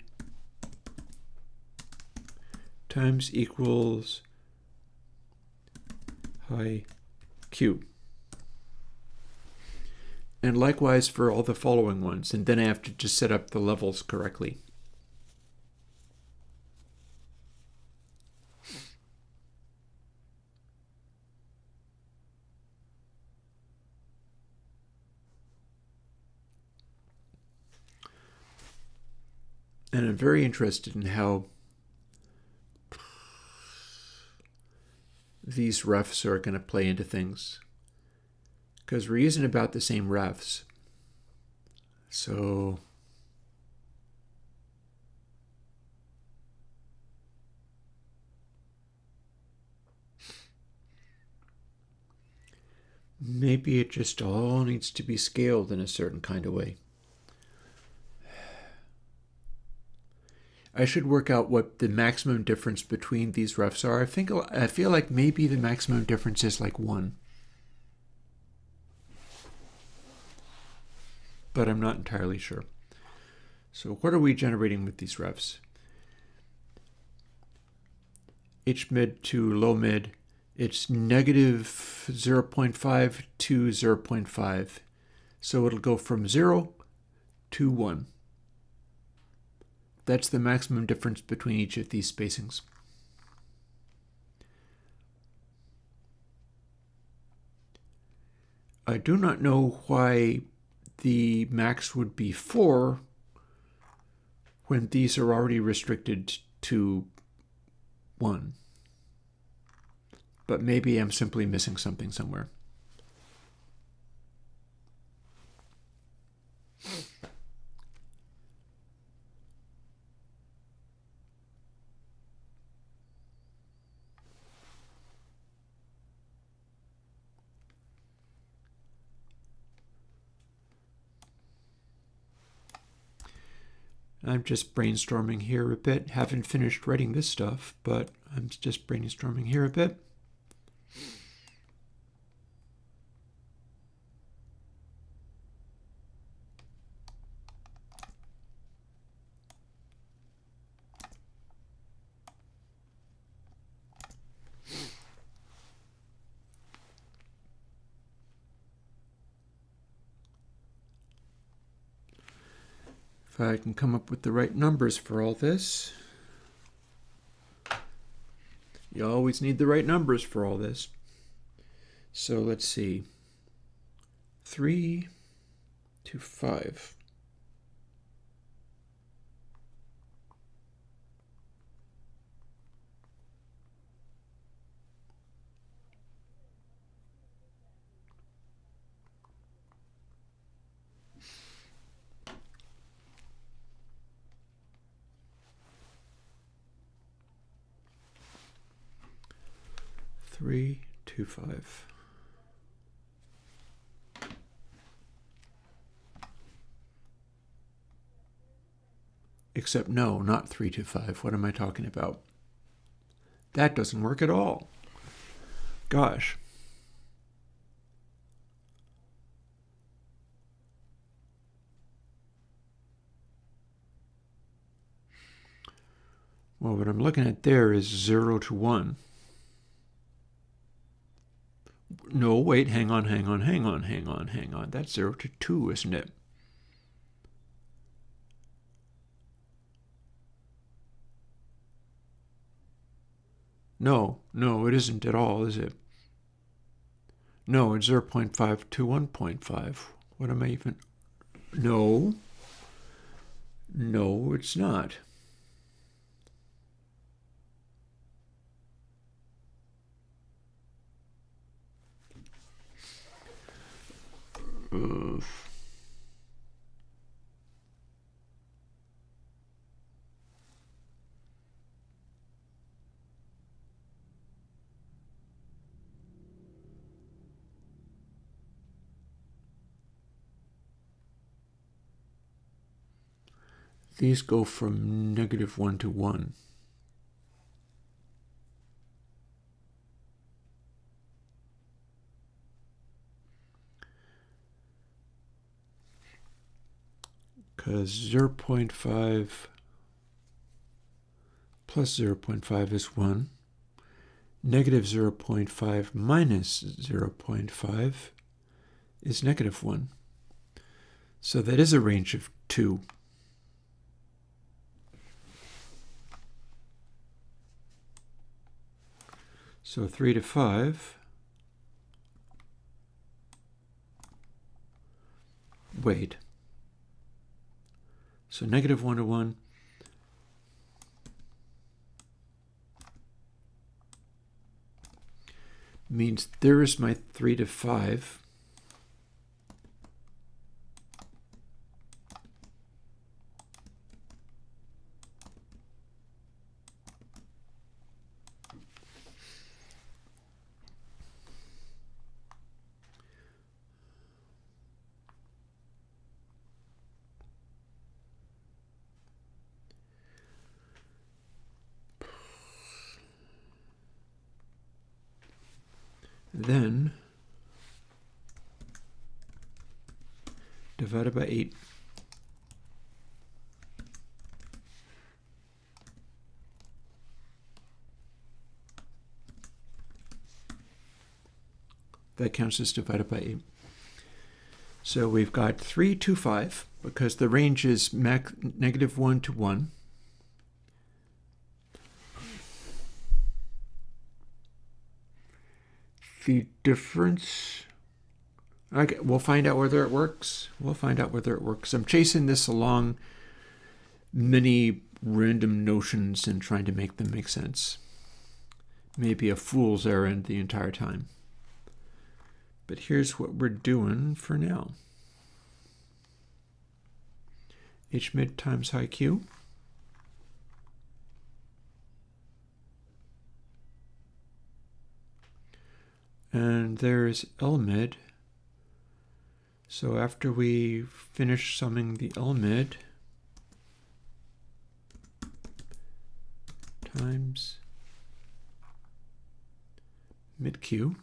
times equals high Q. And likewise for all the following ones. And then I have to just set up the levels correctly. And I'm very interested in how these refs are going to play into things, because we're using about the same refs. So maybe it just all needs to be scaled in a certain kind of way. I should work out what the maximum difference between these refs are. I feel like maybe the maximum difference is like 1. But I'm not entirely sure. So what are we generating with these refs? H mid to low mid, it's negative 0.5 to 0.5. So it'll go from 0 to 1. That's the maximum difference between each of these spacings. I do not know why the max would be 4 when these are already restricted to 1. But maybe I'm simply missing something somewhere. I'm just brainstorming here a bit. Haven't finished writing this stuff, but I'm just brainstorming here a bit. If I can come up with the right numbers for all this. You always need the right numbers for all this. So let's see. 3 to 5. Three, 2, 5. Except no, not 3 to 5. What am I talking about? That doesn't work at all. Gosh. Well, what I'm looking at there is 0 to 1. No, wait, hang on. That's 0 to 2, isn't it? No, it isn't at all, is it? No, it's 0.5 to 1.5. What am I even... No, it's not. These go from -1 to 1. Because 0.5 plus 0.5 is 1. Negative 0.5 minus 0.5 is -1. So that is a range of 2. So 3 to 5. Wait. So -1 to 1. Means there is my 3 to 5. Then divided by 8. That counts as divided by 8. So we've got 3 to 5, because the range is -1 to 1. The difference, okay, we'll find out whether it works. I'm chasing this along many random notions and trying to make them make sense. Maybe a fool's errand the entire time. But here's what we're doing for now. H mid times high Q. And there's L mid. So after we finish summing the L mid times mid Q,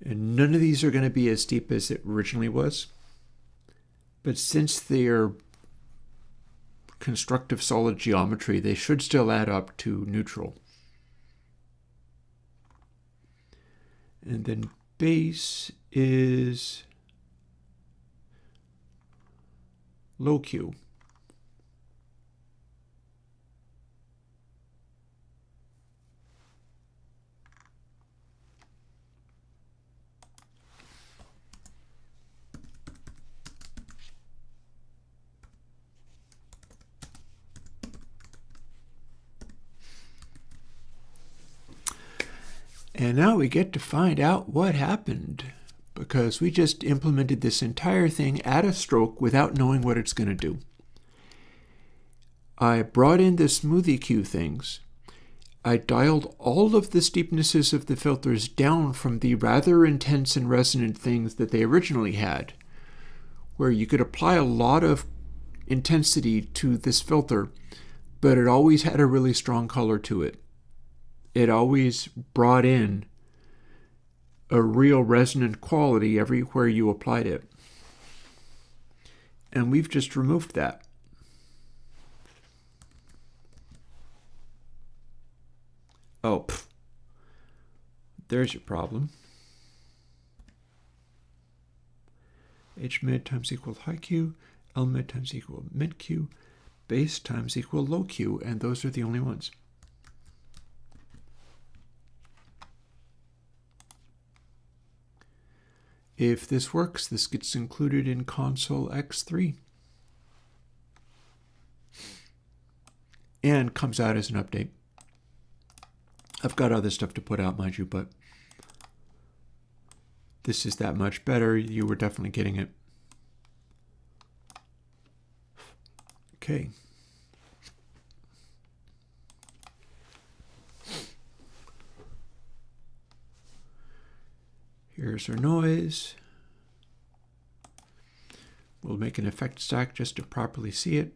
and none of these are going to be as steep as it originally was, but since they are constructive solid geometry, they should still add up to neutral. And then base is low Q. And now we get to find out what happened, because we just implemented this entire thing at a stroke without knowing what it's going to do. I brought in the smooth EQ things. I dialed all of the steepnesses of the filters down from the rather intense and resonant things that they originally had, where you could apply a lot of intensity to this filter, but it always had a really strong color to it. It always brought in a real resonant quality everywhere you applied it. And we've just removed that. Oh, there's your problem. H mid times equal high Q, L mid times equal mid Q, bass times equal low Q, and those are the only ones. If this works, this gets included in console X3 and comes out as an update. I've got other stuff to put out, mind you, but this is that much better. You were definitely getting it. Okay. Here's our noise. We'll make an effect stack just to properly see it.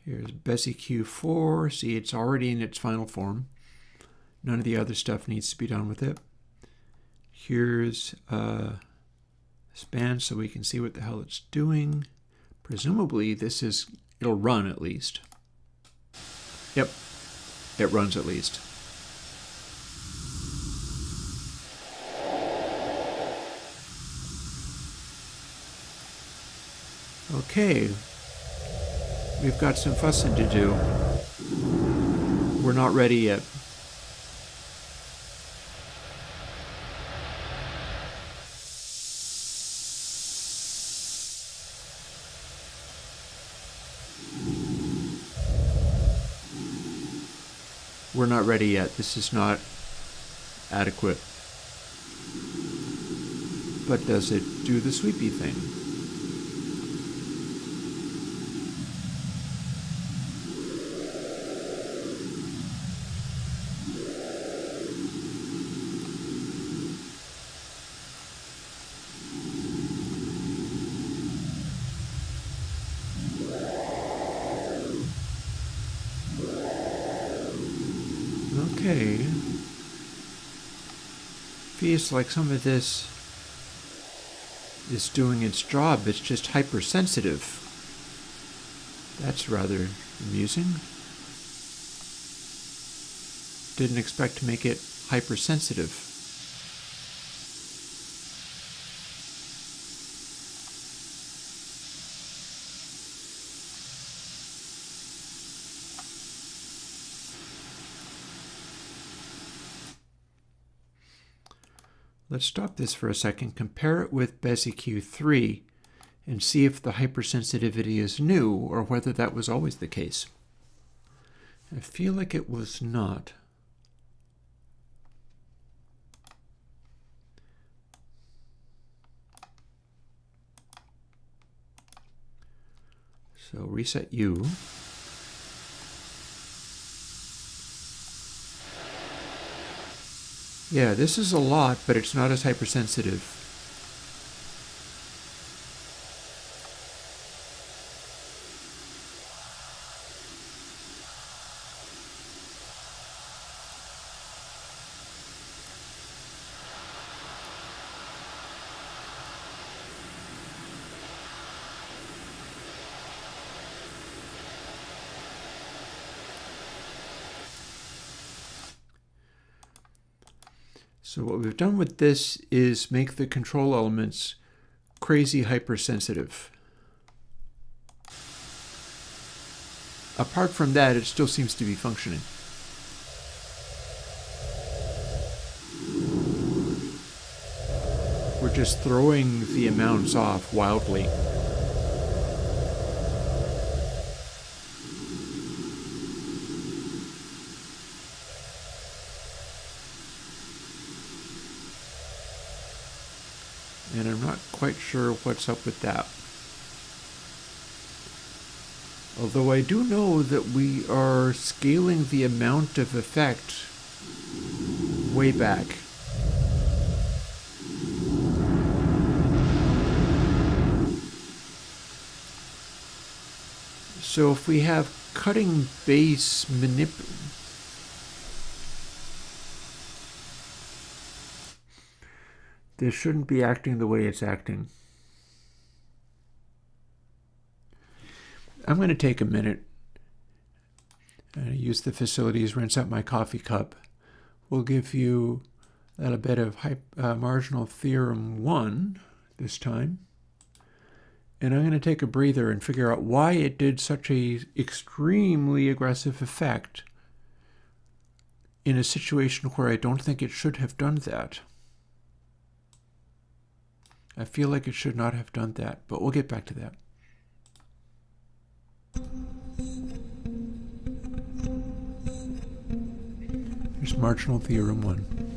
Here's Bessie Q4. See, it's already in its final form. None of the other stuff needs to be done with it. Here's span so we can see what the hell it's doing. Presumably it'll run at least. Yep, it runs at least. Okay. We've got some fussing to do. We're not ready yet. We're not ready yet. This is not adequate. But does it do the sweepy thing? Okay. Feels like some of this is doing its job. It's just hypersensitive. That's rather amusing. Didn't expect to make it hypersensitive. Let's stop this for a second, compare it with Bessie Q3, and see if the hypersensitivity is new or whether that was always the case. I feel like it was not. So reset U. Yeah, this is a lot, but it's not as hypersensitive. So what we've done with this is make the control elements crazy hypersensitive. Apart from that, it still seems to be functioning. We're just throwing the amounts off wildly. And I'm not quite sure what's up with that. Although I do know that we are scaling the amount of effect way back. So if we have cutting base this shouldn't be acting the way it's acting. I'm going to take a minute and use the facilities, rinse out my coffee cup. We'll give you a bit of marginal theorem 1 this time. And I'm going to take a breather and figure out why it did such a extremely aggressive effect in a situation where I don't think it should have done that. I feel like it should not have done that, but we'll get back to that. Here's marginal theorem 1.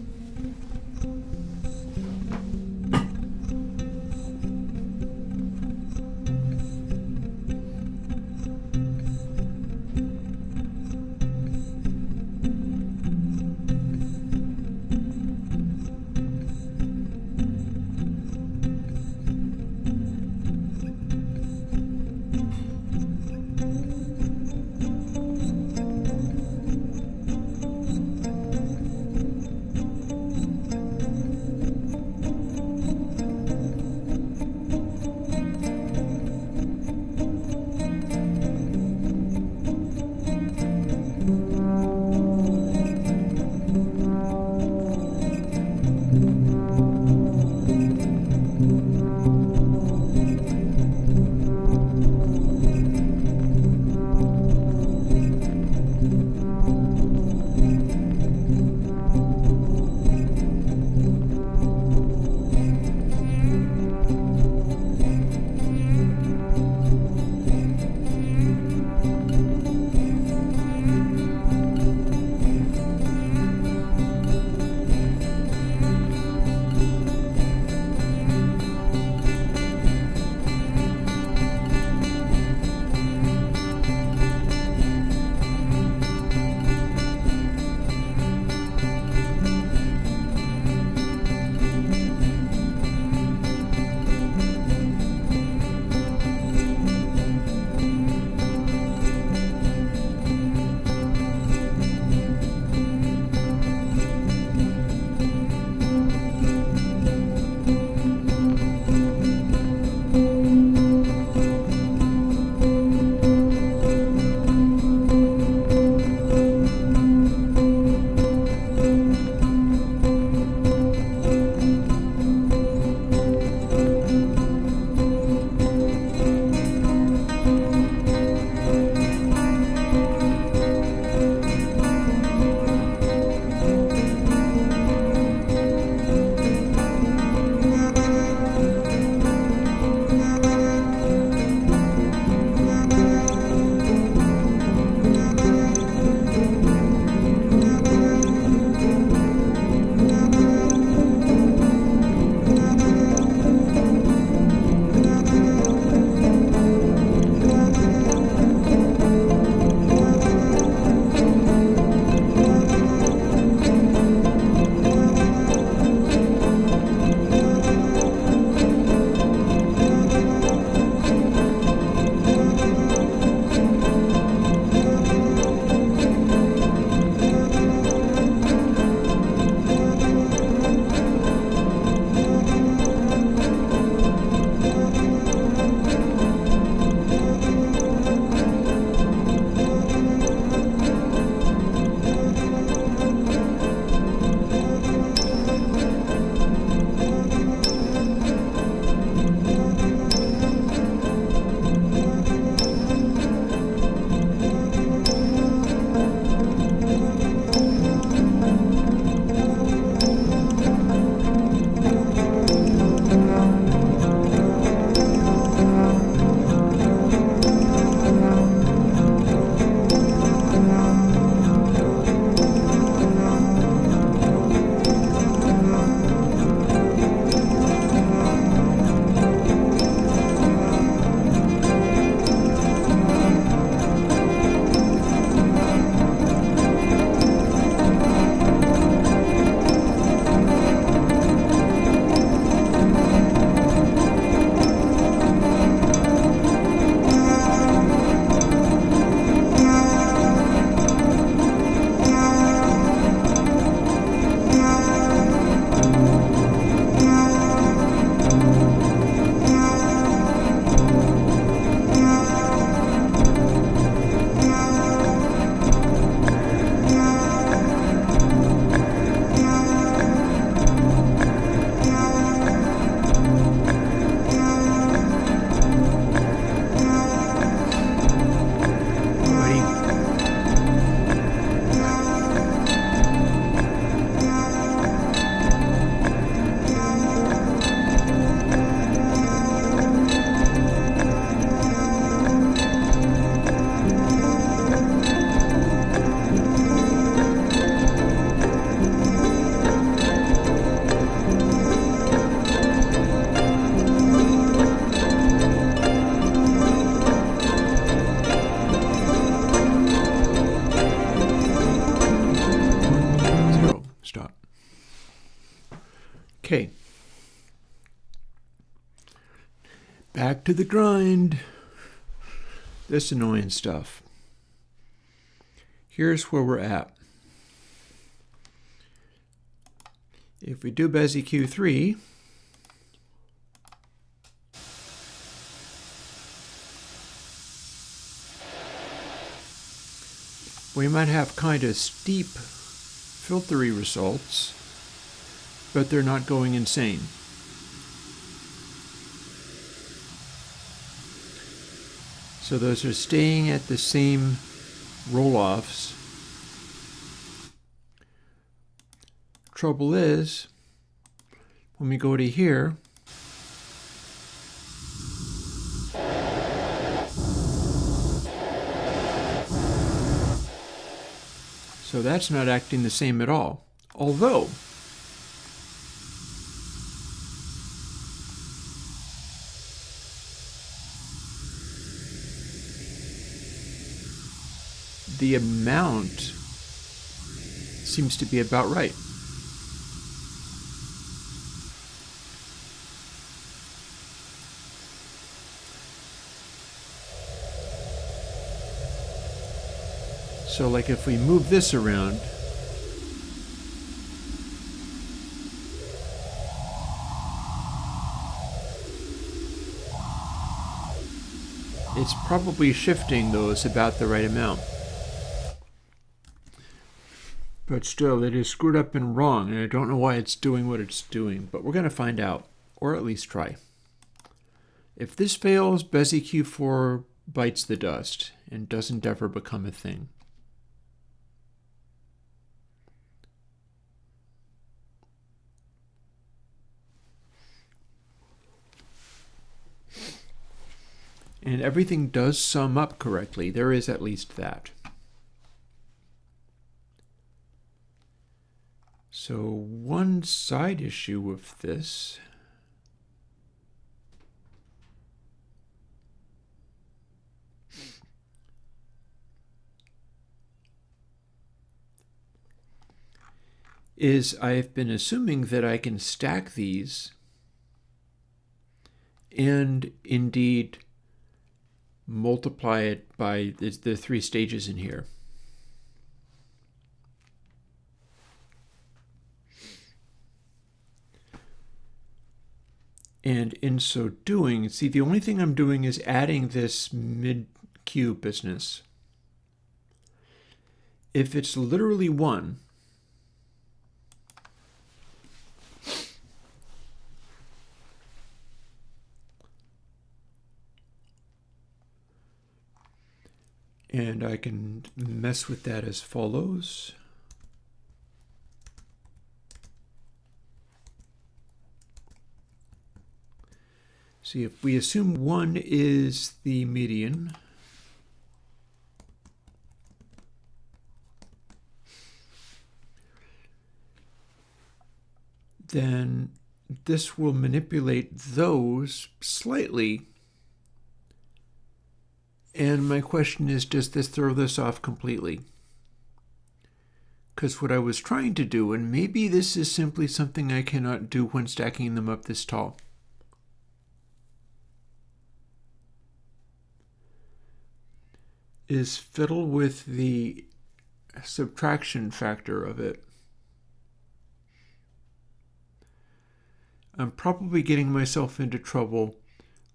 Back to the grind. This annoying stuff. Here's where we're at. If we do Bezier Q3, we might have kind of steep filtery results, but they're not going insane. So those are staying at the same roll-offs. Trouble is, when we go to here, so that's not acting the same at all. Although, the amount seems to be about right. So like if we move this around, it's probably shifting those about the right amount. But still, it is screwed up and wrong, and I don't know why it's doing what it's doing, but we're going to find out, or at least try. If this fails, Bezier Q4 bites the dust and doesn't ever become a thing. And everything does sum up correctly. There is at least that. So one side issue with this is I've been assuming that I can stack these and indeed multiply it by the 3 stages in here. And in so doing, see, the only thing I'm doing is adding this mid-Q business. If it's literally 1, and I can mess with that as follows. See, if we assume 1 is the median, then this will manipulate those slightly. And my question is, does this throw this off completely? Because what I was trying to do, and maybe this is simply something I cannot do when stacking them up this tall, is fiddle with the subtraction factor of it. I'm probably getting myself into trouble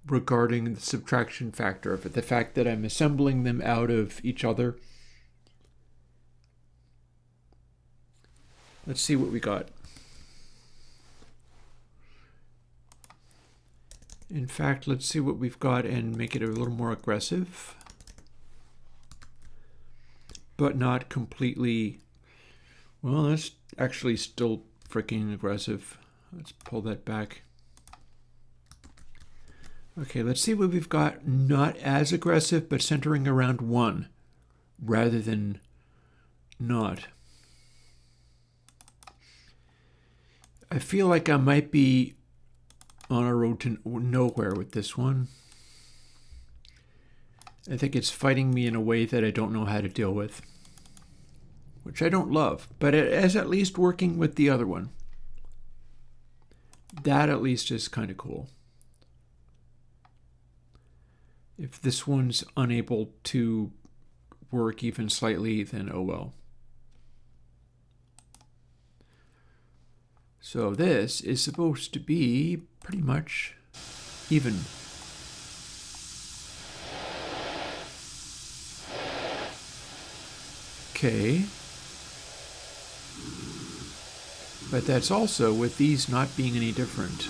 regarding the subtraction factor of it, the fact that I'm assembling them out of each other. Let's see what we got. In fact, let's see what we've got and make it a little more aggressive, but not completely. Well, that's actually still freaking aggressive. Let's pull that back. Okay, let's see what we've got. Not as aggressive, but centering around 1 rather than not. I feel like I might be on a road to nowhere with this one. I think it's fighting me in a way that I don't know how to deal with, which I don't love, but it is at least working with the other one. That at least is kind of cool. If this one's unable to work even slightly, then oh well. So this is supposed to be pretty much even. Okay. But that's also with these not being any different.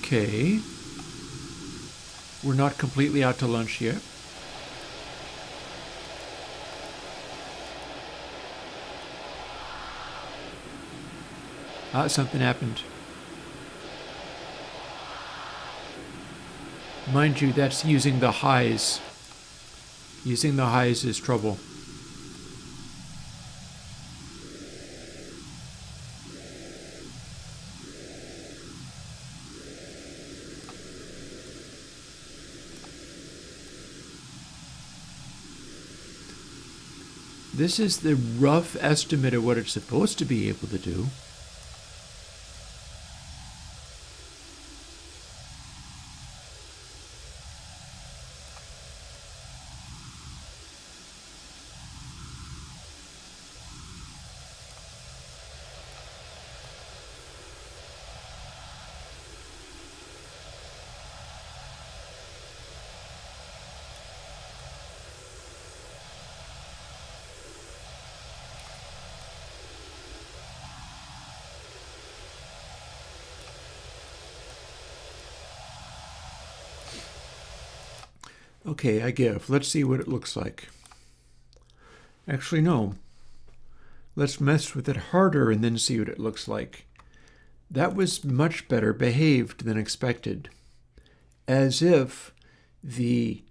Okay. We're not completely out to lunch yet. Ah, something happened. Mind you, that's using the highs. Using the highs is trouble. This is the rough estimate of what it's supposed to be able to do. Okay, I give. Let's see what it looks like. Actually, no. Let's mess with it harder and then see what it looks like. That was much better behaved than expected. As if the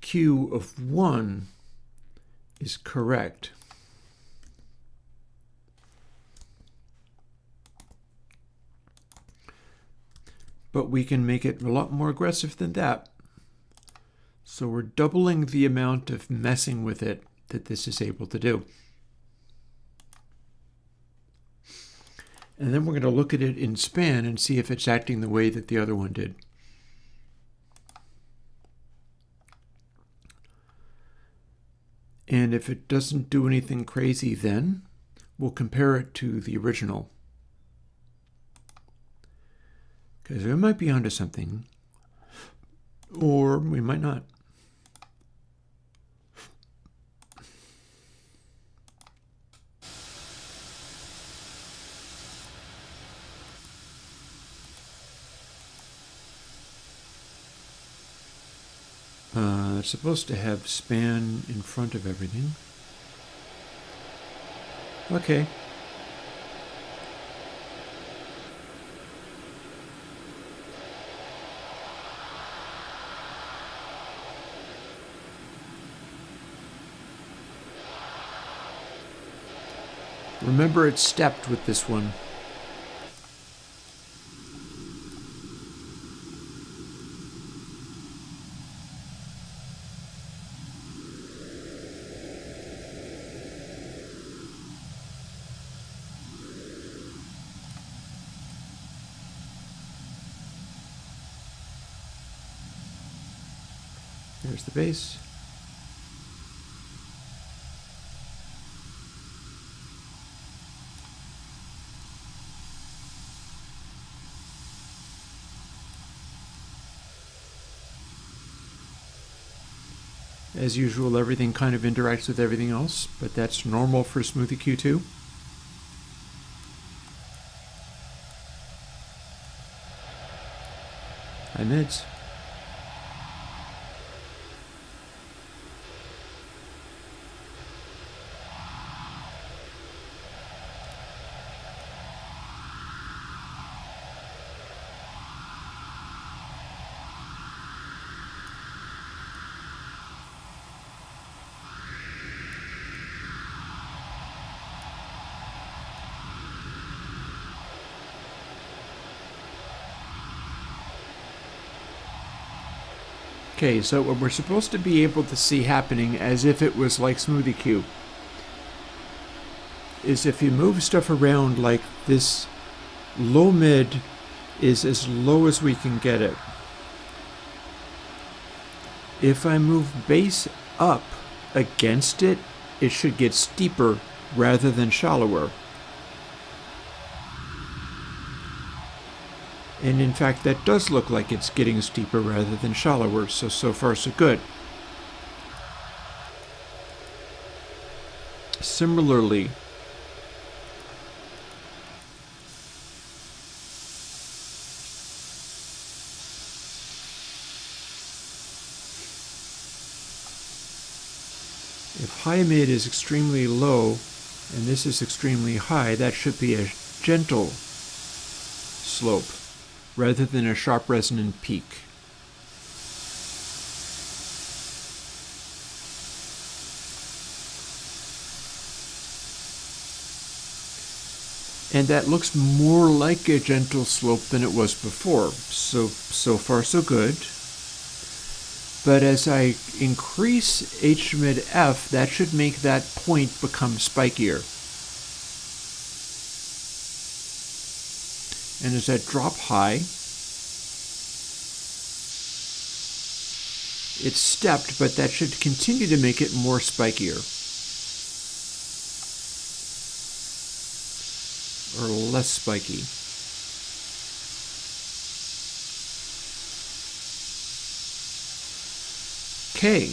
Q of 1 is correct. But we can make it a lot more aggressive than that. So we're doubling the amount of messing with it that this is able to do. And then we're going to look at it in span and see if it's acting the way that the other one did. And if it doesn't do anything crazy, then we'll compare it to the original. Because we might be onto something, or we might not. It's supposed to have span in front of everything. Okay. Remember, it's stepped with this one. There's the base. As usual, everything kind of interacts with everything else, but that's normal for Smoothie Q2. Hi, mids. Okay, so what we're supposed to be able to see happening as if it was like Smoothie Q. is if you move stuff around like this, low mid is as low as we can get it. If I move bass up against it, it should get steeper rather than shallower. And in fact, that does look like it's getting steeper rather than shallower, so far so good. Similarly, if high mid is extremely low and this is extremely high, that should be a gentle slope rather than a sharp resonant peak. And that looks more like a gentle slope than it was before. So far so good. But as I increase H mid F, that should make that point become spikier. And as I drop high, it's stepped, but that should continue to make it more spikier. Or less spiky. Okay.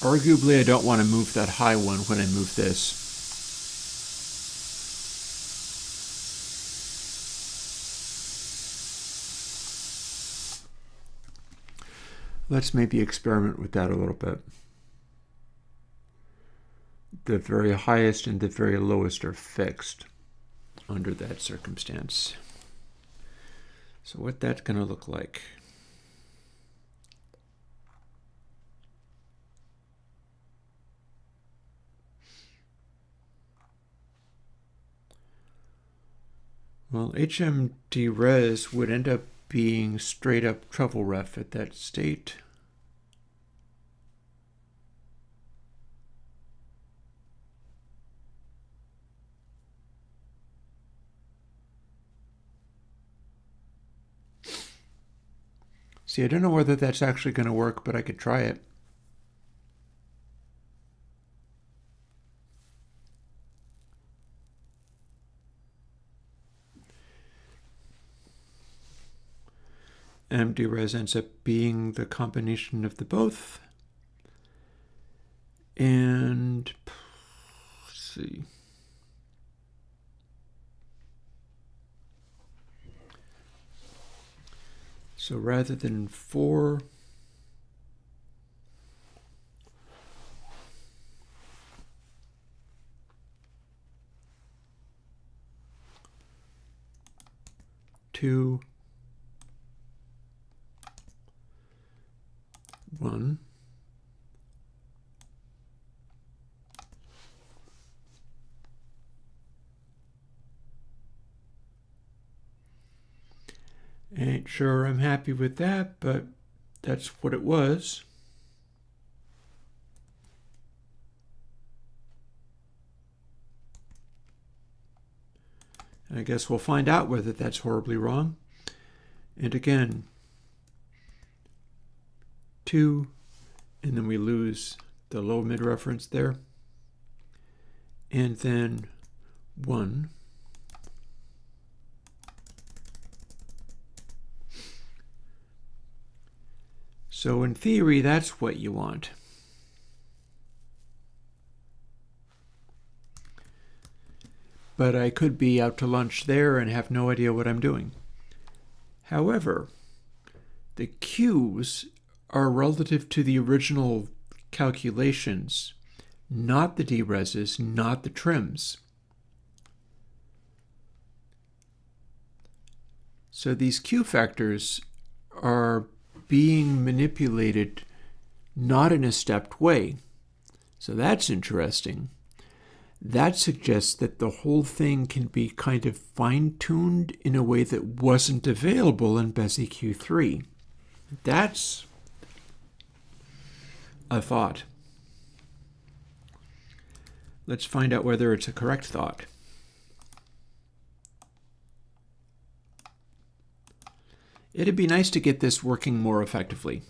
Arguably, I don't want to move that high one when I move this. Let's maybe experiment with that a little bit. The very highest and the very lowest are fixed under that circumstance. So what that's going to look like. Well, HMD res would end up being straight up treble ref at that state. See, I don't know whether that's actually going to work, but I could try it. MD res ends up being the combination of the both. And let's see. So rather than 4, two, 1. Ain't sure I'm happy with that, but that's what it was. And I guess we'll find out whether that's horribly wrong. And again, 2, and then we lose the low mid reference there. And then 1. So in theory, that's what you want. But I could be out to lunch there and have no idea what I'm doing. However, the cues are relative to the original calculations, not the dereses, not the trims. So these Q factors are being manipulated not in a stepped way. So that's interesting. That suggests that the whole thing can be kind of fine-tuned in a way that wasn't available in Bezier Q3. That's a thought. Let's find out whether it's a correct thought. It'd be nice to get this working more effectively.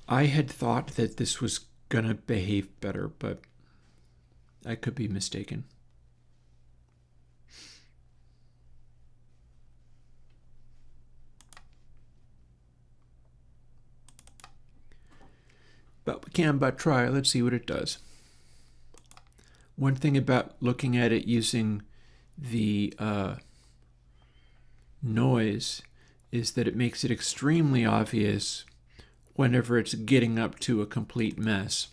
I had thought that this was going to behave better, but I could be mistaken. But we can but try. Let's see what it does. One thing about looking at it using the noise is that it makes it extremely obvious whenever it's getting up to a complete mess.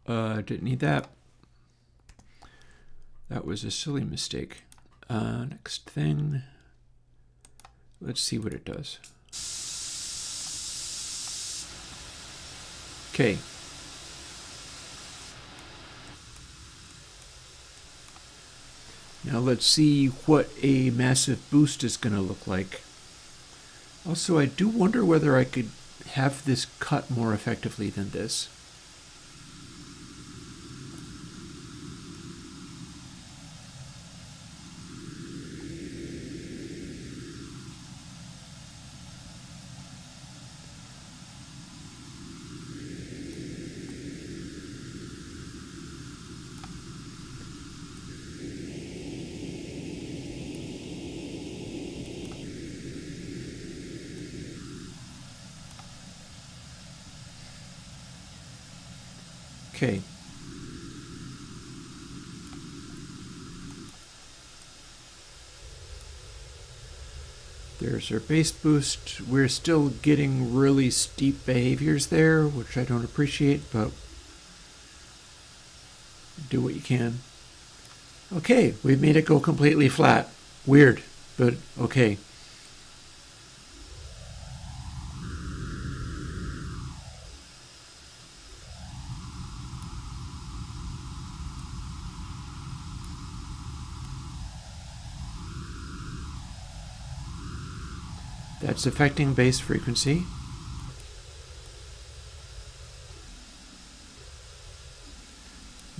Didn't need that. That was a silly mistake. Next thing. Let's see what it does. Okay. Now let's see what a massive boost is going to look like. Also, I do wonder whether I could have this cut more effectively than this. Okay. There's our bass boost. We're still getting really steep behaviors there, which I don't appreciate, but do what you can. Okay, we've made it go completely flat. Weird, but okay. That's affecting bass frequency.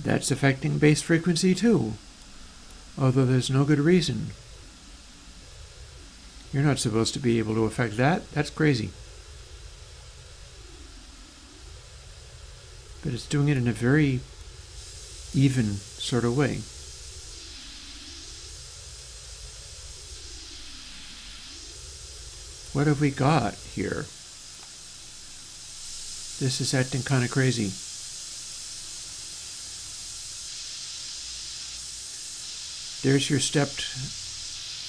That's affecting bass frequency too, although there's no good reason. You're not supposed to be able to affect that. That's crazy. But it's doing it in a very even sort of way. What have we got here? This is acting kind of crazy. There's your stepped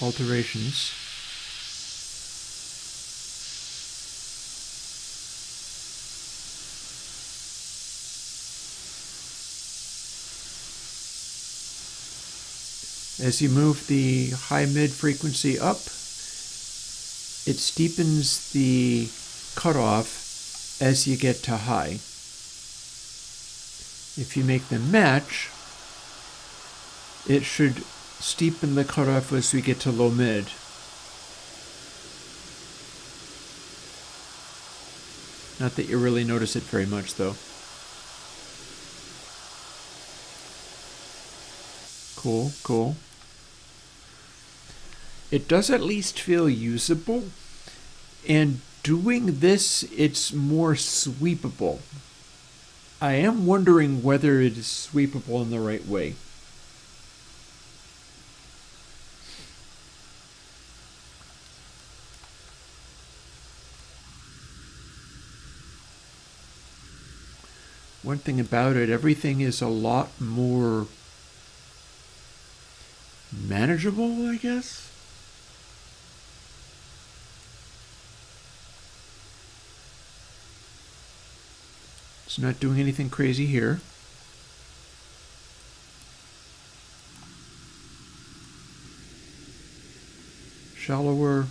alterations. As you move the high-mid frequency up, it steepens the cutoff as you get to high. If you make them match, it should steepen the cutoff as we get to low-mid. Not that you really notice it very much, though. Cool, cool. It does at least feel usable, and doing this, it's more sweepable. I am wondering whether it is sweepable in the right way. One thing about it, everything is a lot more manageable, I guess. It's not doing anything crazy here. Shallower.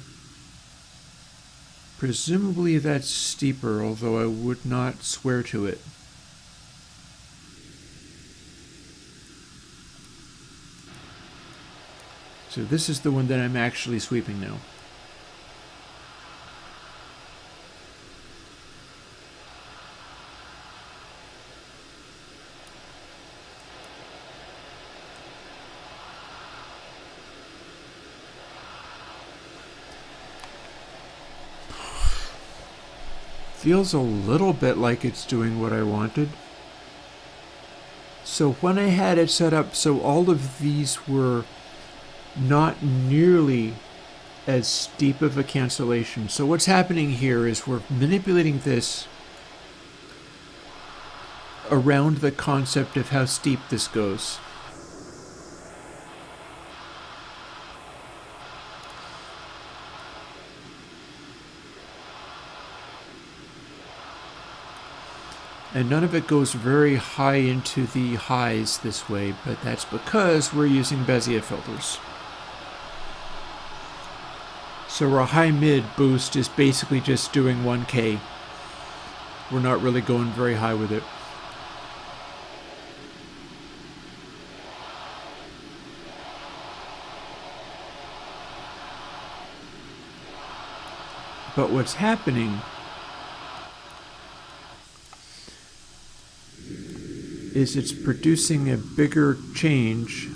Presumably that's steeper, although I would not swear to it. So this is the one that I'm actually sweeping now. Feels a little bit like it's doing what I wanted. So when I had it set up so all of these were not nearly as steep of a cancellation. So what's happening here is we're manipulating this around the concept of how steep this goes. And none of it goes very high into the highs this way, but that's because we're using Bezier filters. So our high-mid boost is basically just doing 1K. We're not really going very high with it. But what's happening is it's producing a bigger change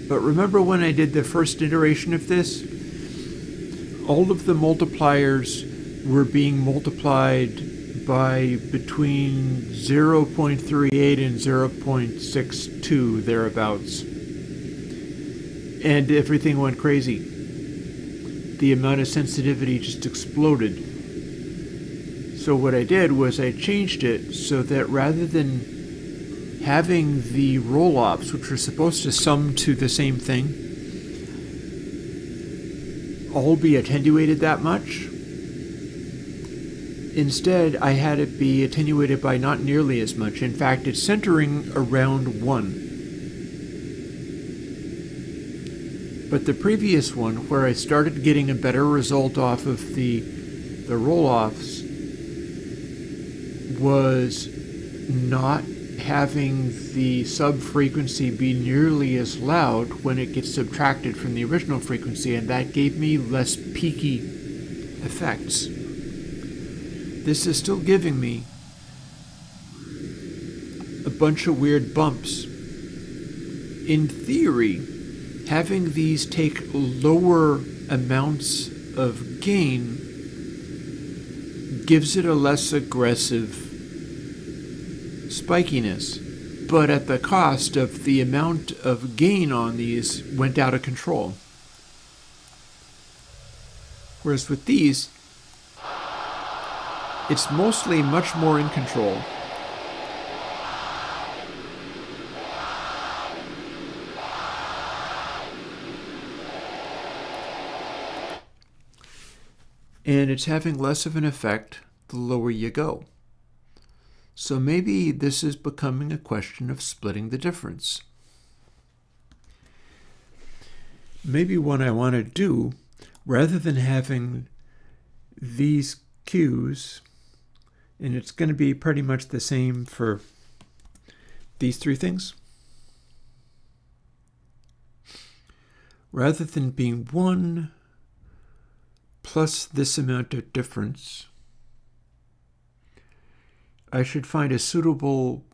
but remember when I did the first iteration of this, all of the multipliers were being multiplied by between 0.38 and 0.62 thereabouts, and everything went crazy. The amount of sensitivity just exploded. So what I did was I changed it so that rather than having the roll-offs, which are supposed to sum to the same thing, all be attenuated that much, instead I had it be attenuated by not nearly as much. In fact, it's centering around 1. But the previous one, where I started getting a better result off of the roll-offs, was not having the sub-frequency be nearly as loud when it gets subtracted from the original frequency, and that gave me less peaky effects. This is still giving me a bunch of weird bumps. In theory, having these take lower amounts of gain gives it a less aggressive spikiness, but at the cost of the amount of gain on these went out of control. Whereas with these, it's mostly much more in control. And it's having less of an effect the lower you go. So maybe this is becoming a question of splitting the difference. Maybe what I want to do, rather than having these cues, and it's going to be pretty much the same for these three things, rather than being 1 plus this amount of difference, I should find a suitable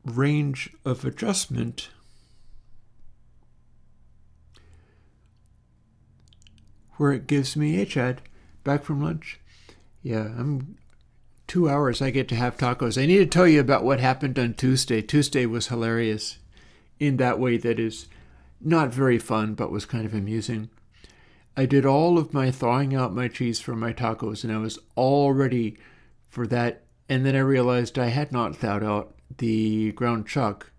range of adjustment where it gives me, hey Chad, back from lunch. Yeah, I'm 2 hours I get to have tacos. I need to tell you about what happened on Tuesday. Tuesday was hilarious in that way that is not very fun, but was kind of amusing. I did all of my thawing out my cheese for my tacos, and I was all ready for that. And then I realized I had not thawed out the ground chuck,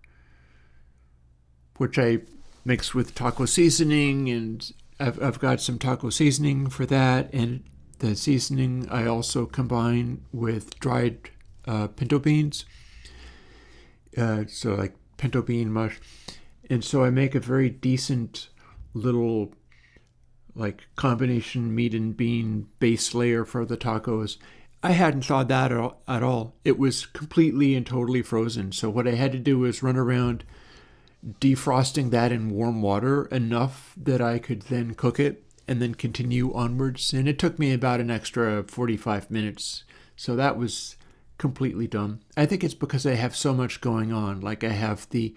which I mixed with taco seasoning, and I've got some taco seasoning for that, and the seasoning I also combine with dried pinto beans, so like pinto bean mush, and so I make a very decent little like combination meat and bean base layer for the tacos. I hadn't thawed that at all. It was completely and totally frozen. So what I had to do was run around defrosting that in warm water enough that I could then cook it and then continue onwards. And it took me about an extra 45 minutes. So that was completely dumb. I think it's because I have so much going on. Like I have the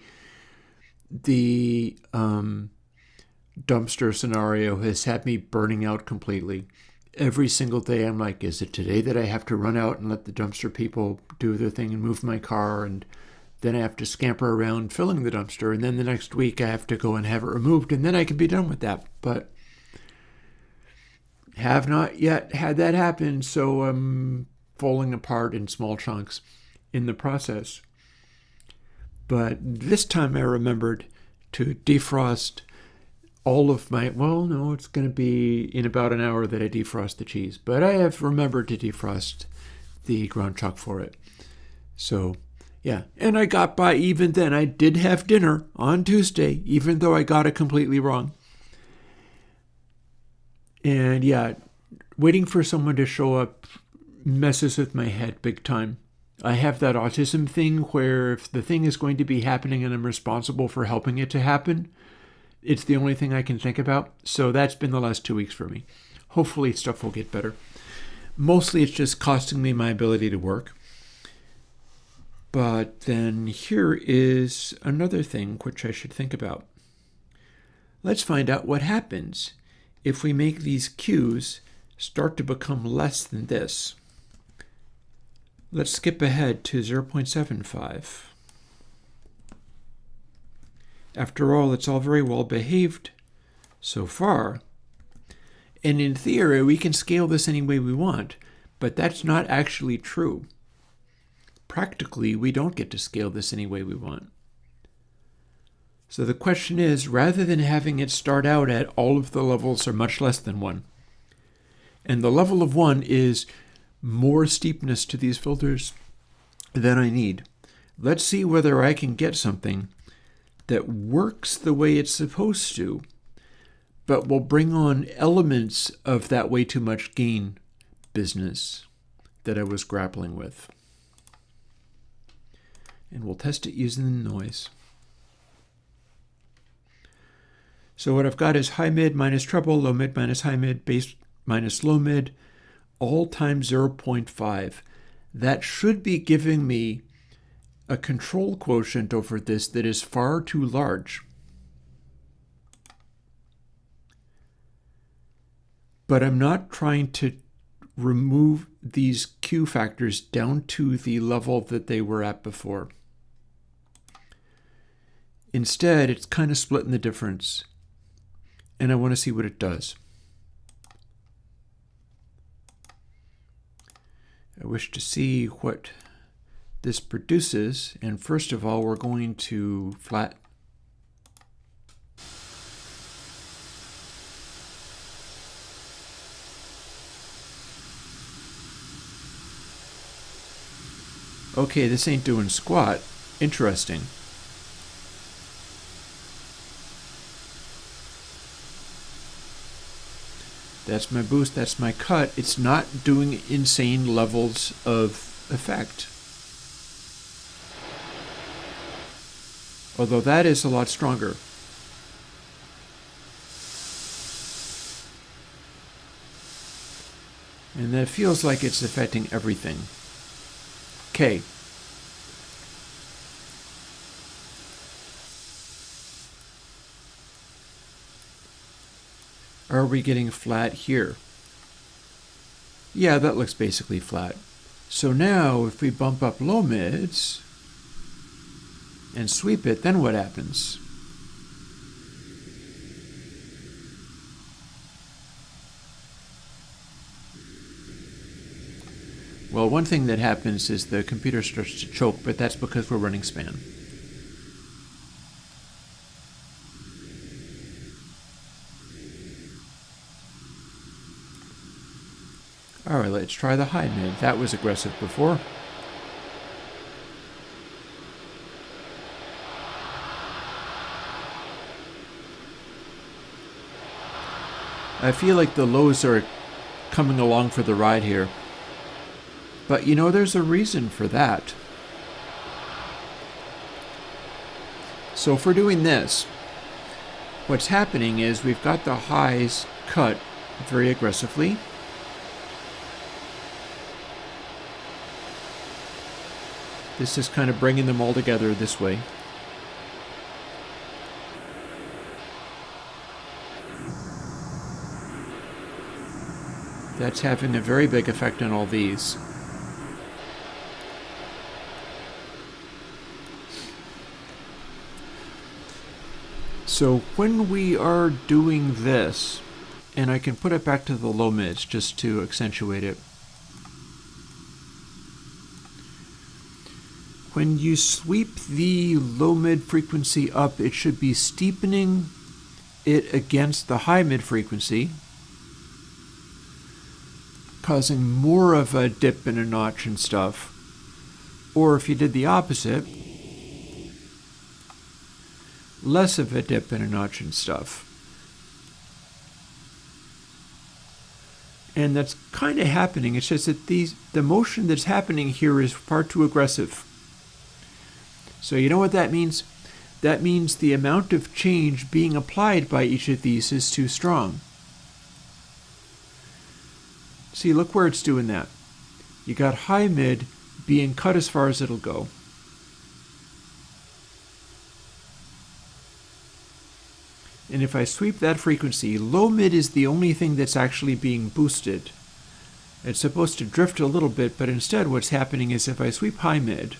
dumpster scenario has had me burning out completely. Every single day I'm like, is it today that I have to run out and let the dumpster people do their thing and move my car, and then I have to scamper around filling the dumpster, and then the next week I have to go and have it removed, and then I can be done with that. But have not yet had that happen, so I'm falling apart in small chunks in the process. But this time I remembered to defrost all of my, well, no, it's going to be in about an hour that I defrost the cheese. But I have remembered to defrost the ground chuck for it. So, yeah. And I got by even then. I did have dinner on Tuesday, even though I got it completely wrong. And yeah, waiting for someone to show up messes with my head big time. I have that autism thing where if the thing is going to be happening and I'm responsible for helping it to happen, it's the only thing I can think about. So that's been the last 2 weeks for me. Hopefully stuff will get better. Mostly it's just costing me my ability to work. But then here is another thing which I should think about. Let's find out what happens if we make these Q's start to become less than this. Let's skip ahead to 0.75. After all, it's all very well behaved so far. And in theory, we can scale this any way we want, but that's not actually true. Practically, we don't get to scale this any way we want. So the question is, rather than having it start out at all of the levels are much less than 1, and the level of 1 is more steepness to these filters than I need, let's see whether I can get something that works the way it's supposed to, but will bring on elements of that way too much gain business that I was grappling with. And we'll test it using the noise. So what I've got is high mid minus treble, low mid minus high mid, bass minus low mid, all times 0.5. That should be giving me a control quotient over this that is far too large. But I'm not trying to remove these Q factors down to the level that they were at before. Instead, it's kind of splitting the difference, and I want to see what it does. I wish to see what this produces, and first of all, we're going to flat. Okay, this ain't doing squat. Interesting. That's my boost, that's my cut. It's not doing insane levels of effect. Although that is a lot stronger. And that feels like it's affecting everything. Okay. Are we getting flat here? Yeah, that looks basically flat. So now if we bump up low mids and sweep it, then what happens? Well, one thing that happens is the computer starts to choke, but that's because we're running span. All right, let's try the high mid. That was aggressive before. I feel like the lows are coming along for the ride here. But you know, there's a reason for that. So if we're doing this, what's happening is we've got the highs cut very aggressively. This is kind of bringing them all together this way. That's having a very big effect on all these. So when we are doing this, and I can put it back to the low mids just to accentuate it. When you sweep the low mid frequency up, it should be steepening it against the high mid frequency, causing more of a dip and a notch and stuff. Or if you did the opposite, less of a dip and a notch and stuff. And that's kind of happening. It's just that the motion that's happening here is far too aggressive. So you know what that means? That means the amount of change being applied by each of these is too strong. See, look where it's doing that. You got high mid being cut as far as it'll go. And if I sweep that frequency, low mid is the only thing that's actually being boosted. It's supposed to drift a little bit, but instead what's happening is if I sweep high mid,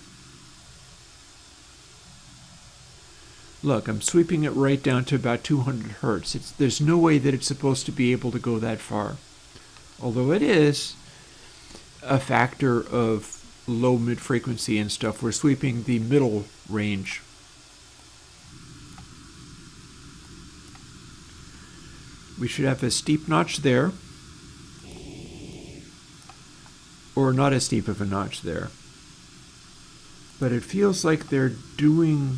look, I'm sweeping it right down to about 200 hertz. There's no way that it's supposed to be able to go that far. Although it is a factor of low mid frequency and stuff. We're sweeping the middle range. We should have a steep notch there, or not as steep of a notch there. But it feels like they're doing...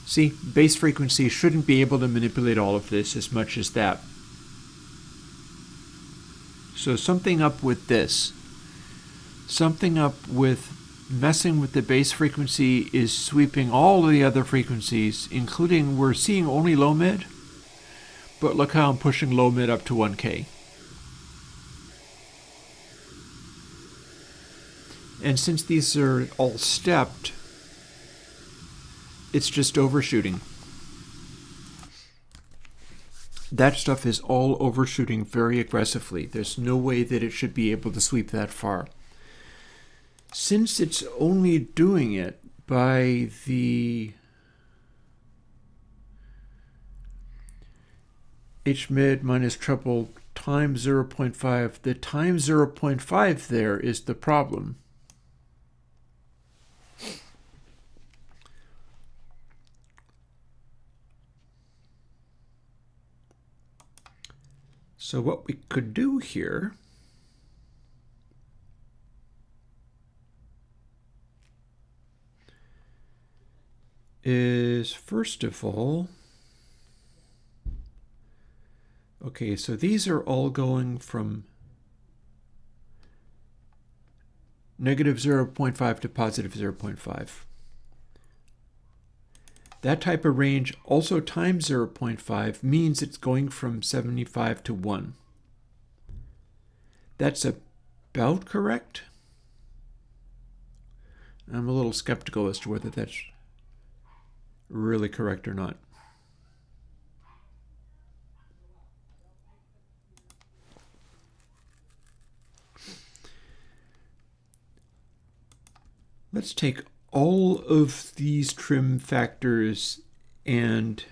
See, base frequency shouldn't be able to manipulate all of this as much as that. So something up with this. Something up with messing with the base frequency is sweeping all of the other frequencies, including we're seeing only low mid, but look how I'm pushing low mid up to 1K. And since these are all stepped, it's just overshooting. That stuff is all overshooting very aggressively. There's no way that it should be able to sweep that far. Since it's only doing it by the H mid minus treble times 0.5, the times 0.5 there is the problem. So what we could do here is, first of all, okay, so these are all going from negative 0.5 to positive 0.5. That type of range also times 0.5 means it's going from 75 to 1. That's about correct. I'm a little skeptical as to whether that's really correct or not. Let's take all of these trim factors and,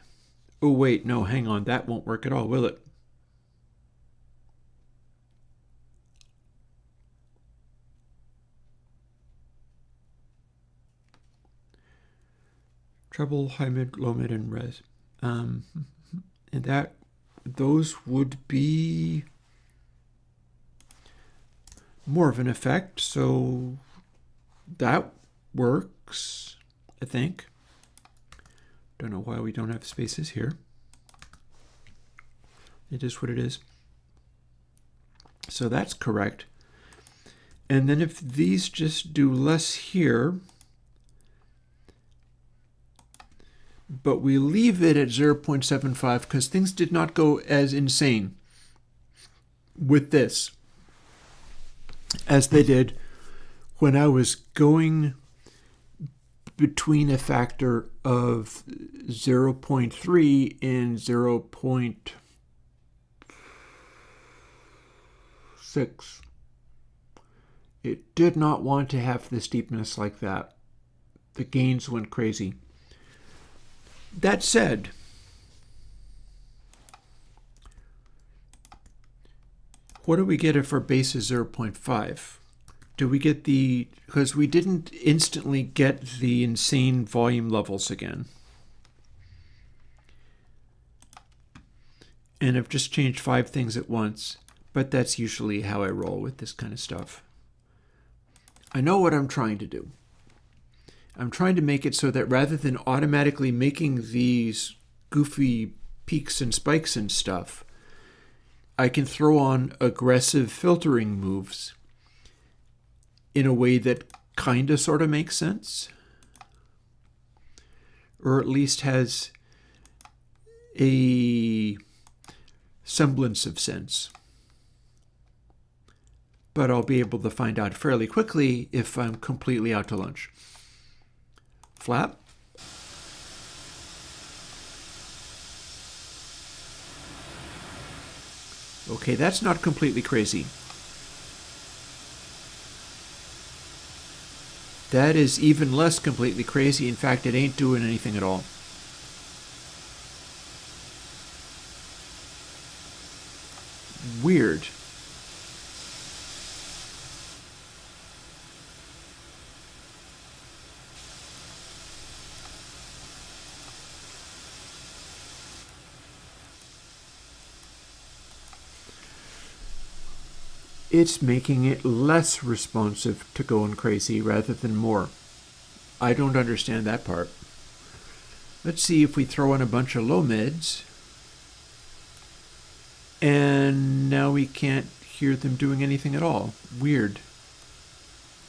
oh wait, no, hang on, that won't work at all, will it? Treble, high mid, low mid, and res. And that those would be more of an effect, so that works, I think. Don't know why we don't have spaces here. It is what it is. So that's correct. And then if these just do less here, but we leave it at 0.75 because things did not go as insane with this as they did when I was going between a factor of 0.3 and 0.6. It did not want to have the steepness like that. The gains went crazy. That said, what do we get if our base is 0.5? Do we get because we didn't instantly get the insane volume levels again. And I've just changed 5 things at once, but that's usually how I roll with this kind of stuff. I know what I'm trying to do. I'm trying to make it so that rather than automatically making these goofy peaks and spikes and stuff, I can throw on aggressive filtering moves in a way that kind of sort of makes sense, or at least has a semblance of sense. But I'll be able to find out fairly quickly if I'm completely out to lunch. Flat. Okay, that's not completely crazy. That is even less completely crazy. In fact, it ain't doing anything at all. Weird. It's making it less responsive to going crazy rather than more. I don't understand that part. Let's see if we throw in a bunch of low mids. And now we can't hear them doing anything at all. Weird.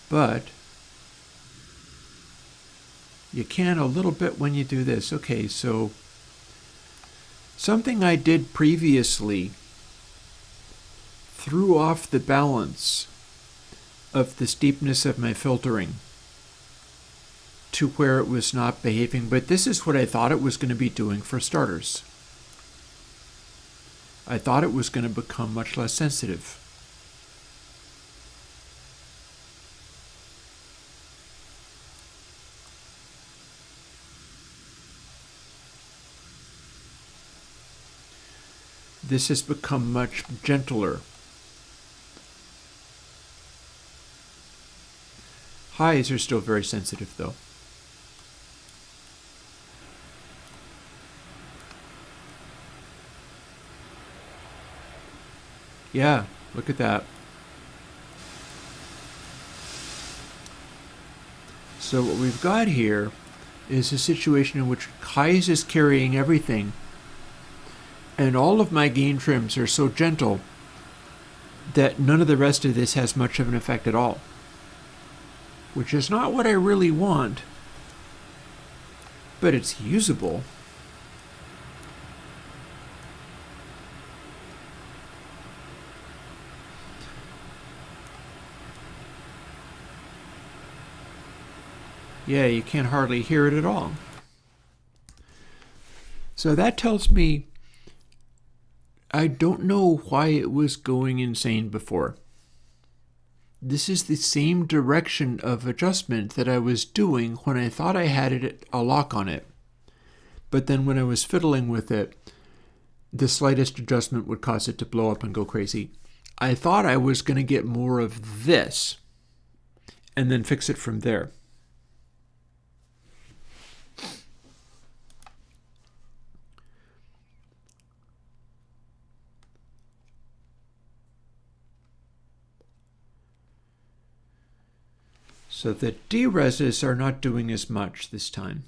But you can a little bit when you do this. Okay, so something I did previously threw off the balance of the steepness of my filtering to where it was not behaving, but this is what I thought it was going to be doing for starters. I thought it was going to become much less sensitive. This has become much gentler. Highs are still very sensitive, though. Yeah, look at that. So what we've got here is a situation in which highs is carrying everything, and all of my gain trims are so gentle that none of the rest of this has much of an effect at all. Which is not what I really want, but it's usable. Yeah, you can't hardly hear it at all. So that tells me I don't know why it was going insane before. This is the same direction of adjustment that I was doing when I thought I had a lock on it. But then when I was fiddling with it, the slightest adjustment would cause it to blow up and go crazy. I thought I was going to get more of this and then fix it from there. So the dereses are not doing as much this time.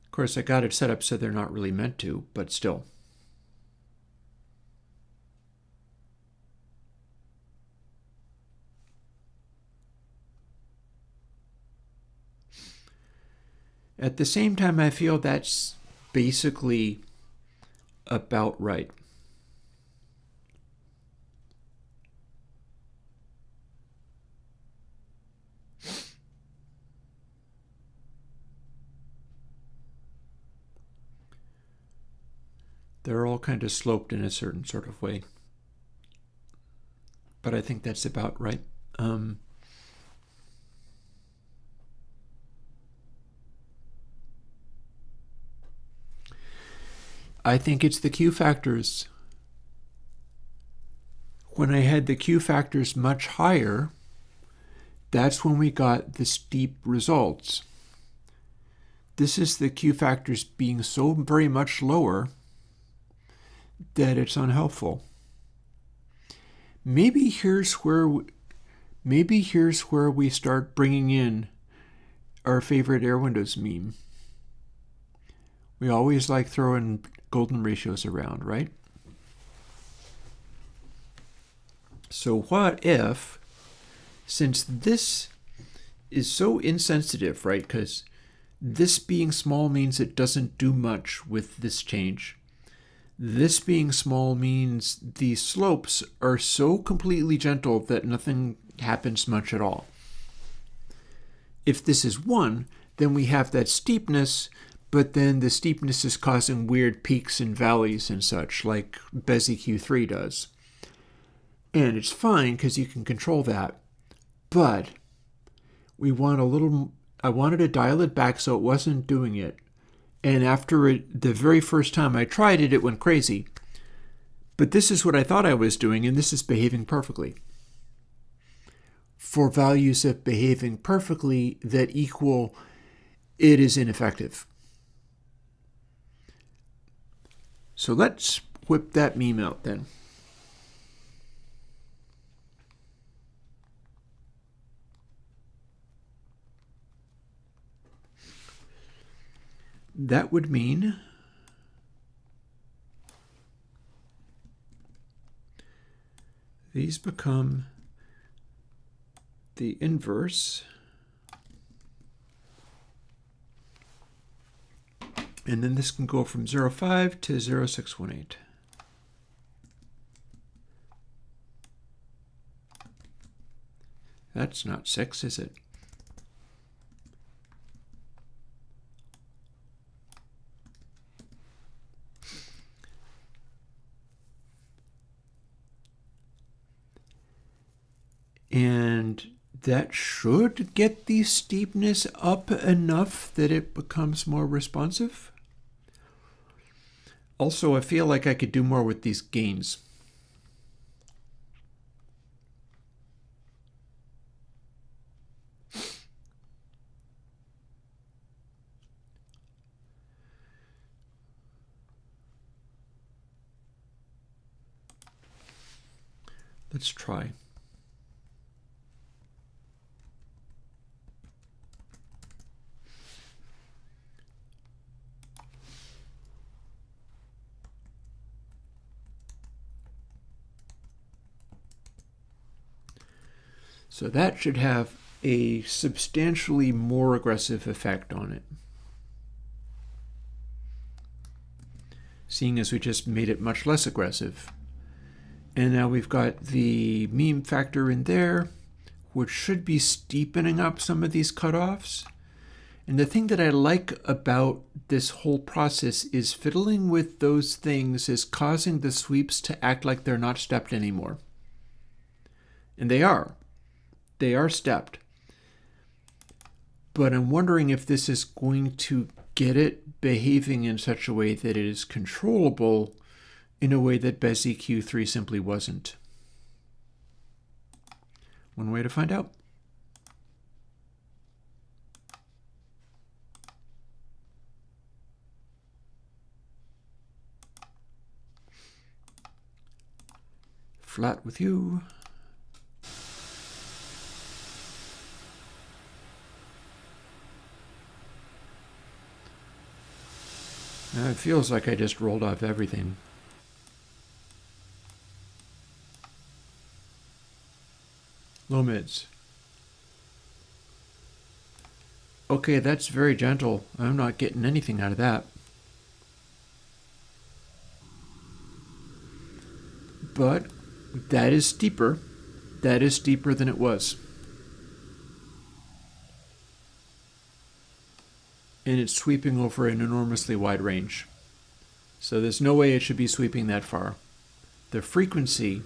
Of course, I got it set up so they're not really meant to, but still. At the same time, I feel that's basically about right. They're all kind of sloped in a certain sort of way. But I think that's about right. I think it's the Q factors. When I had the Q factors much higher, that's when we got the steep results. This is the Q factors being so very much lower that it's unhelpful. Maybe here's where we start bringing in our favorite Airwindows meme. We always like throwing golden ratios around, right? So what if, since this is so insensitive, right? Because this being small means it doesn't do much with this change. This being small means the slopes are so completely gentle that nothing happens much at all. If this is 1, then we have that steepness, but then the steepness is causing weird peaks and valleys and such, like Bezier Q3 does. And it's fine because you can control that. But I wanted to dial it back so it wasn't doing it. And after the very first time I tried it, it went crazy. But this is what I thought I was doing, and this is behaving perfectly. For values of behaving perfectly that equal, it is ineffective. So let's whip that meme out then. That would mean these become the inverse, and then this can go from 0.5 to 0.618. That's not 6, is it? And that should get the steepness up enough that it becomes more responsive. Also, I feel like I could do more with these gains. Let's try. So that should have a substantially more aggressive effect on it. Seeing as we just made it much less aggressive. And now we've got the meme factor in there, which should be steepening up some of these cutoffs. And the thing that I like about this whole process is fiddling with those things is causing the sweeps to act like they're not stepped anymore. And they are. They are stepped. But I'm wondering if this is going to get it behaving in such a way that it is controllable in a way that Bezier Q3 simply wasn't. One way to find out. Flat with you. It feels like I just rolled off everything. Low mids. Okay, that's very gentle. I'm not getting anything out of that. But that is steeper. That is steeper than it was. And it's sweeping over an enormously wide range. So there's no way it should be sweeping that far. The frequency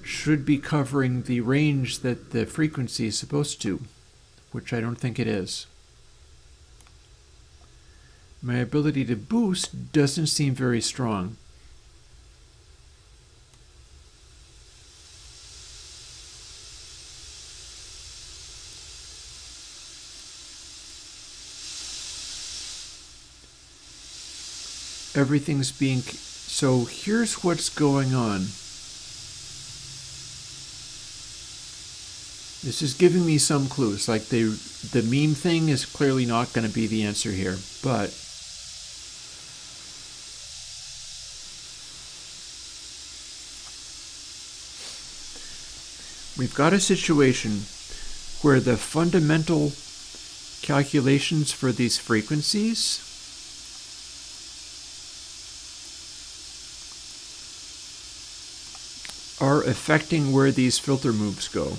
should be covering the range that the frequency is supposed to, which I don't think it is. My ability to boost doesn't seem very strong. Everything's being... So here's what's going on. This is giving me some clues. Like the meme thing is clearly not going to be the answer here, but we've got a situation where the fundamental calculations for these frequencies are affecting where these filter moves go.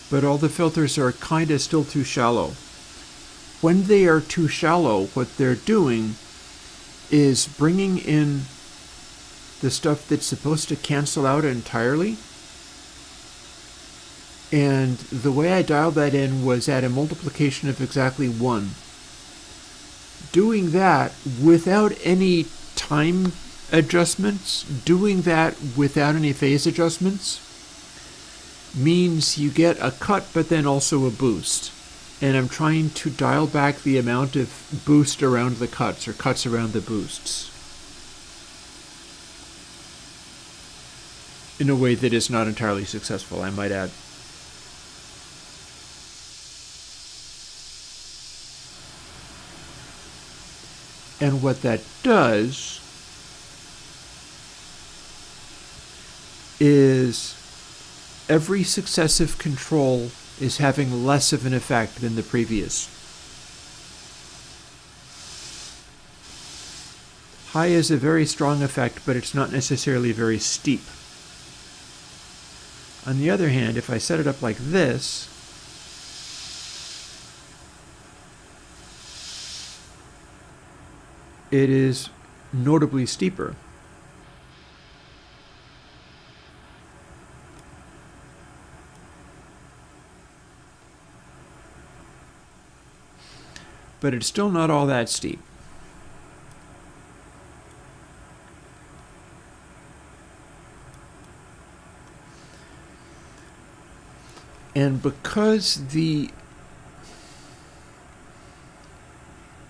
But all the filters are kind of still too shallow. When they are too shallow, what they're doing is bringing in the stuff that's supposed to cancel out entirely. And the way I dialed that in was at a multiplication of exactly 1. Doing that without any time adjustments, doing that without any phase adjustments, means you get a cut but then also a boost. And I'm trying to dial back the amount of boost around the cuts or cuts around the boosts in a way that is not entirely successful, I might add. And what that does is every successive control is having less of an effect than the previous. High is a very strong effect, but it's not necessarily very steep. On the other hand, if I set it up like this, it is notably steeper. But it's still not all that steep. And because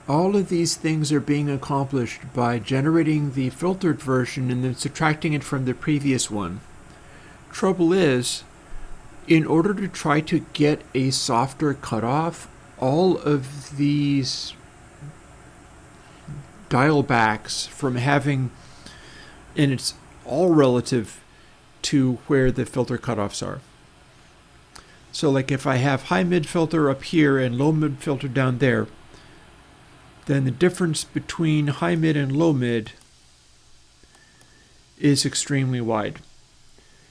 all of these things are being accomplished by generating the filtered version and then subtracting it from the previous one. Trouble is, in order to try to get a softer cutoff, all of these dial backs from having, and it's all relative to where the filter cutoffs are. So like if I have high mid filter up here and low mid filter down there, then the difference between high mid and low mid is extremely wide.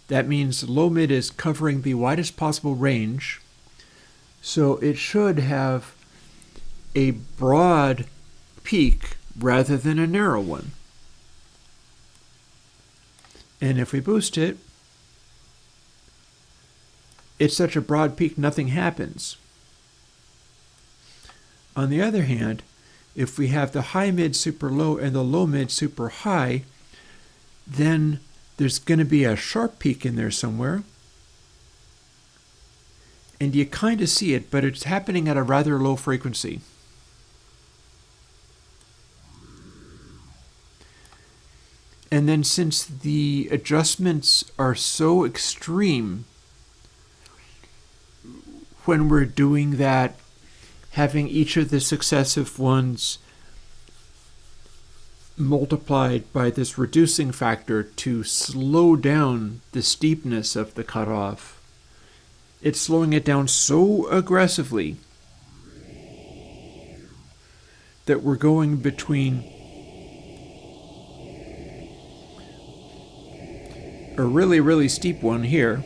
That means low mid is covering the widest possible range, so it should have a broad peak rather than a narrow one. And if we boost it, it's such a broad peak nothing happens. On the other hand, if we have the high mid super low and the low mid super high, then there's going to be a sharp peak in there somewhere. And you kind of see it, but it's happening at a rather low frequency. And then since the adjustments are so extreme, when we're doing that, having each of the successive ones multiplied by this reducing factor to slow down the steepness of the cutoff. It's slowing it down so aggressively that we're going between a really, really steep one here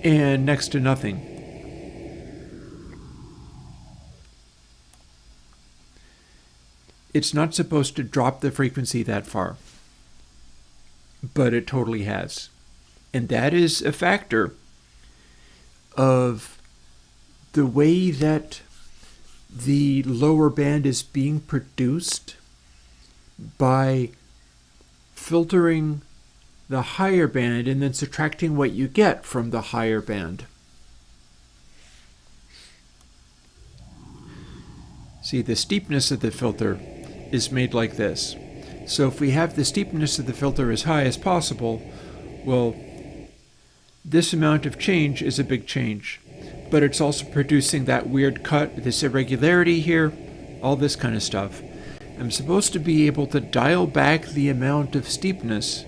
and next to nothing. It's not supposed to drop the frequency that far, but it totally has. And that is a factor of the way that the lower band is being produced by filtering the higher band and then subtracting what you get from the higher band. See, the steepness of the filter is made like this. So if we have the steepness of the filter as high as possible, well, this amount of change is a big change. But it's also producing that weird cut, this irregularity here, all this kind of stuff. I'm supposed to be able to dial back the amount of steepness.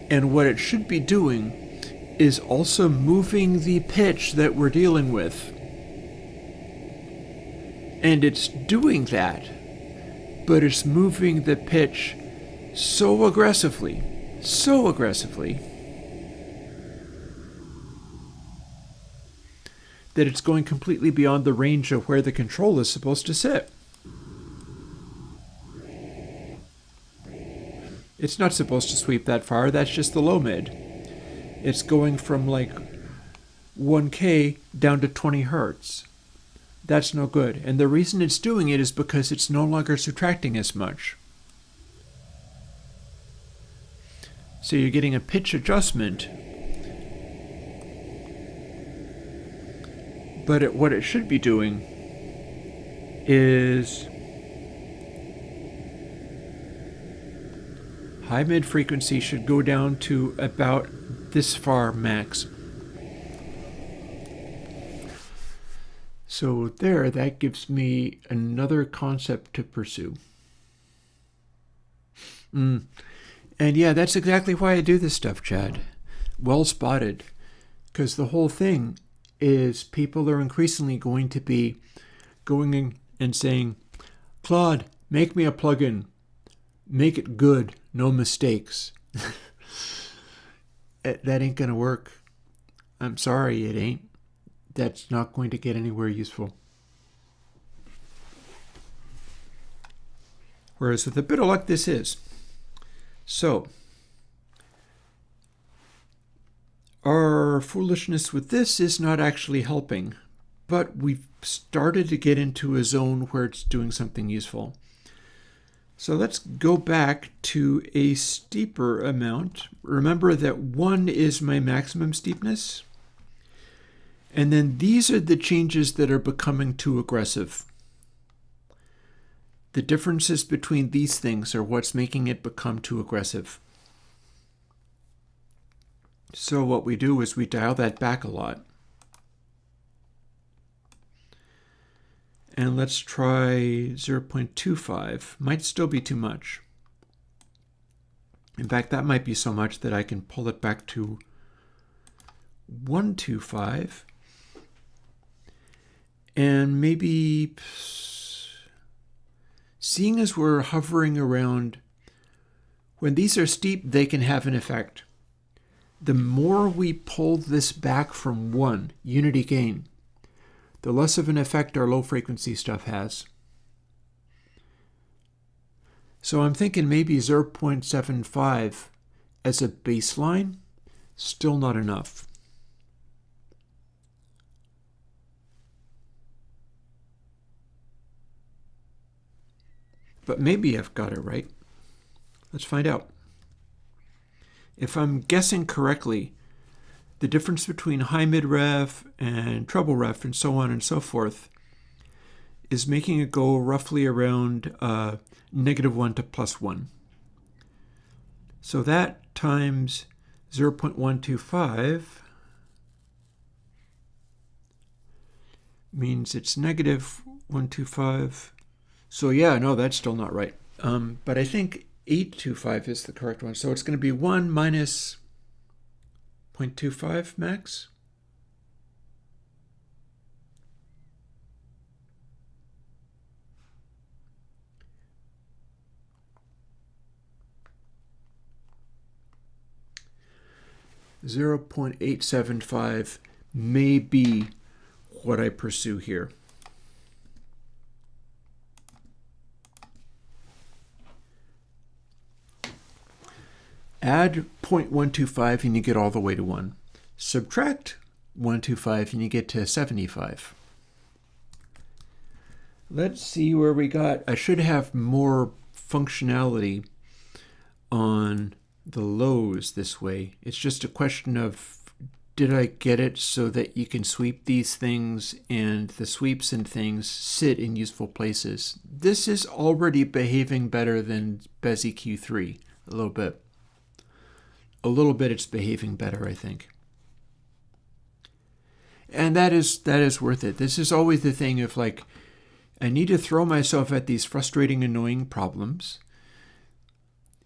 And what it should be doing is also moving the pitch that we're dealing with. And it's doing that, but it's moving the pitch so aggressively, that it's going completely beyond the range of where the control is supposed to sit. It's not supposed to sweep that far, that's just the low mid. It's going from like 1K down to 20 hertz. That's no good. And the reason it's doing it is because it's no longer subtracting as much. So you're getting a pitch adjustment. But what it should be doing is high mid frequency should go down to about this far max. So there, that gives me another concept to pursue. And yeah, that's exactly why I do this stuff, Chad. Well spotted. Because the whole thing is people are increasingly going to be going in and saying, Claude, make me a plugin. Make it good, no mistakes. That ain't going to work. I'm sorry, it ain't. That's not going to get anywhere useful. Whereas with a bit of luck, this is. So, our foolishness with this is not actually helping, but we've started to get into a zone where it's doing something useful. So let's go back to a steeper amount. Remember that 1 is my maximum steepness. And then these are the changes that are becoming too aggressive. The differences between these things are what's making it become too aggressive. So what we do is we dial that back a lot. And let's try 0.25. Might still be too much. In fact, that might be so much that I can pull it back to 125. And maybe, seeing as we're hovering around, when these are steep, they can have an effect. The more we pull this back from 1, unity gain, the less of an effect our low frequency stuff has. So I'm thinking maybe 0.75 as a baseline, still not enough. But maybe I've got it right. Let's find out. If I'm guessing correctly, the difference between high mid ref and treble ref and so on and so forth is making it go roughly around -1 to +1. So that times 0.125 means it's negative 125. So yeah, no, that's still not right. But I think 825 is the correct one. So it's going to be 1 minus 0.25 max. .875 may be what I pursue here. Add 0.125 and you get all the way to 1. Subtract 125 and you get to 75. Let's see where we got. I should have more functionality on the lows this way. It's just a question of, did I get it so that you can sweep these things and the sweeps and things sit in useful places? This is already behaving better than Bezier Q3 a little bit. A little bit it's behaving better, I think. And that is worth it. This is always the thing of like, I need to throw myself at these frustrating, annoying problems.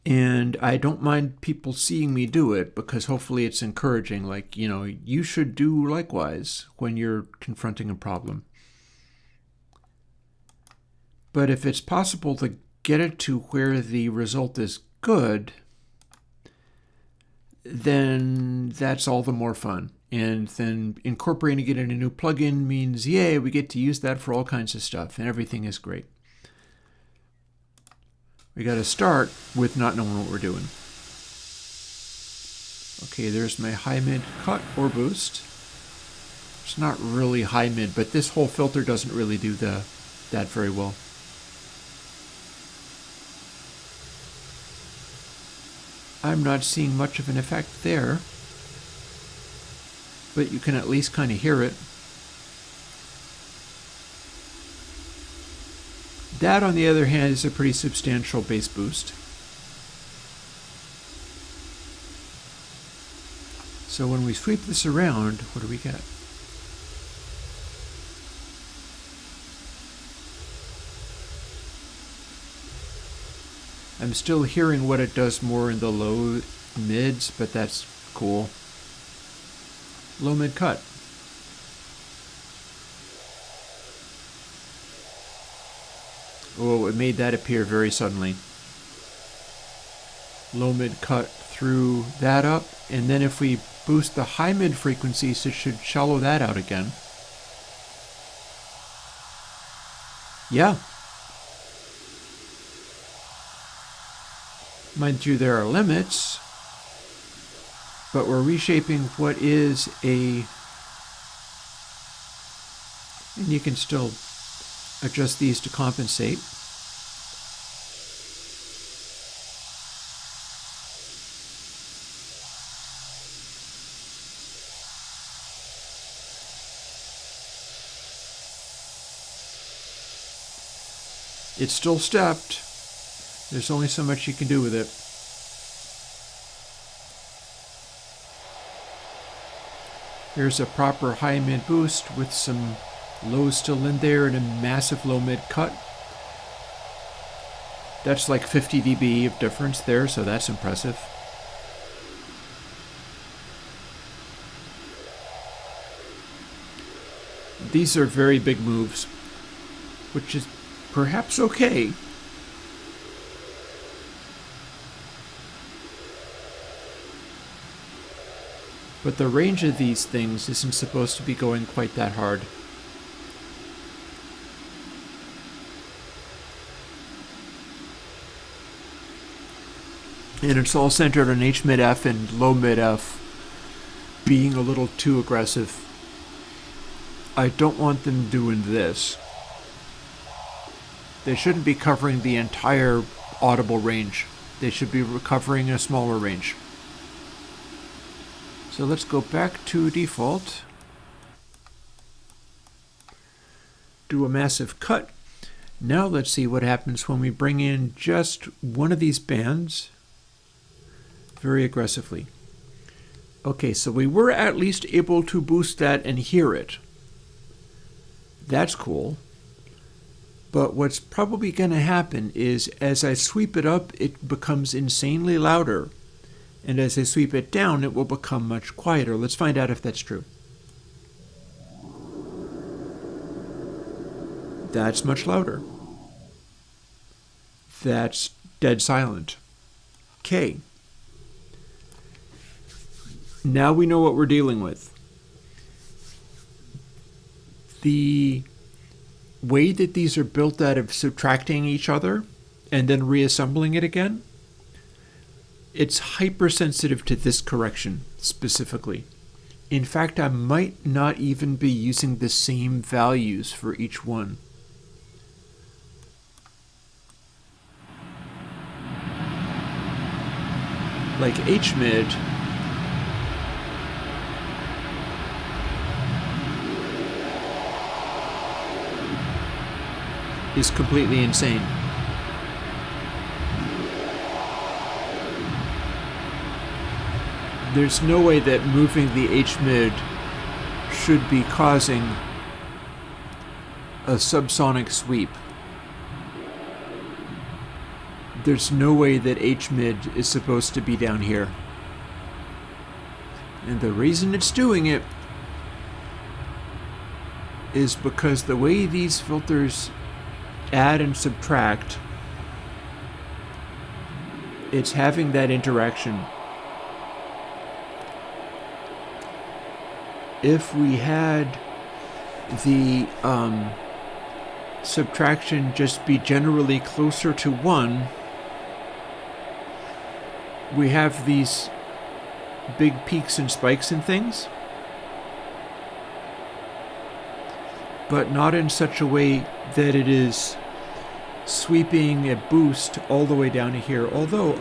And I don't mind people seeing me do it because hopefully it's encouraging. Like, you know, you should do likewise when you're confronting a problem. But if it's possible to get it to where the result is good, then that's all the more fun. And then incorporating it in a new plugin means, yay, we get to use that for all kinds of stuff, and everything is great. We got to start with not knowing what we're doing. Okay, there's my high mid cut or boost. It's not really high mid, but this whole filter doesn't really do that very well. I'm not seeing much of an effect there, but you can at least kind of hear it. That, on the other hand, is a pretty substantial bass boost. So when we sweep this around, what do we get? I'm still hearing what it does more in the low mids, but that's cool. Low mid cut. Oh, it made that appear very suddenly. Low mid cut threw that up, and then if we boost the high mid frequencies, it should shallow that out again. Yeah. Mind you, there are limits, but we're reshaping what is a, and you can still adjust these to compensate. It's still stepped. There's only so much you can do with it. Here's a proper high mid boost with some lows still in there and a massive low mid cut. That's like 50 dB of difference there, so that's impressive. These are very big moves, which is perhaps okay. But the range of these things isn't supposed to be going quite that hard. And it's all centered on H mid F and low mid F being a little too aggressive. I don't want them doing this. They shouldn't be covering the entire audible range. They should be covering a smaller range. So let's go back to default. Do a massive cut. Now let's see what happens when we bring in just one of these bands very aggressively. Okay, so we were at least able to boost that and hear it. That's cool. But what's probably going to happen is as I sweep it up, it becomes insanely louder. And as I sweep it down, it will become much quieter. Let's find out if that's true. That's much louder. That's dead silent. Okay. Now we know what we're dealing with. The way that these are built out of subtracting each other and then reassembling it again, it's hypersensitive to this correction specifically. In fact, I might not even be using the same values for each one. Like H-mid, is completely insane. There's no way that moving the H-mid should be causing a subsonic sweep. There's no way that H-mid is supposed to be down here. And the reason it's doing it is because the way these filters add and subtract, it's having that interaction. If we had the subtraction just be generally closer to 1, we have these big peaks and spikes and things, but not in such a way that it is sweeping a boost all the way down to here. Although,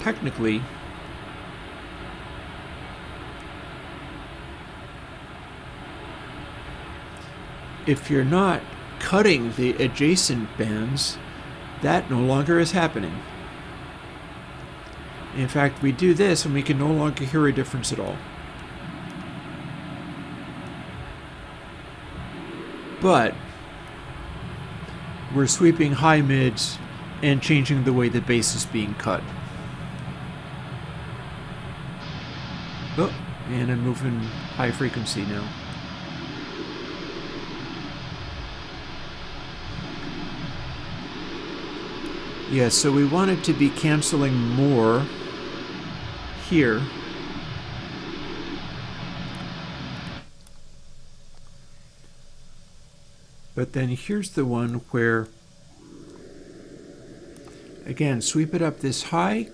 technically, if you're not cutting the adjacent bands, that no longer is happening. In fact, we do this and we can no longer hear a difference at all. But we're sweeping high mids and changing the way the bass is being cut. Oh, and I'm moving high frequency now. Yeah, so we want it to be canceling more here. But then here's the one where, again, sweep it up this high,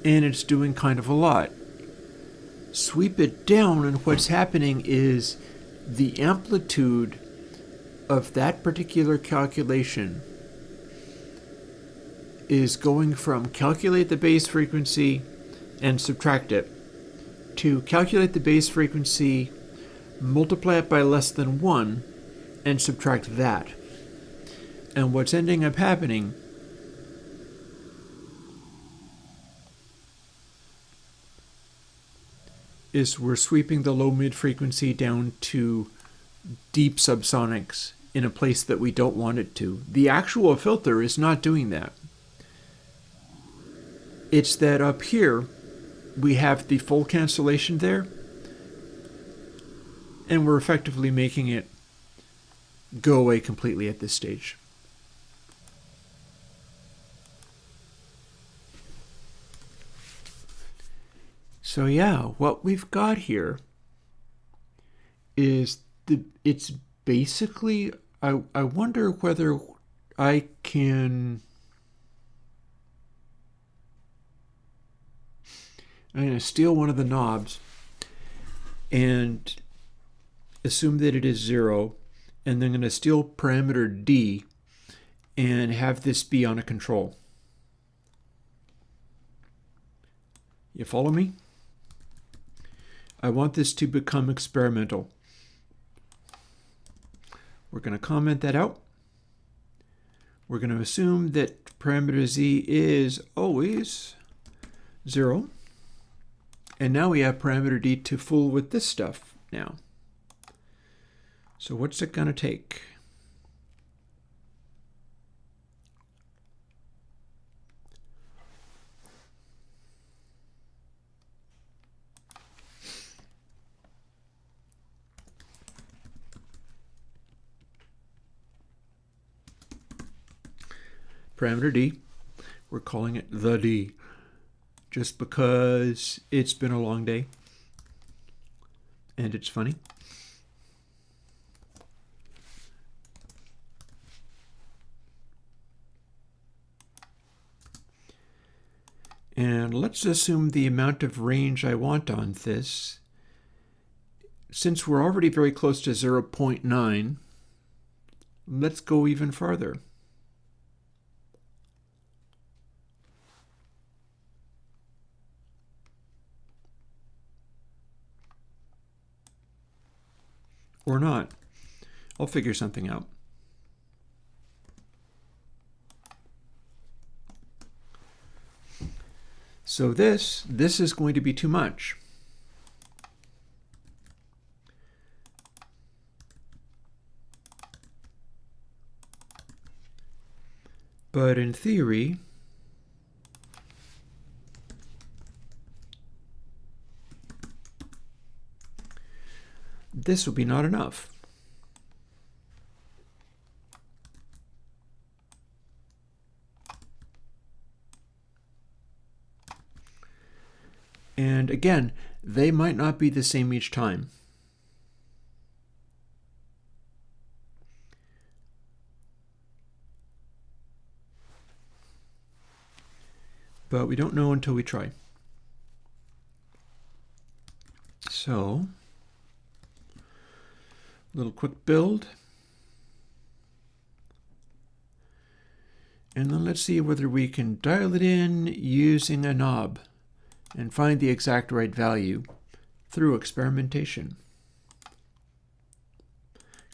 and it's doing kind of a lot. Sweep it down, and what's happening is the amplitude of that particular calculation is going from calculate the base frequency and subtract it to calculate the base frequency, multiply it by less than 1, and subtract that. And what's ending up happening is we're sweeping the low mid frequency down to deep subsonics in a place that we don't want it to. The actual filter is not doing that. It's that up here we have the full cancellation there, and we're effectively making it go away completely at this stage. So yeah, what we've got here is it's basically, I wonder whether I can, I'm going to steal one of the knobs and assume that it is 0, and then I'm going to steal parameter D and have this be on a control. You follow me? I want this to become experimental. We're going to comment that out. We're going to assume that parameter Z is always 0. And now we have parameter D to fool with this stuff now. So what's it going to take? Parameter D, we're calling it the D, just because it's been a long day and it's funny. And let's assume the amount of range I want on this. Since we're already very close to 0.9, let's go even farther. Or not. I'll figure something out. So this is going to be too much. But in theory, this will be not enough. And again, they might not be the same each time. But we don't know until we try. So, little quick build. And then let's see whether we can dial it in using a knob and find the exact right value through experimentation.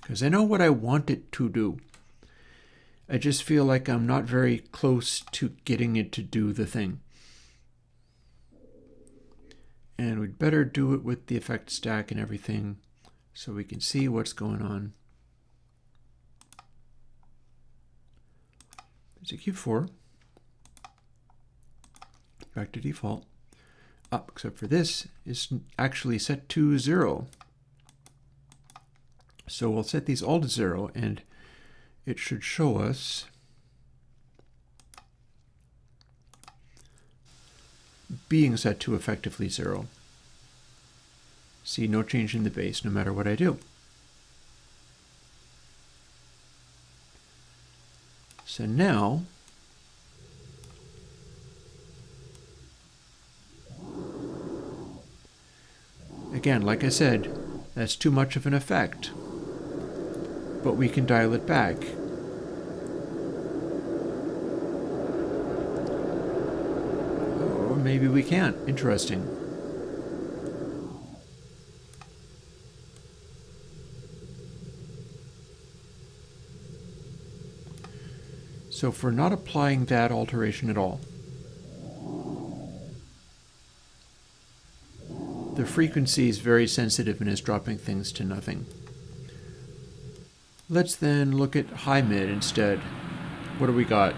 Because I know what I want it to do. I just feel like I'm not very close to getting it to do the thing. And we'd better do it with the effect stack and everything so we can see what's going on. There's a Q4. Back to default. Except for this is actually set to 0. So we'll set these all to 0, and it should show us being set to effectively 0. See, no change in the base no matter what I do. So now, again, like I said, that's too much of an effect, but we can dial it back. Or maybe we can't. Interesting. So if we're not applying that alteration at all, the frequency is very sensitive and is dropping things to nothing. Let's then look at high mid instead. What do we got?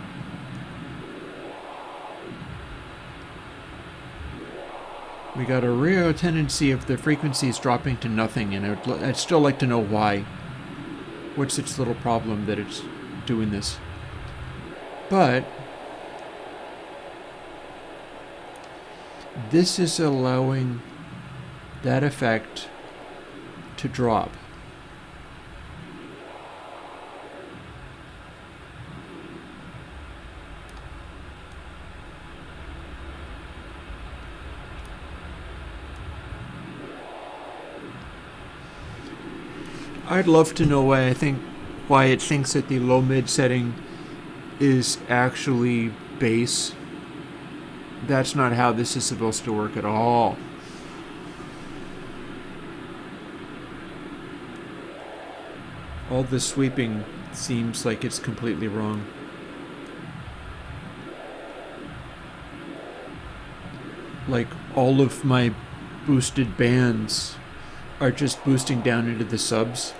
We got a real tendency of the frequencies dropping to nothing, and I'd still like to know why. What's its little problem that it's doing this? But this is allowing that effect to drop. I'd love to know why it thinks that the low mid setting is actually bass. That's not how this is supposed to work at all. All this sweeping seems like it's completely wrong. Like all of my boosted bands are just boosting down into the subs,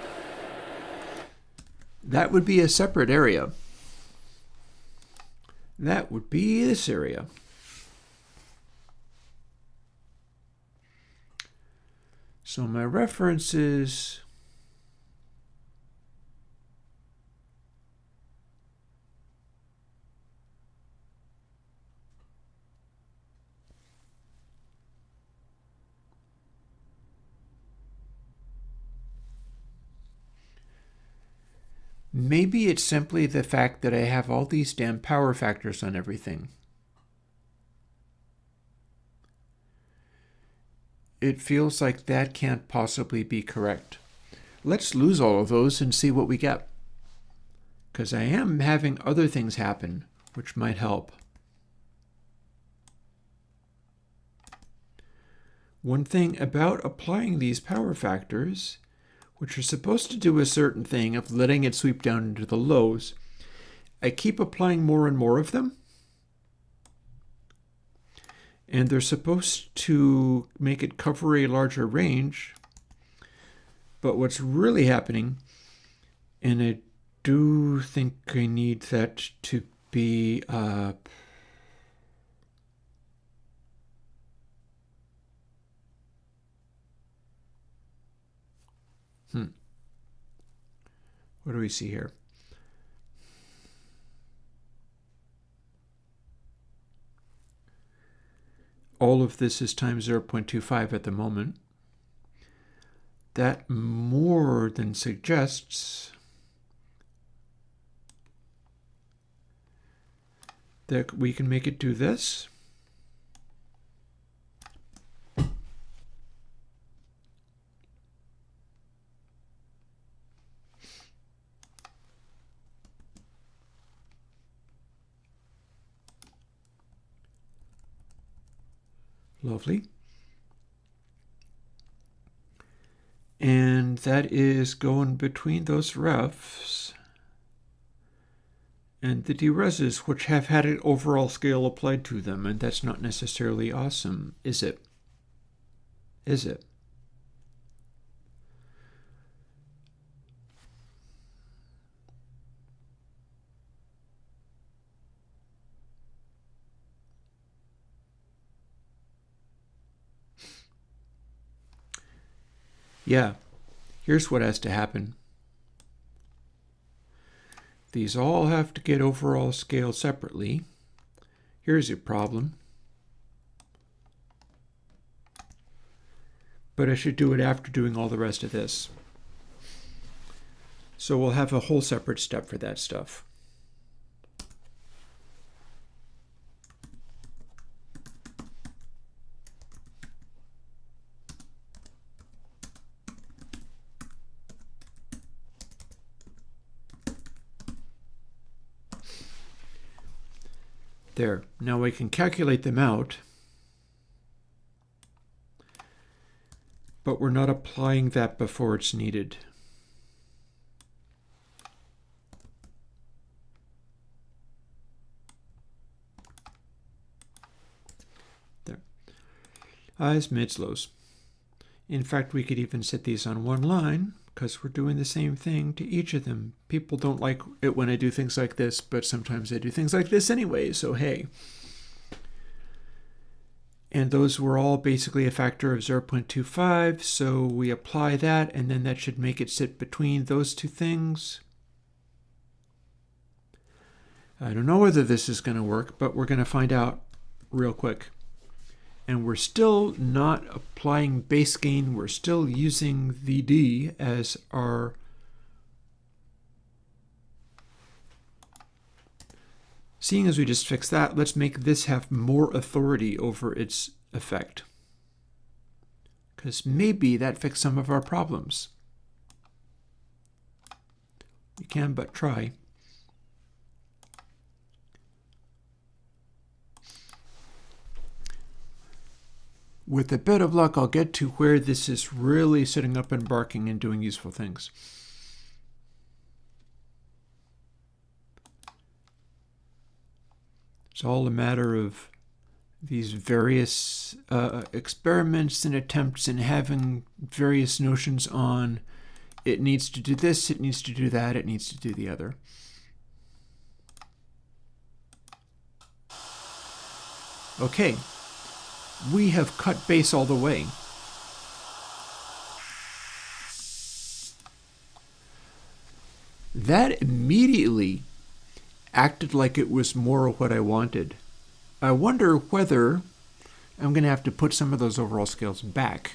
that would be a separate area. That would be this area. So my references, maybe it's simply the fact that I have all these damn power factors on everything. It feels like that can't possibly be correct. Let's lose all of those and see what we get. Because I am having other things happen, which might help. One thing about applying these power factors, which are supposed to do a certain thing of letting it sweep down into the lows, I keep applying more and more of them. And they're supposed to make it cover a larger range. But what's really happening, and I do think I need that to be what do we see here? All of this is times 0.25 at the moment. That more than suggests that we can make it do this. Lovely. And that is going between those refs and the dereses, which have had an overall scale applied to them, and that's not necessarily awesome, is it? Is it? Yeah, here's what has to happen. These all have to get overall scaled separately. Here's your problem. But I should do it after doing all the rest of this. So we'll have a whole separate step for that stuff. There. Now we can calculate them out, but we're not applying that before it's needed. There. Highs, mids, lows. In fact, we could even set these on one line, because we're doing the same thing to each of them. People don't like it when I do things like this, but sometimes I do things like this anyway, so hey. And those were all basically a factor of 0.25, so we apply that, and then that should make it sit between those two things. I don't know whether this is going to work, but we're going to find out real quick. And we're still not applying base gain. We're still using VD as our seeing as we just fixed that, let's make this have more authority over its effect. Because maybe that fixed some of our problems. You can but try. With a bit of luck, I'll get to where this is really sitting up and barking and doing useful things. It's all a matter of these various experiments and attempts and having various notions on it needs to do this, it needs to do that, it needs to do the other. Okay, we have cut base all the way. That immediately acted like it was more what I wanted. I wonder whether I'm going to have to put some of those overall scales back.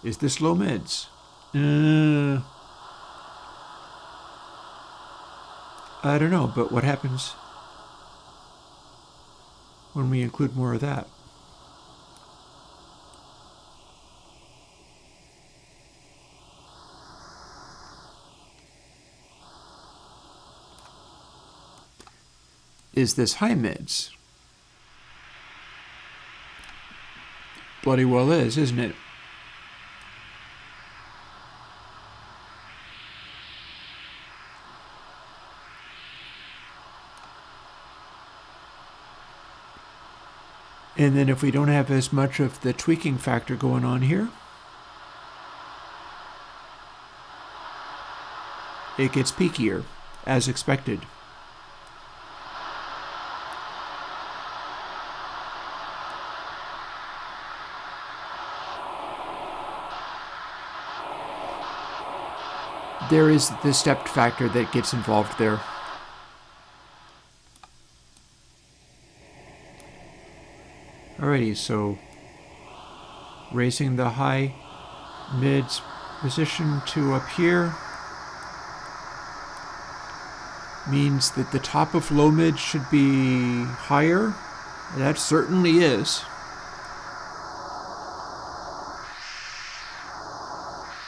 Is this low mids? I don't know, but what happens when we include more of that? Is this high mids? Bloody well is, isn't it? And then if we don't have as much of the tweaking factor going on here, it gets peakier, as expected. There is the stepped factor that gets involved there. Alrighty, so raising the high mids position to up here means that the top of low mid should be higher. That certainly is.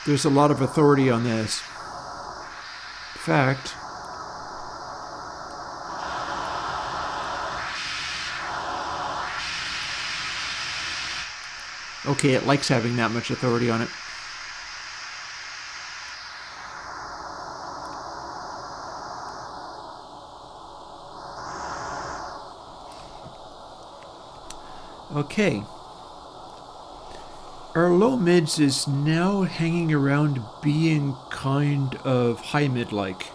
There's a lot of authority on this. In fact, okay, it likes having that much authority on it. Okay. Our low mids is now hanging around being kind of high mid-like.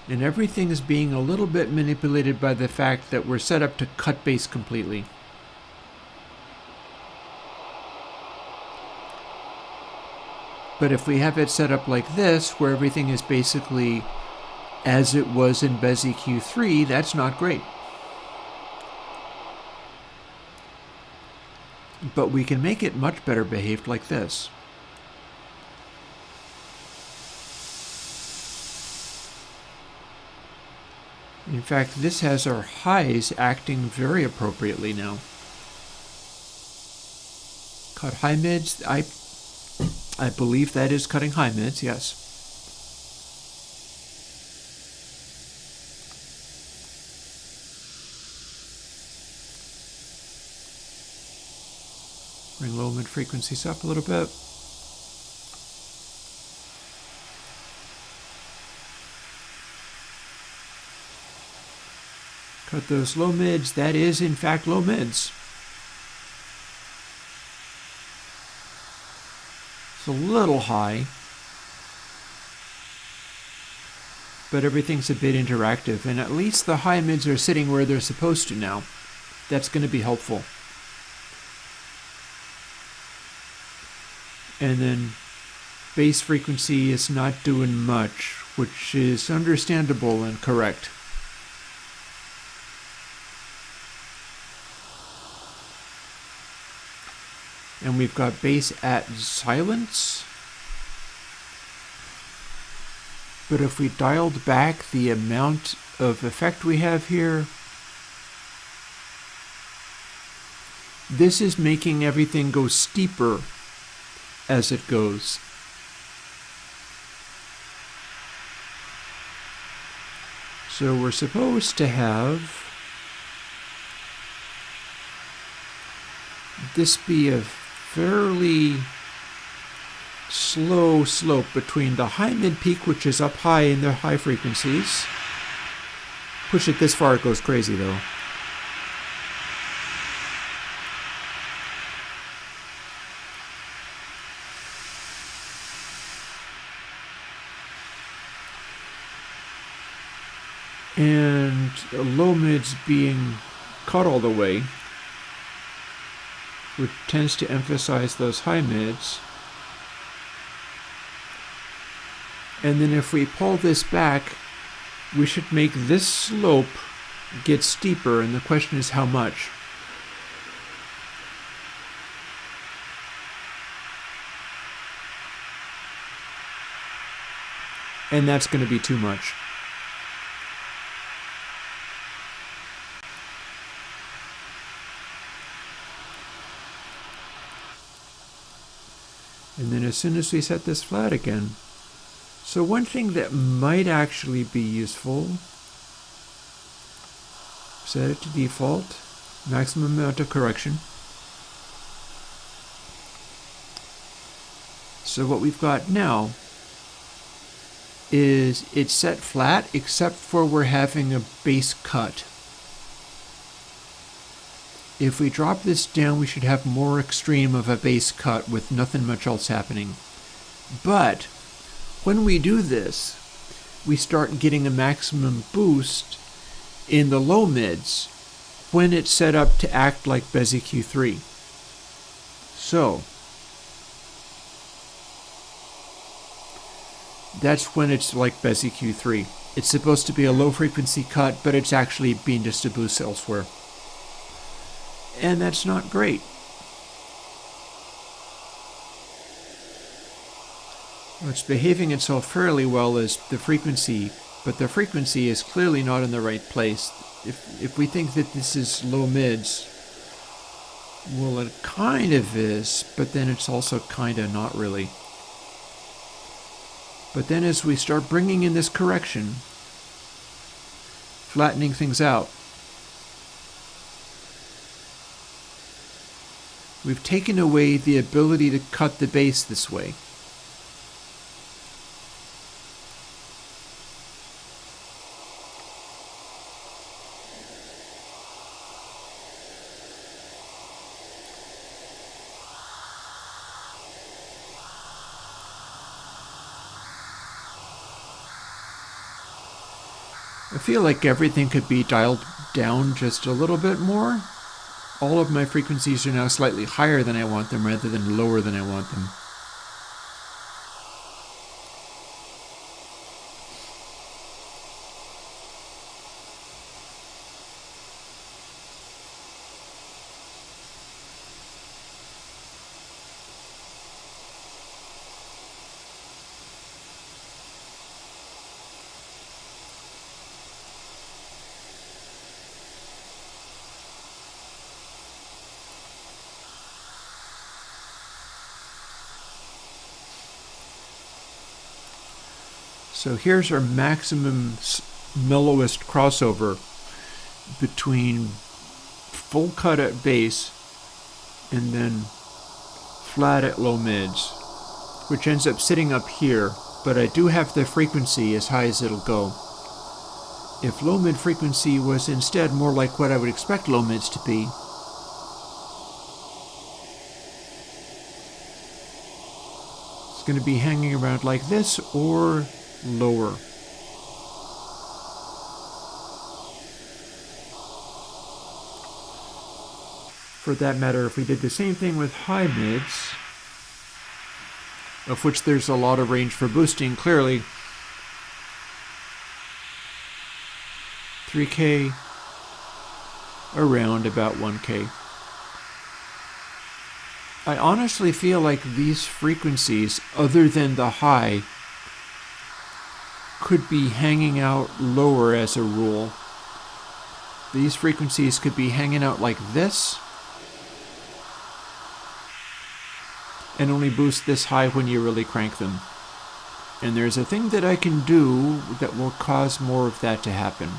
And everything is being a little bit manipulated by the fact that we're set up to cut base completely. But if we have it set up like this, where everything is basically as it was in Bezier Q3, that's not great. But we can make it much better behaved like this. In fact, this has our highs acting very appropriately now. Cut high mids. I believe that is cutting high mids, yes. Bring low mid frequencies up a little bit. Cut those low mids. That is, in fact, low mids. It's a little high, but everything's a bit interactive, and at least the high mids are sitting where they're supposed to now. That's going to be helpful. And then base frequency is not doing much, which is understandable and correct. And we've got bass at silence. But if we dialed back the amount of effect we have here, this is making everything go steeper as it goes. So we're supposed to have this be a fairly slow slope between the high mid peak, which is up high in the high frequencies. Push it this far, it goes crazy though. And low mids being cut all the way, which tends to emphasize those high mids. And then if we pull this back, we should make this slope get steeper, and the question is how much. And that's going to be too much. And then as soon as we set this flat again. So one thing that might actually be useful, set it to default, maximum amount of correction. So what we've got now is it's set flat except for we're having a base cut. If we drop this down, we should have more extreme of a base cut with nothing much else happening. But when we do this, we start getting a maximum boost in the low mids when it's set up to act like Bezier Q3. So that's when it's like Bezier Q3. It's supposed to be a low frequency cut, but it's actually being just a boost elsewhere. And that's not great. What's behaving itself fairly well is the frequency, but the frequency is clearly not in the right place. If we think that this is low mids, well, it kind of is, but then it's also kind of not really. But then as we start bringing in this correction, flattening things out, we've taken away the ability to cut the bass this way. I feel like everything could be dialed down just a little bit more. All of my frequencies are now slightly higher than I want them rather than lower than I want them. So here's our maximum mellowest crossover between full cut at bass and then flat at low mids, which ends up sitting up here, but I do have the frequency as high as it'll go. If low mid frequency was instead more like what I would expect low mids to be, it's going to be hanging around like this or lower. For that matter, if we did the same thing with high mids, of which there's a lot of range for boosting, clearly 3K around about 1K. I honestly feel like these frequencies, other than the high, could be hanging out lower as a rule. These frequencies could be hanging out like this and only boost this high when you really crank them. And there's a thing that I can do that will cause more of that to happen.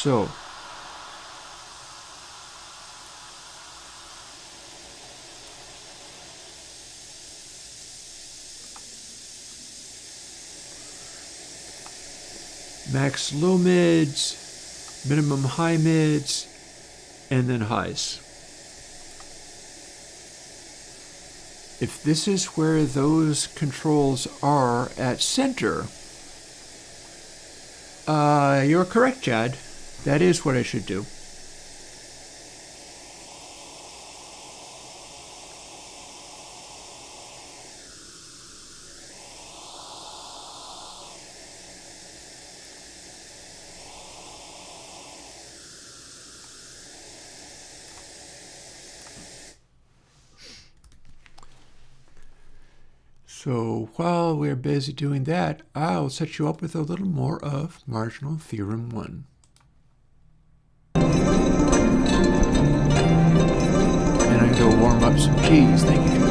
So max low mids, minimum high mids, and then highs. If this is where those controls are at center, you're correct, Chad. That is what I should do. So while we're busy doing that, I'll set you up with a little more of marginal theorem 1. And I'm going to warm up some cheese. Thank you, Joe.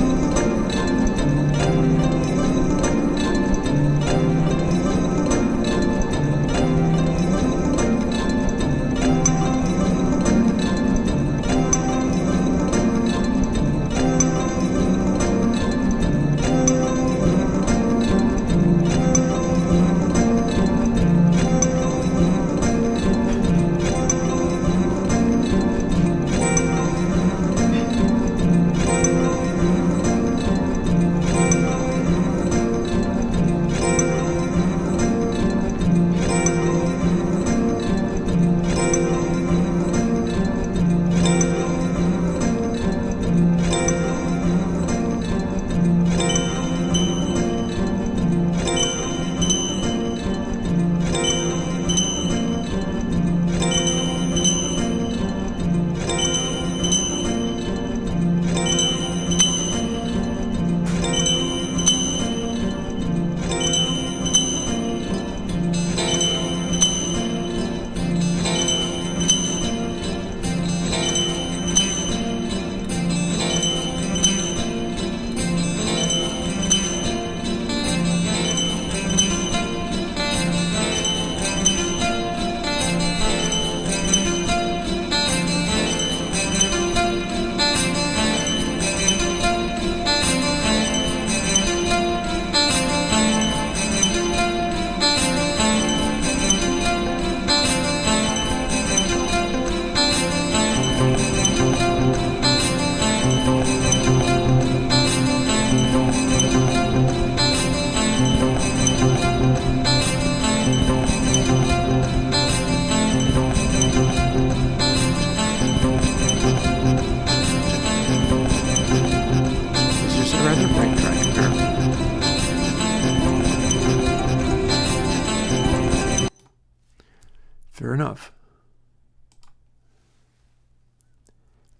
Fair enough.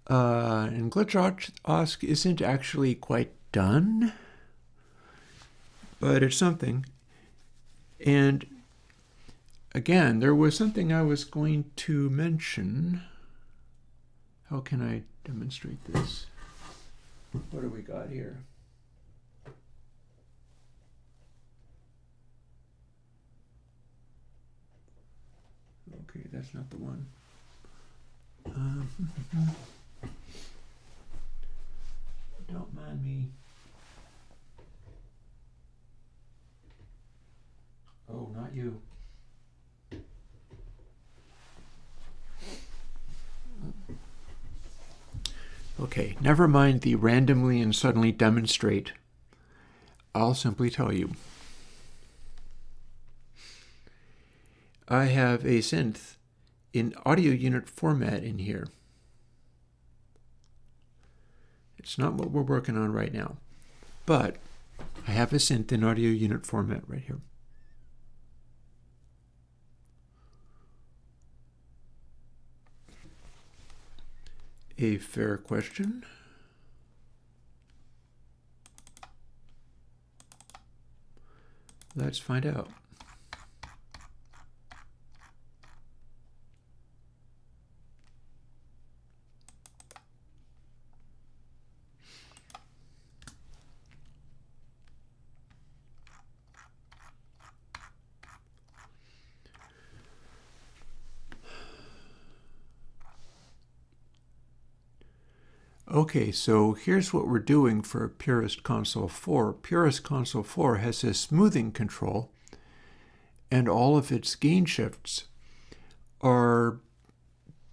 And glitch isn't actually quite done, but it's something. And again, there was something I was going to mention. How can I demonstrate this? What do we got here? Okay, that's not the one. Don't mind me. Oh, not you. Okay, never mind the randomly and suddenly demonstrate. I'll simply tell you. I have a synth in audio unit format in here. It's not what we're working on right now, but I have a synth in audio unit format right here. A fair question. Let's find out. Okay, so here's what we're doing for Purist Console 4. Purist Console 4 has a smoothing control, and all of its gain shifts are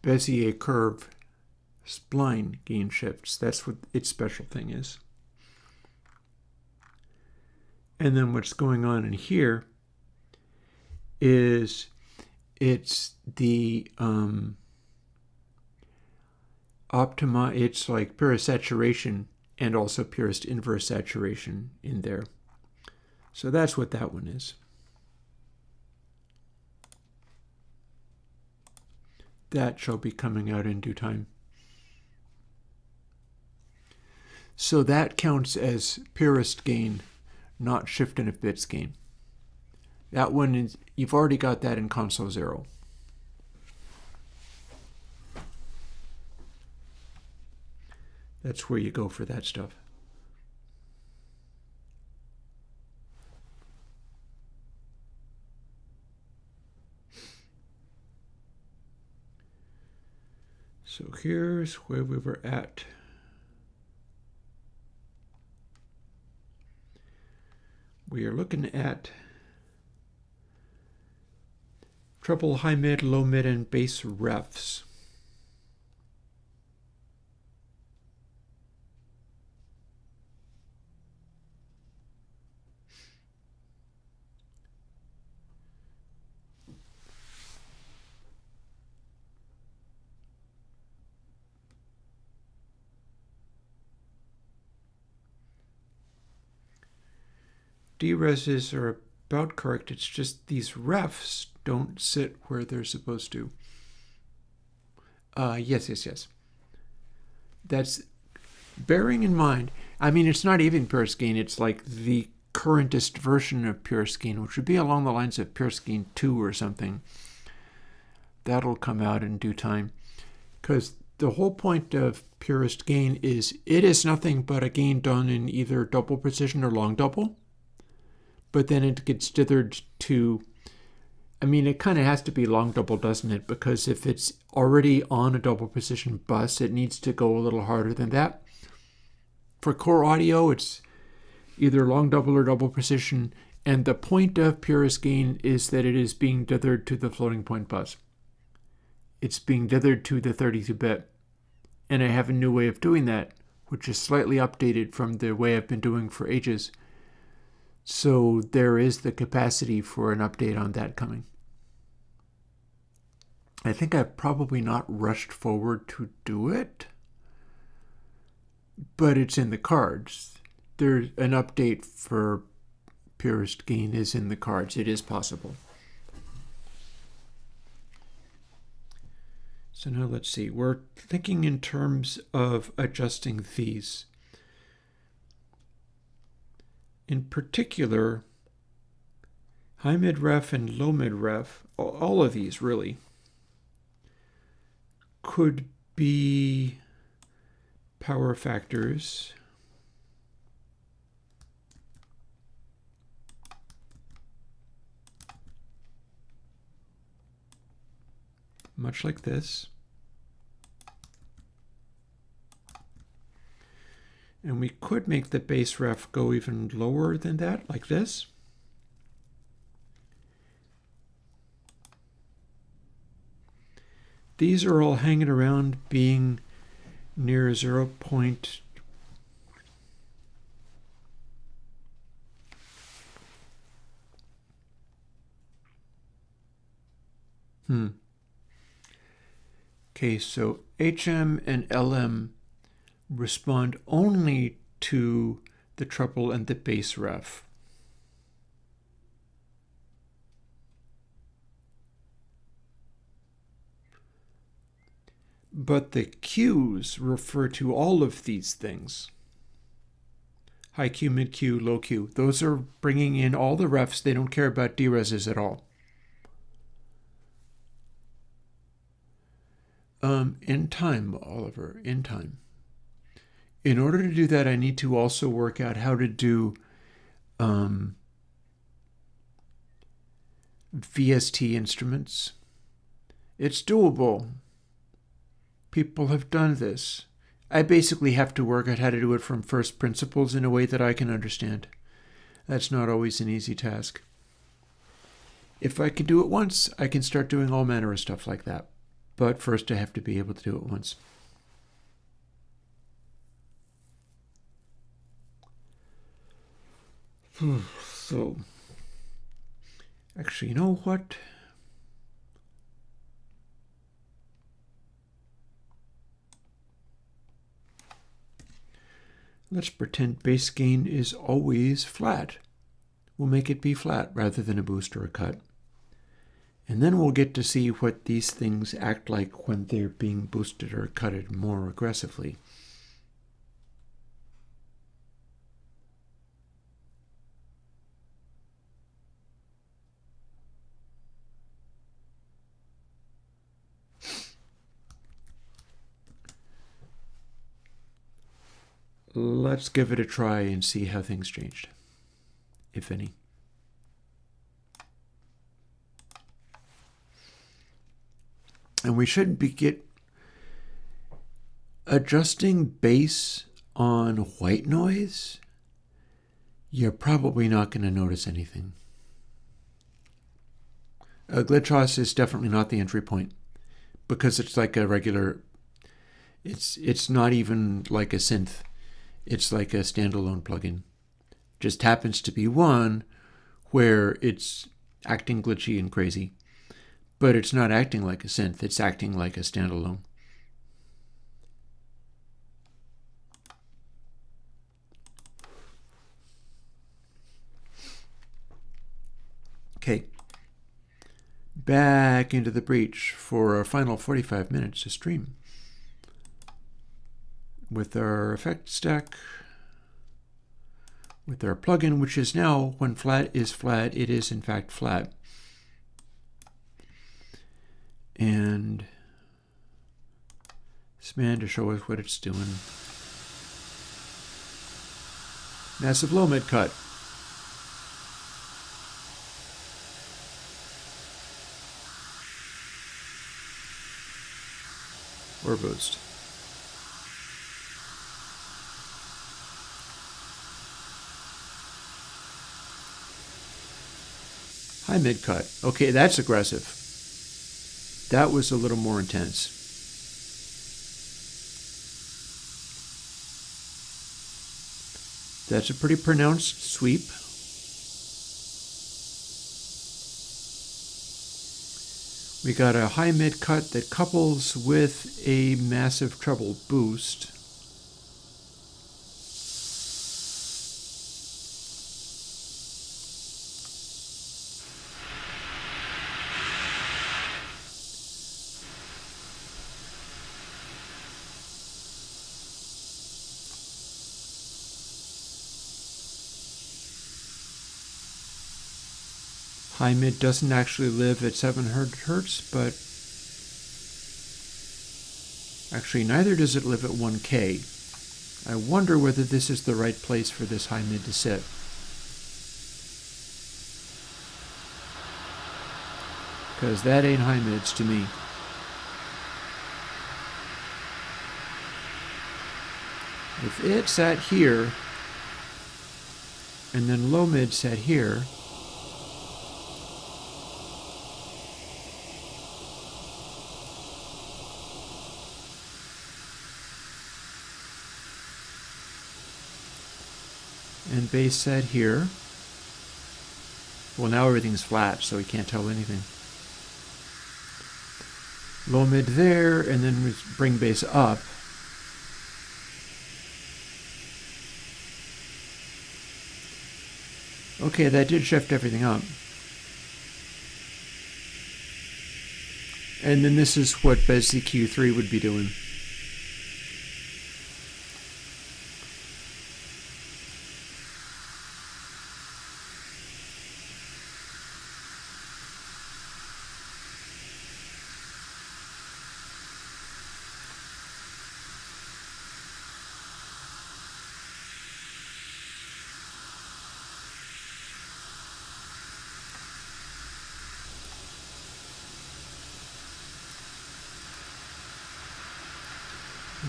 Bezier curve spline gain shifts. That's what its special thing is. And then what's going on in here is it's the it's like purist saturation and also purist inverse saturation in there. So that's what that one is. That shall be coming out in due time. So that counts as purist gain, not shift and a bits gain. That one is, you've already got that in console 0. That's where you go for that stuff. So here's where we were at. We are looking at treble, high mid, low mid, and bass refs. Dereses are about correct. It's just these refs don't sit where they're supposed to. Yes. That's bearing in mind. I mean, it's not even purist gain. It's like the currentest version of purist gain, which would be along the lines of purist gain 2 or something. That'll come out in due time. Because the whole point of purist gain is it is nothing but a gain done in either double precision or long double. But then it gets dithered to, I mean, it kind of has to be long double, doesn't it? Because if it's already on a double precision bus, it needs to go a little harder than that. For core audio, it's either long double or double precision. And the point of purist gain is that it is being dithered to the floating point bus. It's being dithered to the 32-bit. And I have a new way of doing that, which is slightly updated from the way I've been doing for ages. So there is the capacity for an update on that coming. I think I've probably not rushed forward to do it, but it's in the cards. There's an update for purist gain is in the cards. It is possible. So now let's see. We're thinking in terms of adjusting these. In particular, high mid ref and low mid ref, all of these really, could be power factors. Much like this. And we could make the bass ref go even lower than that, like this. These are all hanging around being near 0. Okay, so HM and LM respond only to the treble and the bass ref. But the Qs refer to all of these things. High Q, mid Q, low Q. Those are bringing in all the refs. They don't care about dereses at all. In time, Oliver, in time. In order to do that, I need to also work out how to do VST instruments. It's doable. People have done this. I basically have to work out how to do it from first principles in a way that I can understand. That's not always an easy task. If I can do it once, I can start doing all manner of stuff like that. But first I have to be able to do it once. So, actually, you know what? Let's pretend base gain is always flat. We'll make it be flat rather than a boost or a cut. And then we'll get to see what these things act like when they're being boosted or cutted more aggressively. Let's give it a try and see how things changed, if any. And we shouldn't be adjusting base on white noise. You're probably not going to notice anything. A glitch is definitely not the entry point because it's like a regular. It's not even like a synth. It's like a standalone plugin. Just happens to be one where it's acting glitchy and crazy. But it's not acting like a synth. It's acting like a standalone. Okay. Back into the breach for our final 45 minutes of stream. With our effect stack, with our plugin, which is now, when flat is flat, it is in fact flat. And span to show us what it's doing. Massive low mid cut. Or boost. High mid cut. Okay, that's aggressive. That was a little more intense. That's a pretty pronounced sweep. We got a high mid cut that couples with a massive treble boost. High mid doesn't actually live at 700 hertz, but actually neither does it live at 1K. I wonder whether this is the right place for this high mid to sit. Because that ain't high mids to me. If it sat here, and then low mid sat here, and base sat here, well, now everything's flat, so we can't tell anything. Low mid there, and then we bring base up. Okay, that did shift everything up. And then this is what Bezier Q3 would be doing.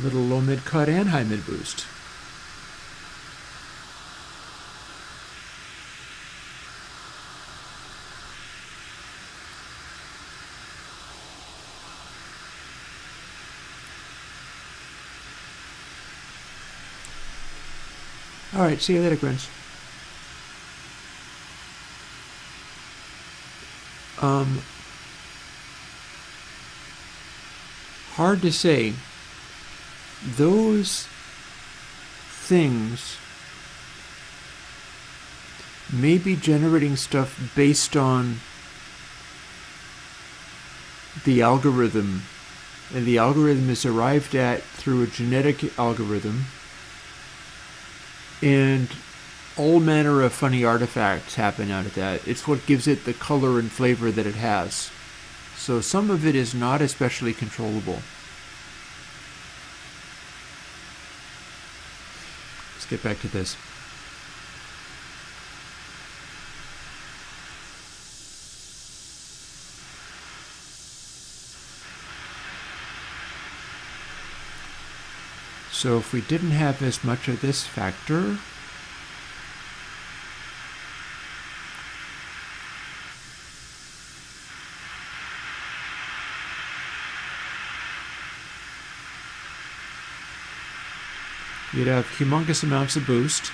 Little low mid cut and high mid boost. All right, see you later, Grins. Hard to say. Those things may be generating stuff based on the algorithm, and the algorithm is arrived at through a genetic algorithm, and all manner of funny artifacts happen out of that. It's what gives it the color and flavor that it has. So some of it is not especially controllable. Let's get back to this. So if we didn't have as much of this factor, you'd have humongous amounts of boost.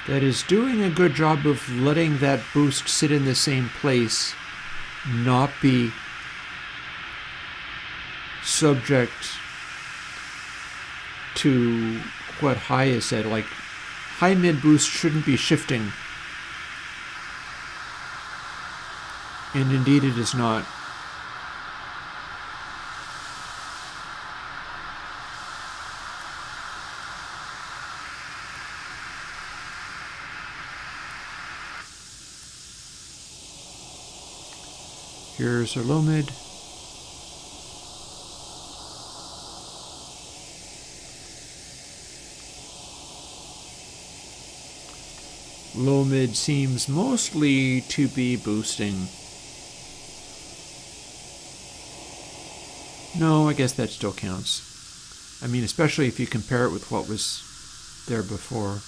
That is doing a good job of letting that boost sit in the same place, not be subject to what high is said. Like, high mid boost shouldn't be shifting. And indeed it is not. Here's our low mid. Low mid seems mostly to be boosting. No, I guess that still counts. I mean, especially if you compare it with what was there before.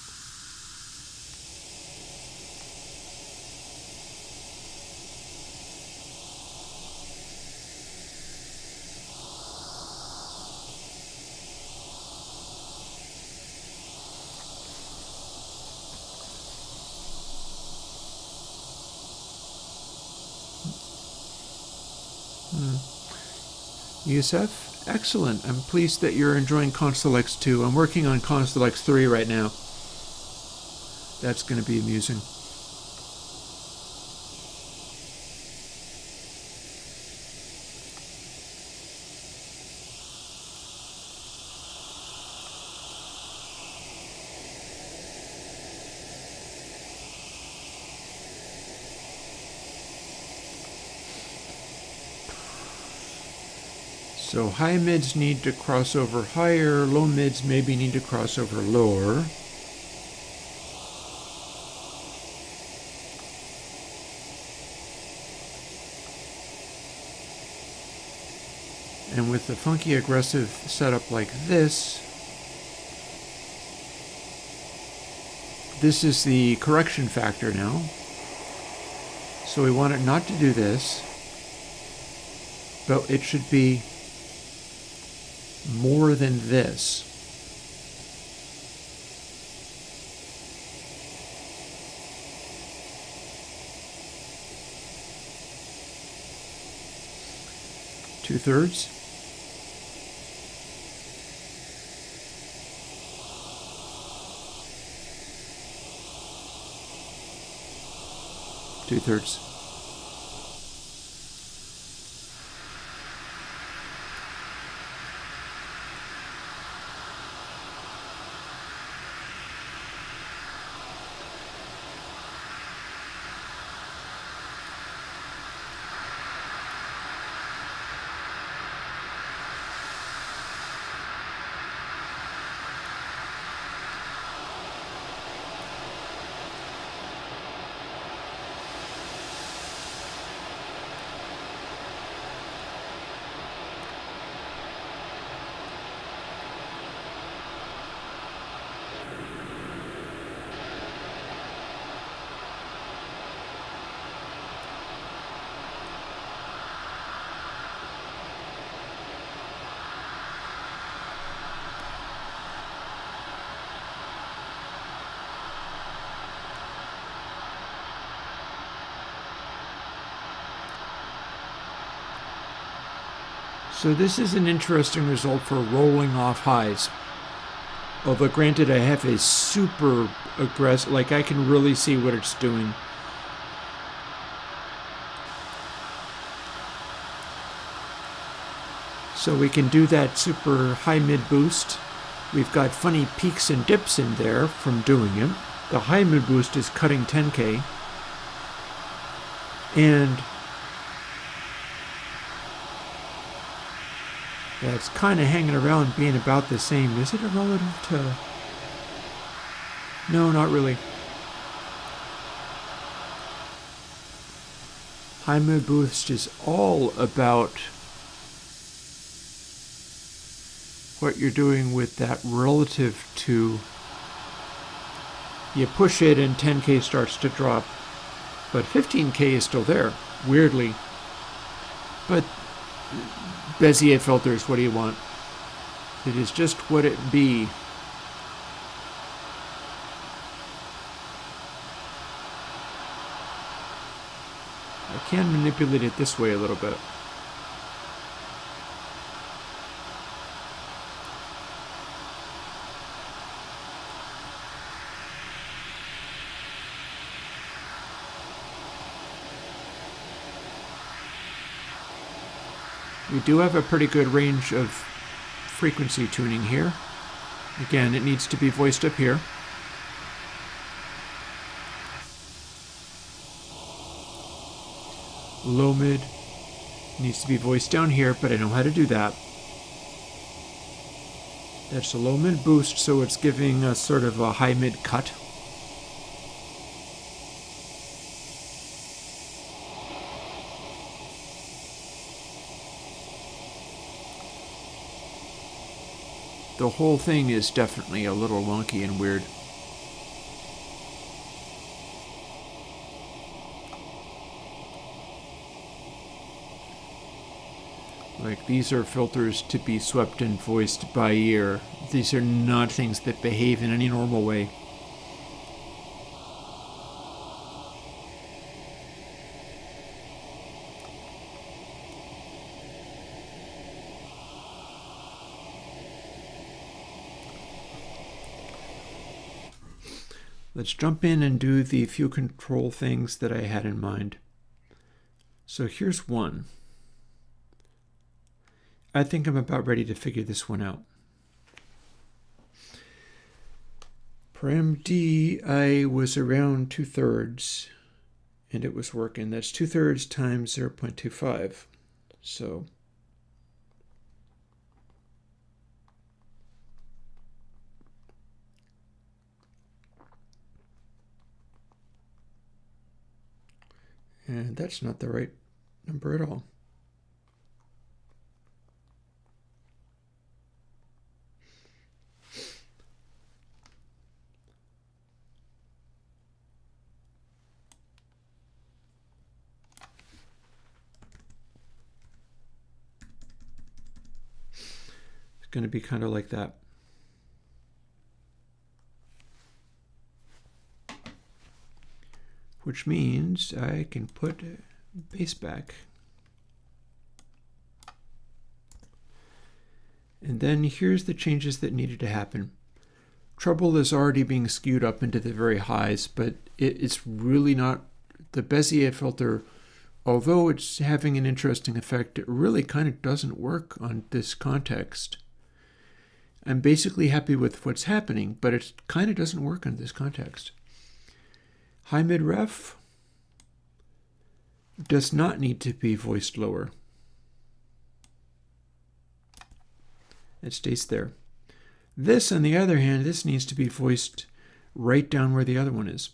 Yusef, excellent. I'm pleased that you're enjoying Console X2. I'm working on Console X3 right now. That's going to be amusing. So high mids need to cross over higher, low mids maybe need to cross over lower. And with the funky aggressive setup like this, this is the correction factor now. So we want it not to do this, but it should be more than this. Two-thirds. Two-thirds. So this is an interesting result for rolling off highs. Although granted, I have a super aggressive, like I can really see what it's doing. So we can do that super high mid boost. We've got funny peaks and dips in there from doing it. The high mid boost is cutting 10K. And that's kind of hanging around being about the same. Is it a relative to... No, not really. High mid boost is all about what you're doing with that relative to... You push it and 10K starts to drop. But 15K is still there, weirdly. But Bezier filters, what do you want? It is just what it be. I can manipulate it this way a little bit. We do have a pretty good range of frequency tuning here. Again, it needs to be voiced up here. Low mid needs to be voiced down here, but I know how to do that. That's a low mid boost, so it's giving a sort of a high mid cut. The whole thing is definitely a little wonky and weird. Like, these are filters to be swept and voiced by ear. These are not things that behave in any normal way. Let's jump in and do the few control things that I had in mind. So here's one. I think I'm about ready to figure this one out. Param D, I was around 2/3 and it was working. That's 2/3 times 0.25. So and that's not the right number at all. It's going to be kind of like that. Which means I can put bass back. And then here's the changes that needed to happen. Treble is already being skewed up into the very highs, but it's really not. The Bezier filter, although it's having an interesting effect, it really kind of doesn't work on this context. I'm basically happy with what's happening, but it kind of doesn't work on this context. High mid ref does not need to be voiced lower. It stays there. This, on the other hand, this needs to be voiced right down where the other one is.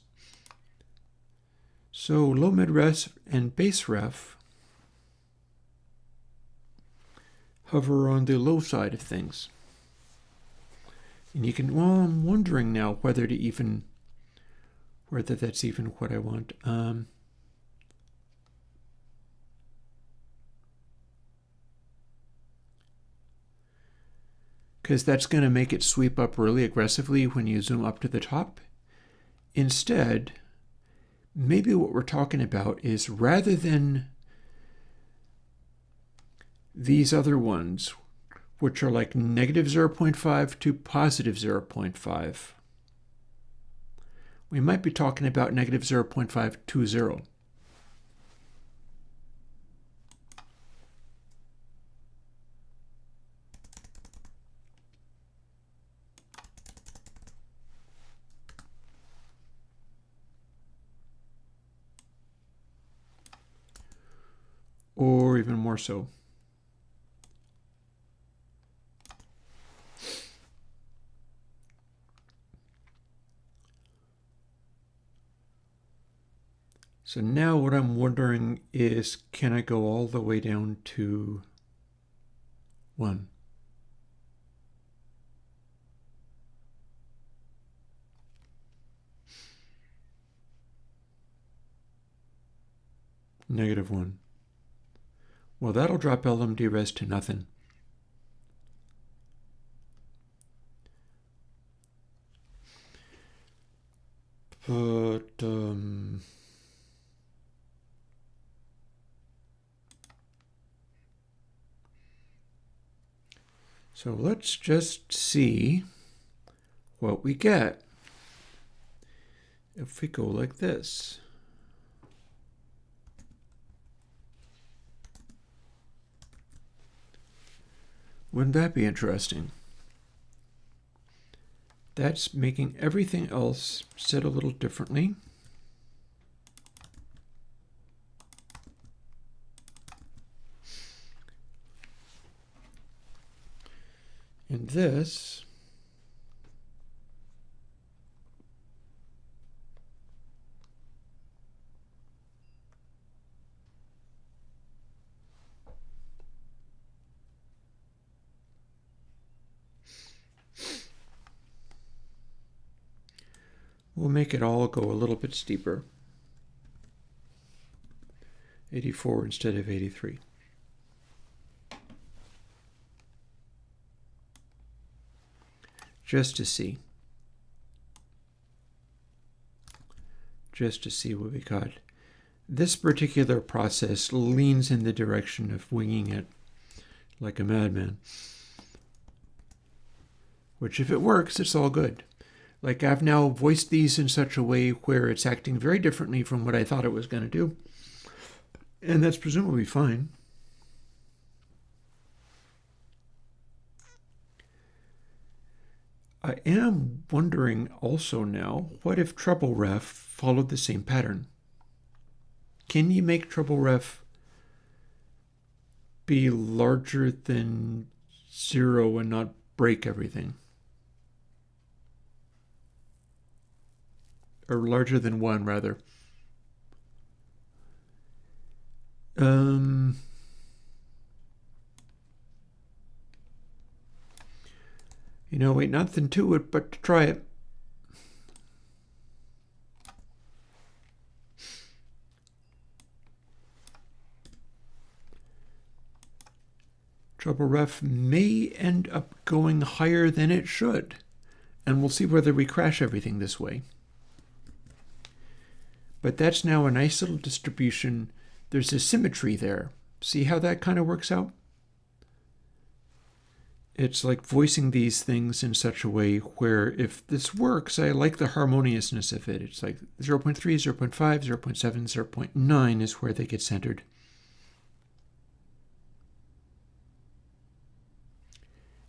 So low mid ref and bass ref hover on the low side of things. And you can, well, I'm wondering now whether that's even what I want. Because that's going to make it sweep up really aggressively when you zoom up to the top. Instead, maybe what we're talking about is rather than these other ones, which are like negative 0.5 to positive 0.5. We might be talking about negative 0.520. Or even more so. So now what I'm wondering is, can I go all the way down to 1? Negative 1. Well, that'll drop LMDRes to nothing. But, so let's just see what we get if we go like this. Wouldn't that be interesting? That's making everything else sit a little differently. And this will make it all go a little bit steeper. 84 instead of 83. Just to see what we got. This particular process leans in the direction of winging it like a madman. Which, if it works, it's all good. Like, I've now voiced these in such a way where it's acting very differently from what I thought it was going to do. And that's presumably fine. I am wondering also now, what if treble ref followed the same pattern? Can you make treble ref be larger than 0 and not break everything? Or larger than 1, rather. You know, ain't nothing to it but to try it. Treble ref may end up going higher than it should. And we'll see whether we crash everything this way. But that's now a nice little distribution. There's a symmetry there. See how that kind of works out? It's like voicing these things in such a way where if this works, I like the harmoniousness of it. It's like 0.3, 0.5, 0.7, 0.9 is where they get centered.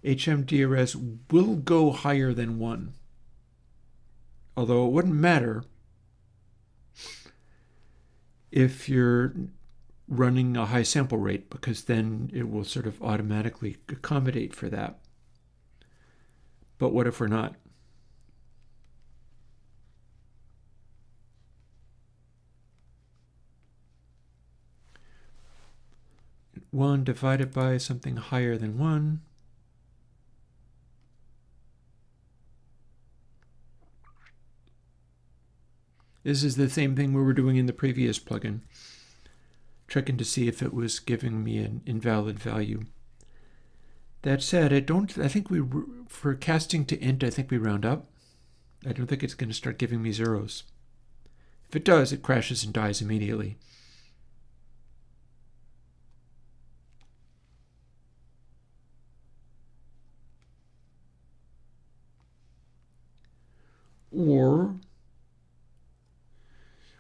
HMDRS will go higher than 1. Although it wouldn't matter if you're running a high sample rate, because then it will sort of automatically accommodate for that. But what if we're not? One divided by something higher than 1. This is the same thing we were doing in the previous plugin, checking to see if it was giving me an invalid value. That said, I think for casting to int, I think we round up. I don't think it's going to start giving me zeros. If it does, it crashes and dies immediately. Or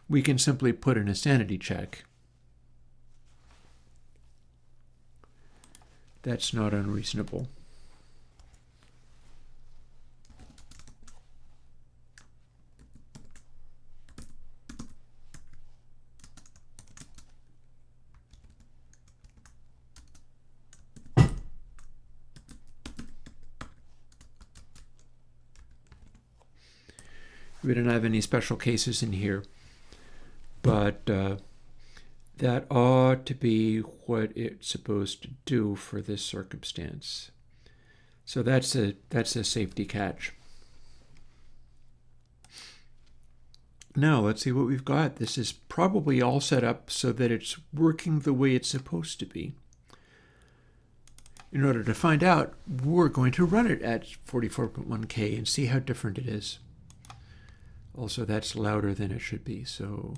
we can simply put in a sanity check. That's not unreasonable. We don't have any special cases in here, but that ought to be what it's supposed to do for this circumstance. So that's a safety catch. Now let's see what we've got. This is probably all set up so that it's working the way it's supposed to be. In order to find out, we're going to run it at 44.1K and see how different it is. Also, that's louder than it should be, so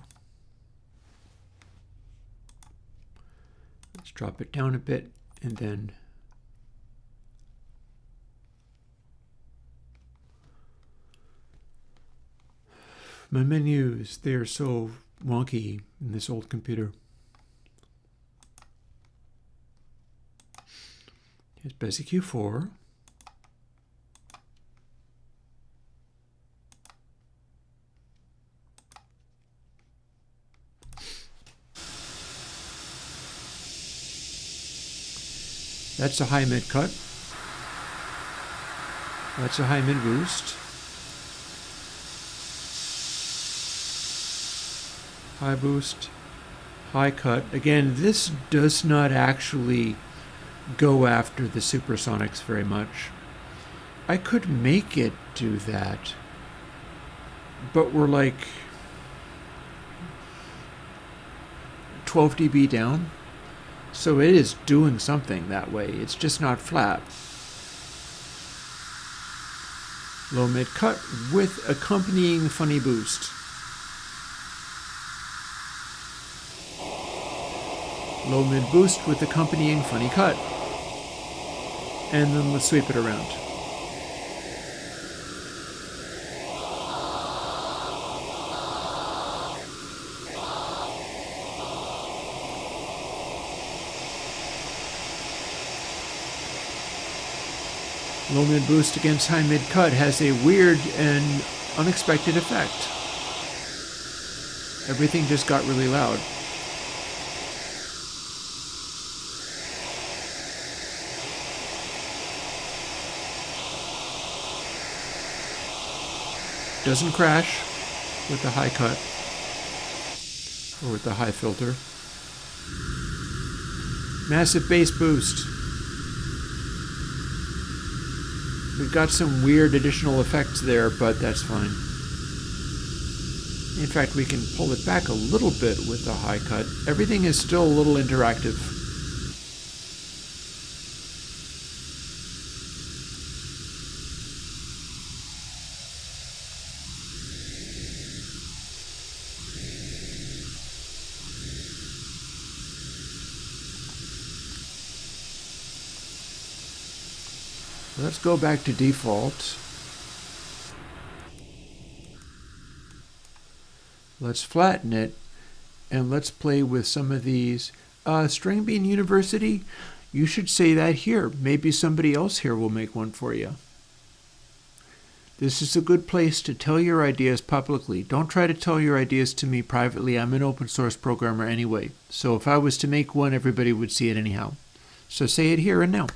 let's drop it down a bit and then my menus, they're so wonky in this old computer. Here's Basic Q4. That's a high mid cut. That's a high mid boost. High boost, high cut. Again, this does not actually go after the supersonics very much. I could make it do that, but we're like 12 dB down. So it is doing something that way. It's just not flat. Low mid cut with accompanying funny boost. Low mid boost with accompanying funny cut. And then let's sweep it around. Low mid boost against high mid cut has a weird and unexpected effect. Everything just got really loud. Doesn't crash with the high cut or with the high filter. Massive bass boost. We've got some weird additional effects there, but that's fine. In fact, we can pull it back a little bit with the high cut. Everything is still a little interactive. Let's go back to default. Let's flatten it, and let's play with some of these. String Bean University, you should say that here. Maybe somebody else here will make one for you. This is a good place to tell your ideas publicly. Don't try to tell your ideas to me privately. I'm an open source programmer anyway. So if I was to make one, everybody would see it anyhow. So say it here and now.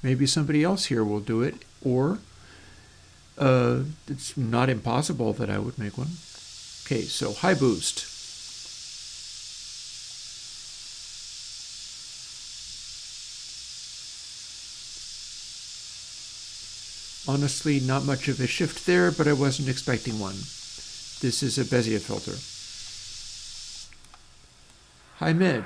Maybe somebody else here will do it, or it's not impossible that I would make one. Okay, so high boost. Honestly, not much of a shift there, but I wasn't expecting one. This is a Bezier filter. High mid.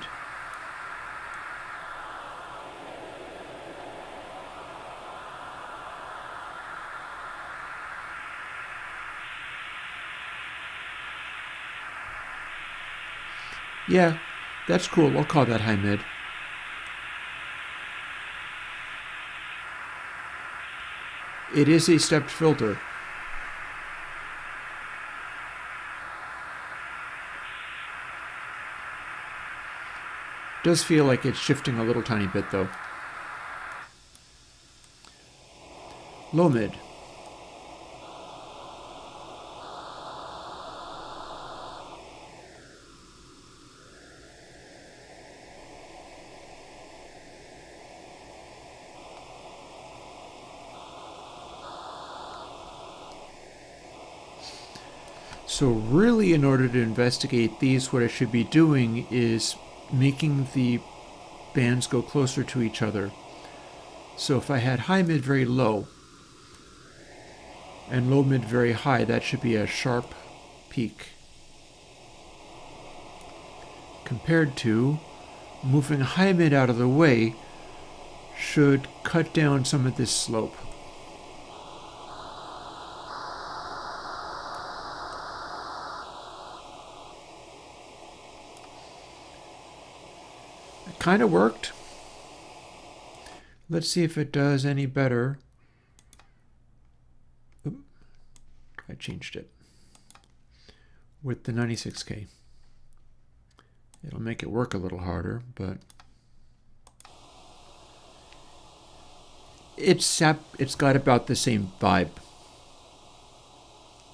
Yeah, that's cool. I'll call that high mid. It is a stepped filter. Does feel like it's shifting a little tiny bit though. Low mid. So really, in order to investigate these, what I should be doing is making the bands go closer to each other. So if I had high mid very low and low mid very high, that should be a sharp peak. Compared to moving high mid out of the way should cut down some of this slope. It kind of worked. Let's see if it does any better. Oop, I changed it with the 96K. It'll make it work a little harder, but it's got about the same vibe.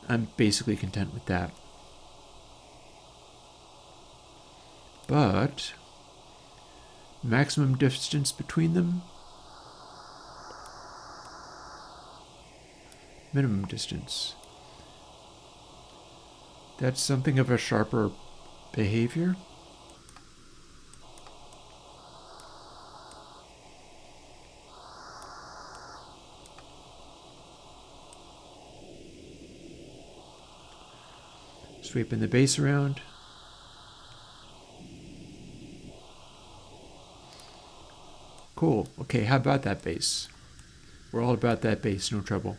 I'm basically content with that. But maximum distance between them, minimum distance. That's something of a sharper behavior. Sweeping the base around. Cool. Okay, how about that base? We're all about that base, no trouble.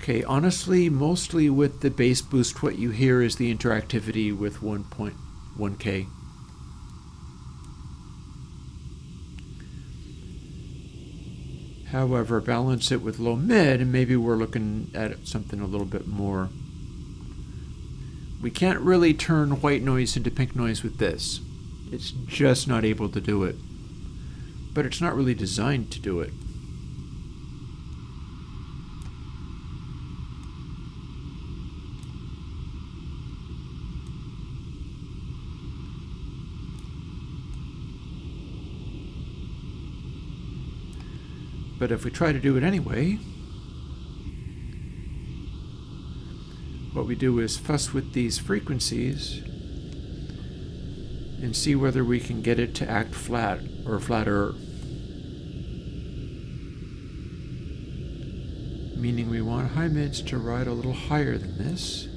Okay, honestly, mostly with the bass boost, what you hear is the interactivity with 1.1K. However, balance it with low mid, and maybe we're looking at something a little bit more. We can't really turn white noise into pink noise with this. It's just not able to do it. But it's not really designed to do it. But if we try to do it anyway, what we do is fuss with these frequencies and see whether we can get it to act flat or flatter. Meaning we want high mids to ride a little higher than this.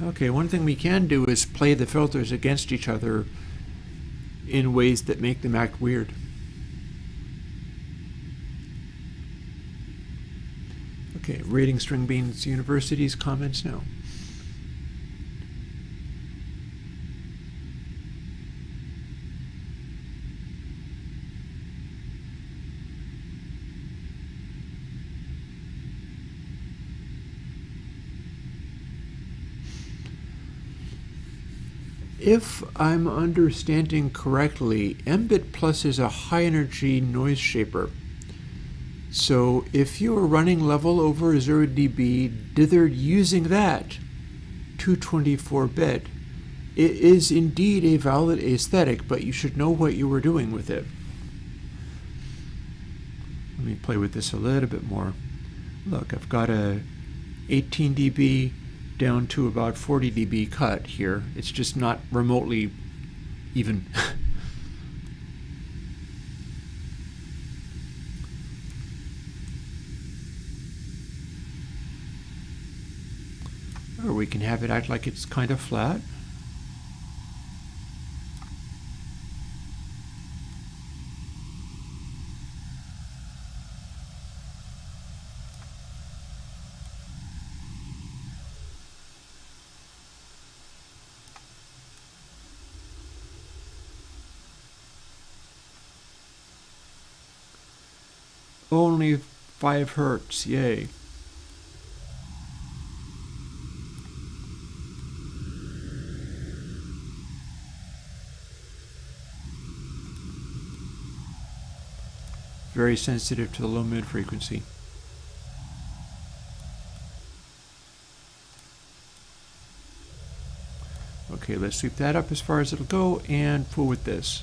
Okay, one thing we can do is play the filters against each other in ways that make them act weird. Okay, rating String Beans University's comments now. If I'm understanding correctly, mbit plus is a high energy noise shaper. So if you are running level over 0 dB dithered using that 224-bit, it is indeed a valid aesthetic, but you should know what you were doing with it. Let me play with this a little bit more. Look, I've got a 18 dB down to about 40 dB cut here. It's just not remotely even. Or we can have it act like it's kind of flat. Only 5 hertz, yay. Very sensitive to the low mid frequency. Okay, let's sweep that up as far as it'll go and fool with this.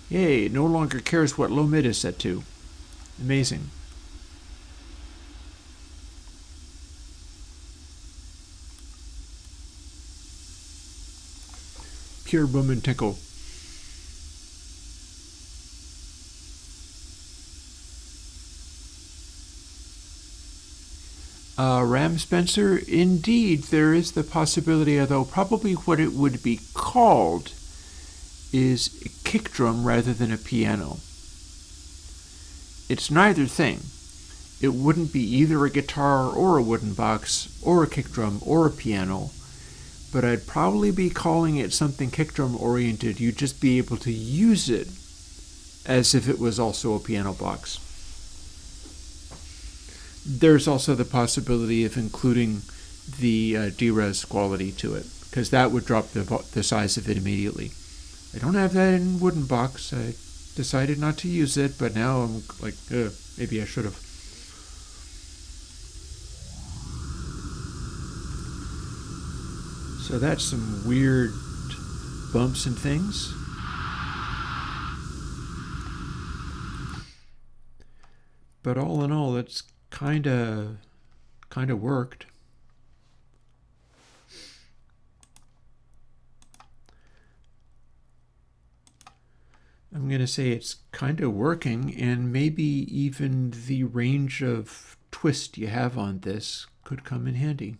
Yay, it no longer cares what low mid is set to. Amazing. Pure boom and tinkle. Ram Spencer, indeed, there is the possibility, although probably what it would be called is a kick drum rather than a piano. It's neither thing. It wouldn't be either a guitar or a wooden box or a kick drum or a piano, but I'd probably be calling it something kick drum oriented. You'd just be able to use it as if it was also a piano box. There's also the possibility of including the D-Res quality to it, because that would drop the size of it immediately. I don't have that in wooden box. I decided not to use it, but now I'm like, maybe I should have. So that's some weird bumps and things. But all in all, it's kind of worked. I'm going to say it's kind of working, and maybe even the range of twist you have on this could come in handy.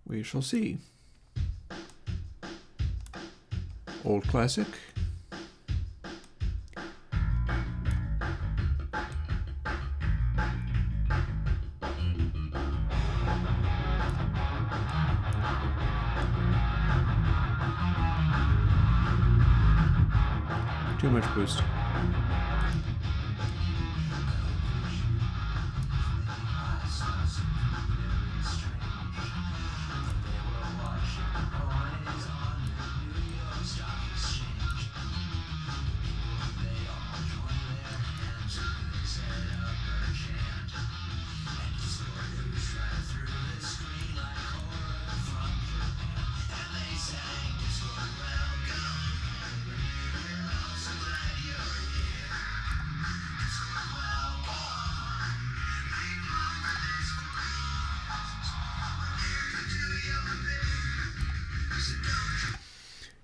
We shall see. Old classic. Too much boost.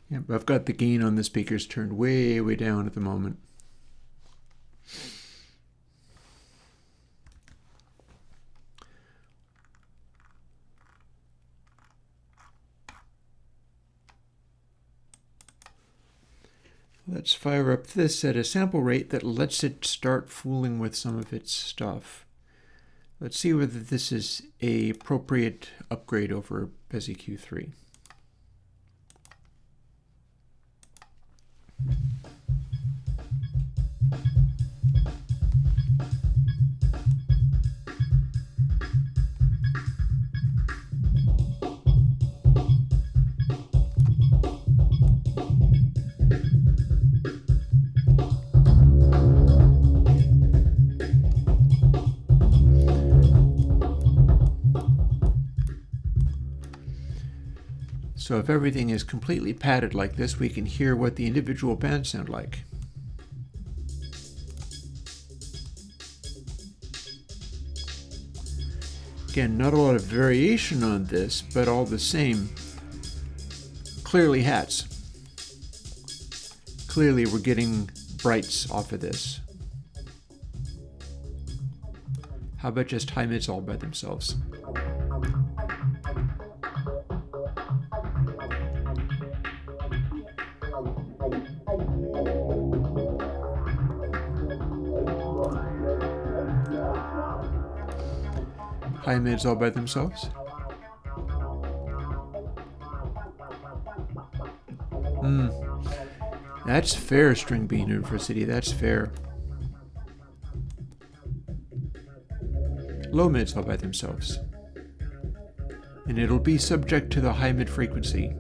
Yep, I've got the gain on the speakers turned way, way down at the moment. Let's fire up this at a sample rate that lets it start fooling with some of its stuff. Let's see whether this is an appropriate upgrade over Bezi Q3. So if everything is completely padded like this, we can hear what the individual bands sound like. Again, not a lot of variation on this, but all the same, clearly hats. Clearly we're getting brights off of this. How about just high mids all by themselves? High mids all by themselves. That's fair, String Bean University. That's fair. Low mids all by themselves. And it'll be subject to the high mid frequency.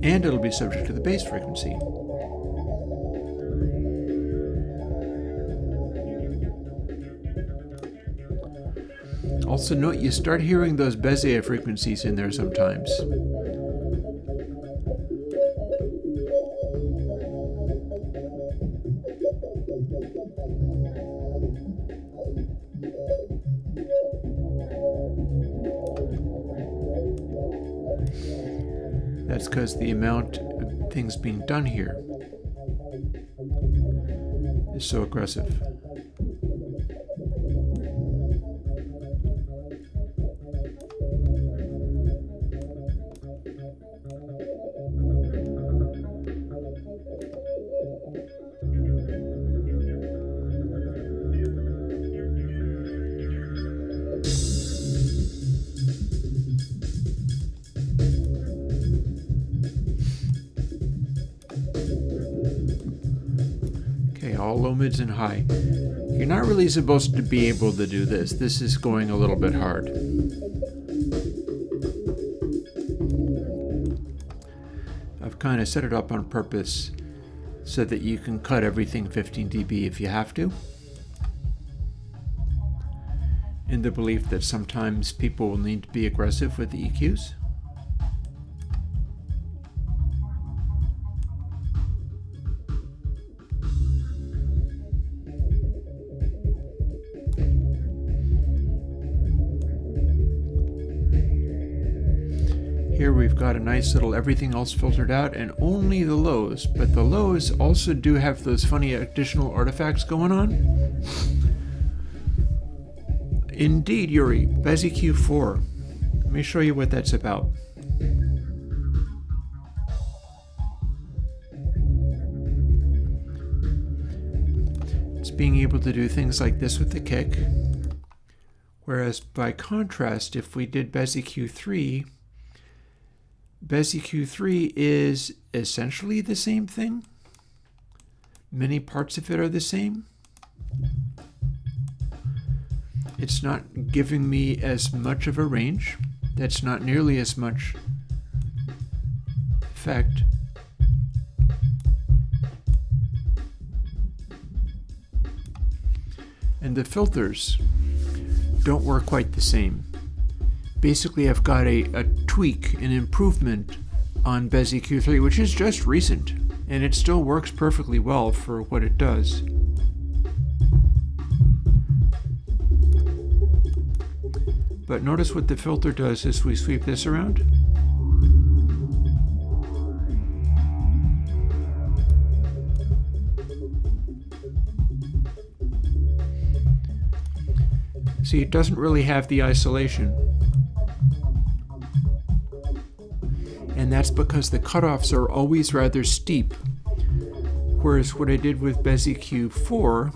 And it'll be subject to the bass frequency. Also note you start hearing those Bezier frequencies in there sometimes. That's because the amount of things being done here is so aggressive. All low mids and high. You're not really supposed to be able to do this. This is going a little bit hard. I've kind of set it up on purpose so that you can cut everything 15 dB if you have to, in the belief that sometimes people will need to be aggressive with the EQs. Here we've got a nice little everything else filtered out and only the lows, but the lows also do have those funny additional artifacts going on. Indeed, Yuri, Bezi Q4. Let me show you what that's about. It's being able to do things like this with the kick, whereas by contrast, if we did Bezi Q3, Bezi Q3 is essentially the same thing. Many parts of it are the same. It's not giving me as much of a range. That's not nearly as much effect. And the filters don't work quite the same. Basically, I've got a tweak, an improvement on Bezi Q3, which is just recent, and it still works perfectly well for what it does. But notice what the filter does as we sweep this around. See, it doesn't really have the isolation. And that's because the cutoffs are always rather steep. Whereas what I did with Bezi Q4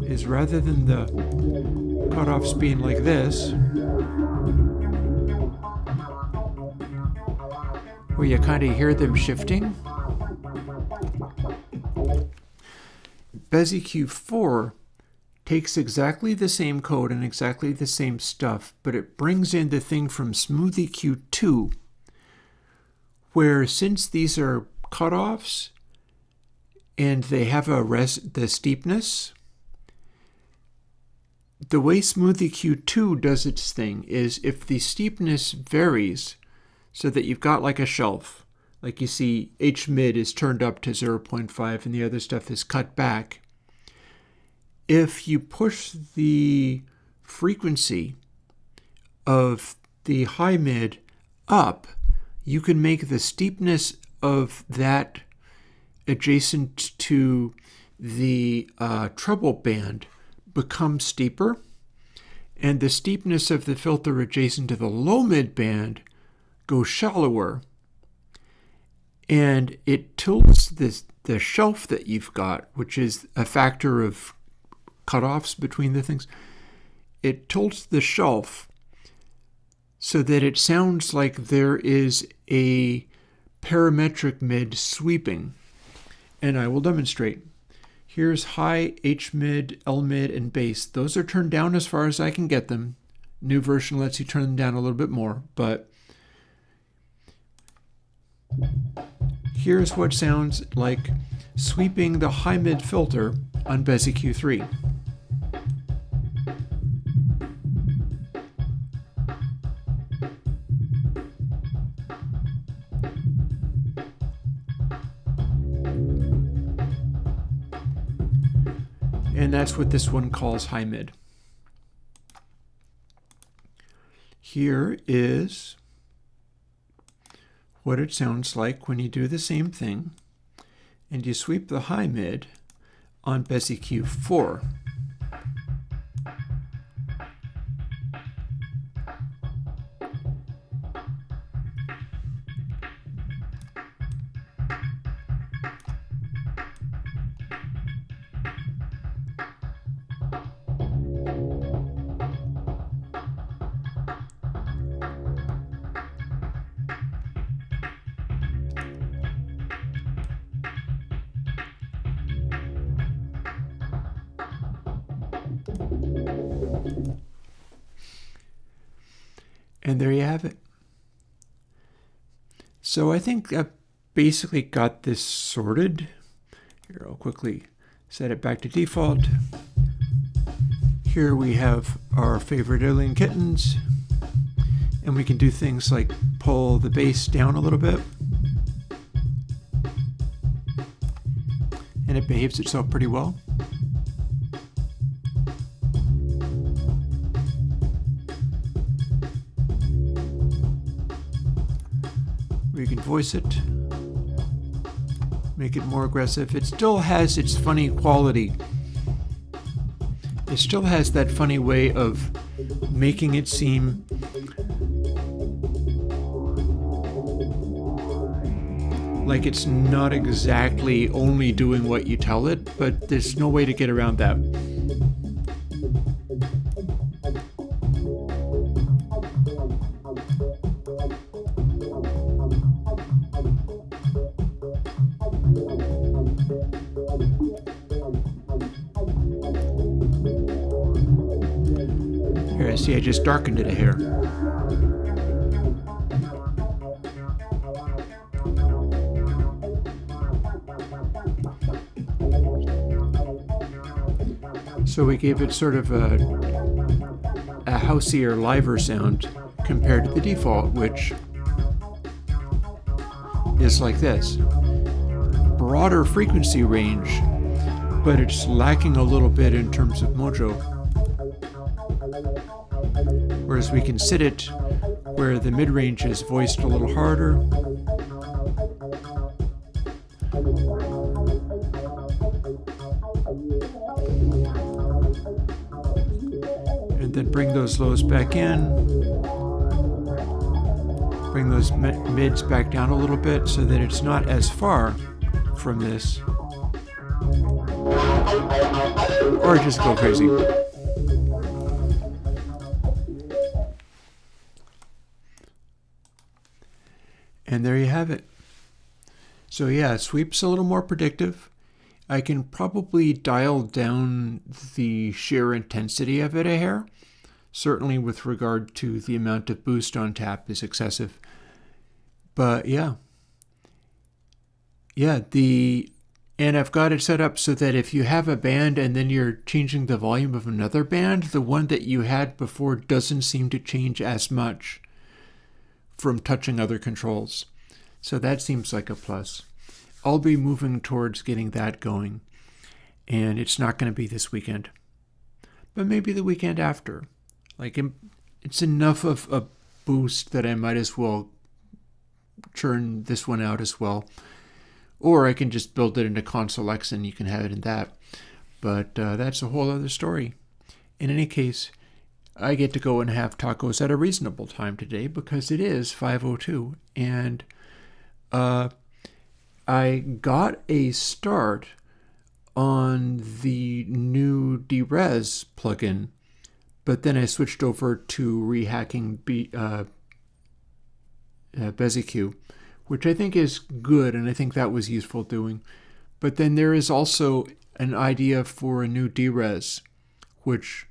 is rather than the cutoffs being like this, where you kind of hear them shifting, Bezi Q4 takes exactly the same code and exactly the same stuff, but it brings in the thing from Smoothie Q2, where since these are cutoffs and they have the steepness, the way Smoothie Q2 does its thing is if the steepness varies so that you've got like a shelf, like you see H mid is turned up to 0.5 and the other stuff is cut back. If you push the frequency of the high mid up, you can make the steepness of that adjacent to the treble band become steeper, and the steepness of the filter adjacent to the low mid band goes shallower. And it tilts the shelf that you've got, which is a factor of cutoffs between the things. It tilts the shelf so that it sounds like there is a parametric mid sweeping. And I will demonstrate. Here's high, H mid, L mid, and bass. Those are turned down as far as I can get them. New version lets you turn them down a little bit more, but here's what sounds like sweeping the high mid filter on Bezi Q3. And that's what this one calls high mid. Here is what it sounds like when you do the same thing and you sweep the high mid on Bezi Q4. And there you have it. So I think I've basically got this sorted. Here, I'll quickly set it back to default. Here we have our favorite alien kittens. And we can do things like pull the bass down a little bit. And it behaves itself pretty well. We can voice it, make it more aggressive. It still has its funny quality. It still has that funny way of making it seem like it's not exactly only doing what you tell it, but there's no way to get around that. Here, see, I just darkened it a hair. So we gave it sort of a houseier, liver sound compared to the default, which is like this. Broader frequency range, but it's lacking a little bit in terms of mojo. Whereas we can sit it where the mid-range is voiced a little harder. And then bring those lows back in. Bring those mids back down a little bit so that it's not as far from this. Or just go crazy. And there you have it. So yeah, sweep's a little more predictive. I can probably dial down the sheer intensity of it a hair. Certainly with regard to the amount of boost on tap is excessive. But yeah. And I've got it set up so that if you have a band and then you're changing the volume of another band, the one that you had before doesn't seem to change as much from touching other controls. So that seems like a plus. I'll be moving towards getting that going. And it's not going to be this weekend. But maybe the weekend after. Like, it's enough of a boost that I might as well churn this one out as well. Or I can just build it into Console X and you can have it in that. But that's a whole other story. In any case, I get to go and have tacos at a reasonable time today because it is 5:02. And I got a start on the new DRes plugin, but then I switched over to rehacking BeziQ, which I think is good, and I think that was useful doing. But then there is also an idea for a new DRes, which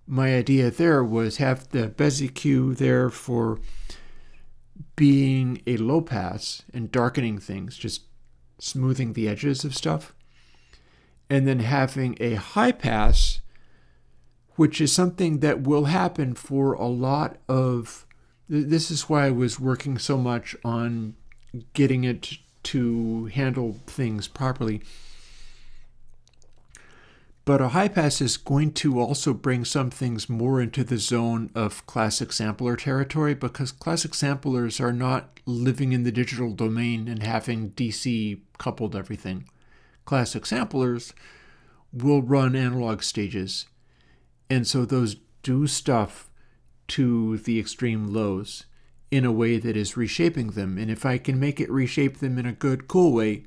my idea there was have the BeziQ there for being a low pass and darkening things, just smoothing the edges of stuff. And then having a high pass, which is something that will happen for a lot of... This is why I was working so much on getting it to handle things properly. But a high pass is going to also bring some things more into the zone of classic sampler territory, because classic samplers are not living in the digital domain and having DC coupled everything. Classic samplers will run analog stages, and so those do stuff to the extreme lows in a way that is reshaping them. And if I can make it reshape them in a good, cool way,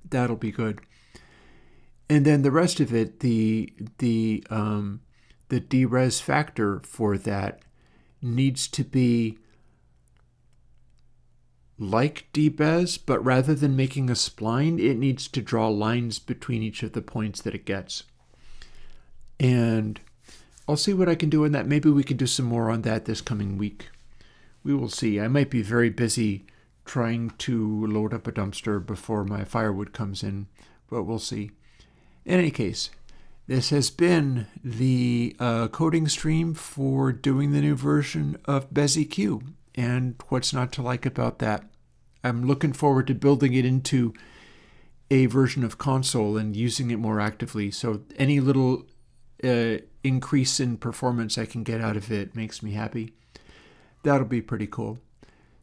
that'll be good. And then the rest of it, the DRes factor for that needs to be like dBez, but rather than making a spline, it needs to draw lines between each of the points that it gets. And I'll see what I can do on that. Maybe we can do some more on that this coming week. We will see. I might be very busy trying to load up a dumpster before my firewood comes in, but we'll see. In any case, this has been the coding stream for doing the new version of BeziQ, and what's not to like about that. I'm looking forward to building it into a version of console and using it more actively, so any little increase in performance I can get out of it makes me happy. That'll be pretty cool.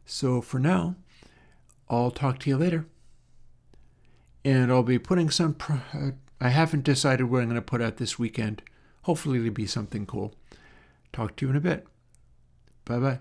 So for now, I'll talk to you later. And I'll be putting some... I haven't decided what I'm going to put out this weekend. Hopefully it'll be something cool. Talk to you in a bit. Bye-bye.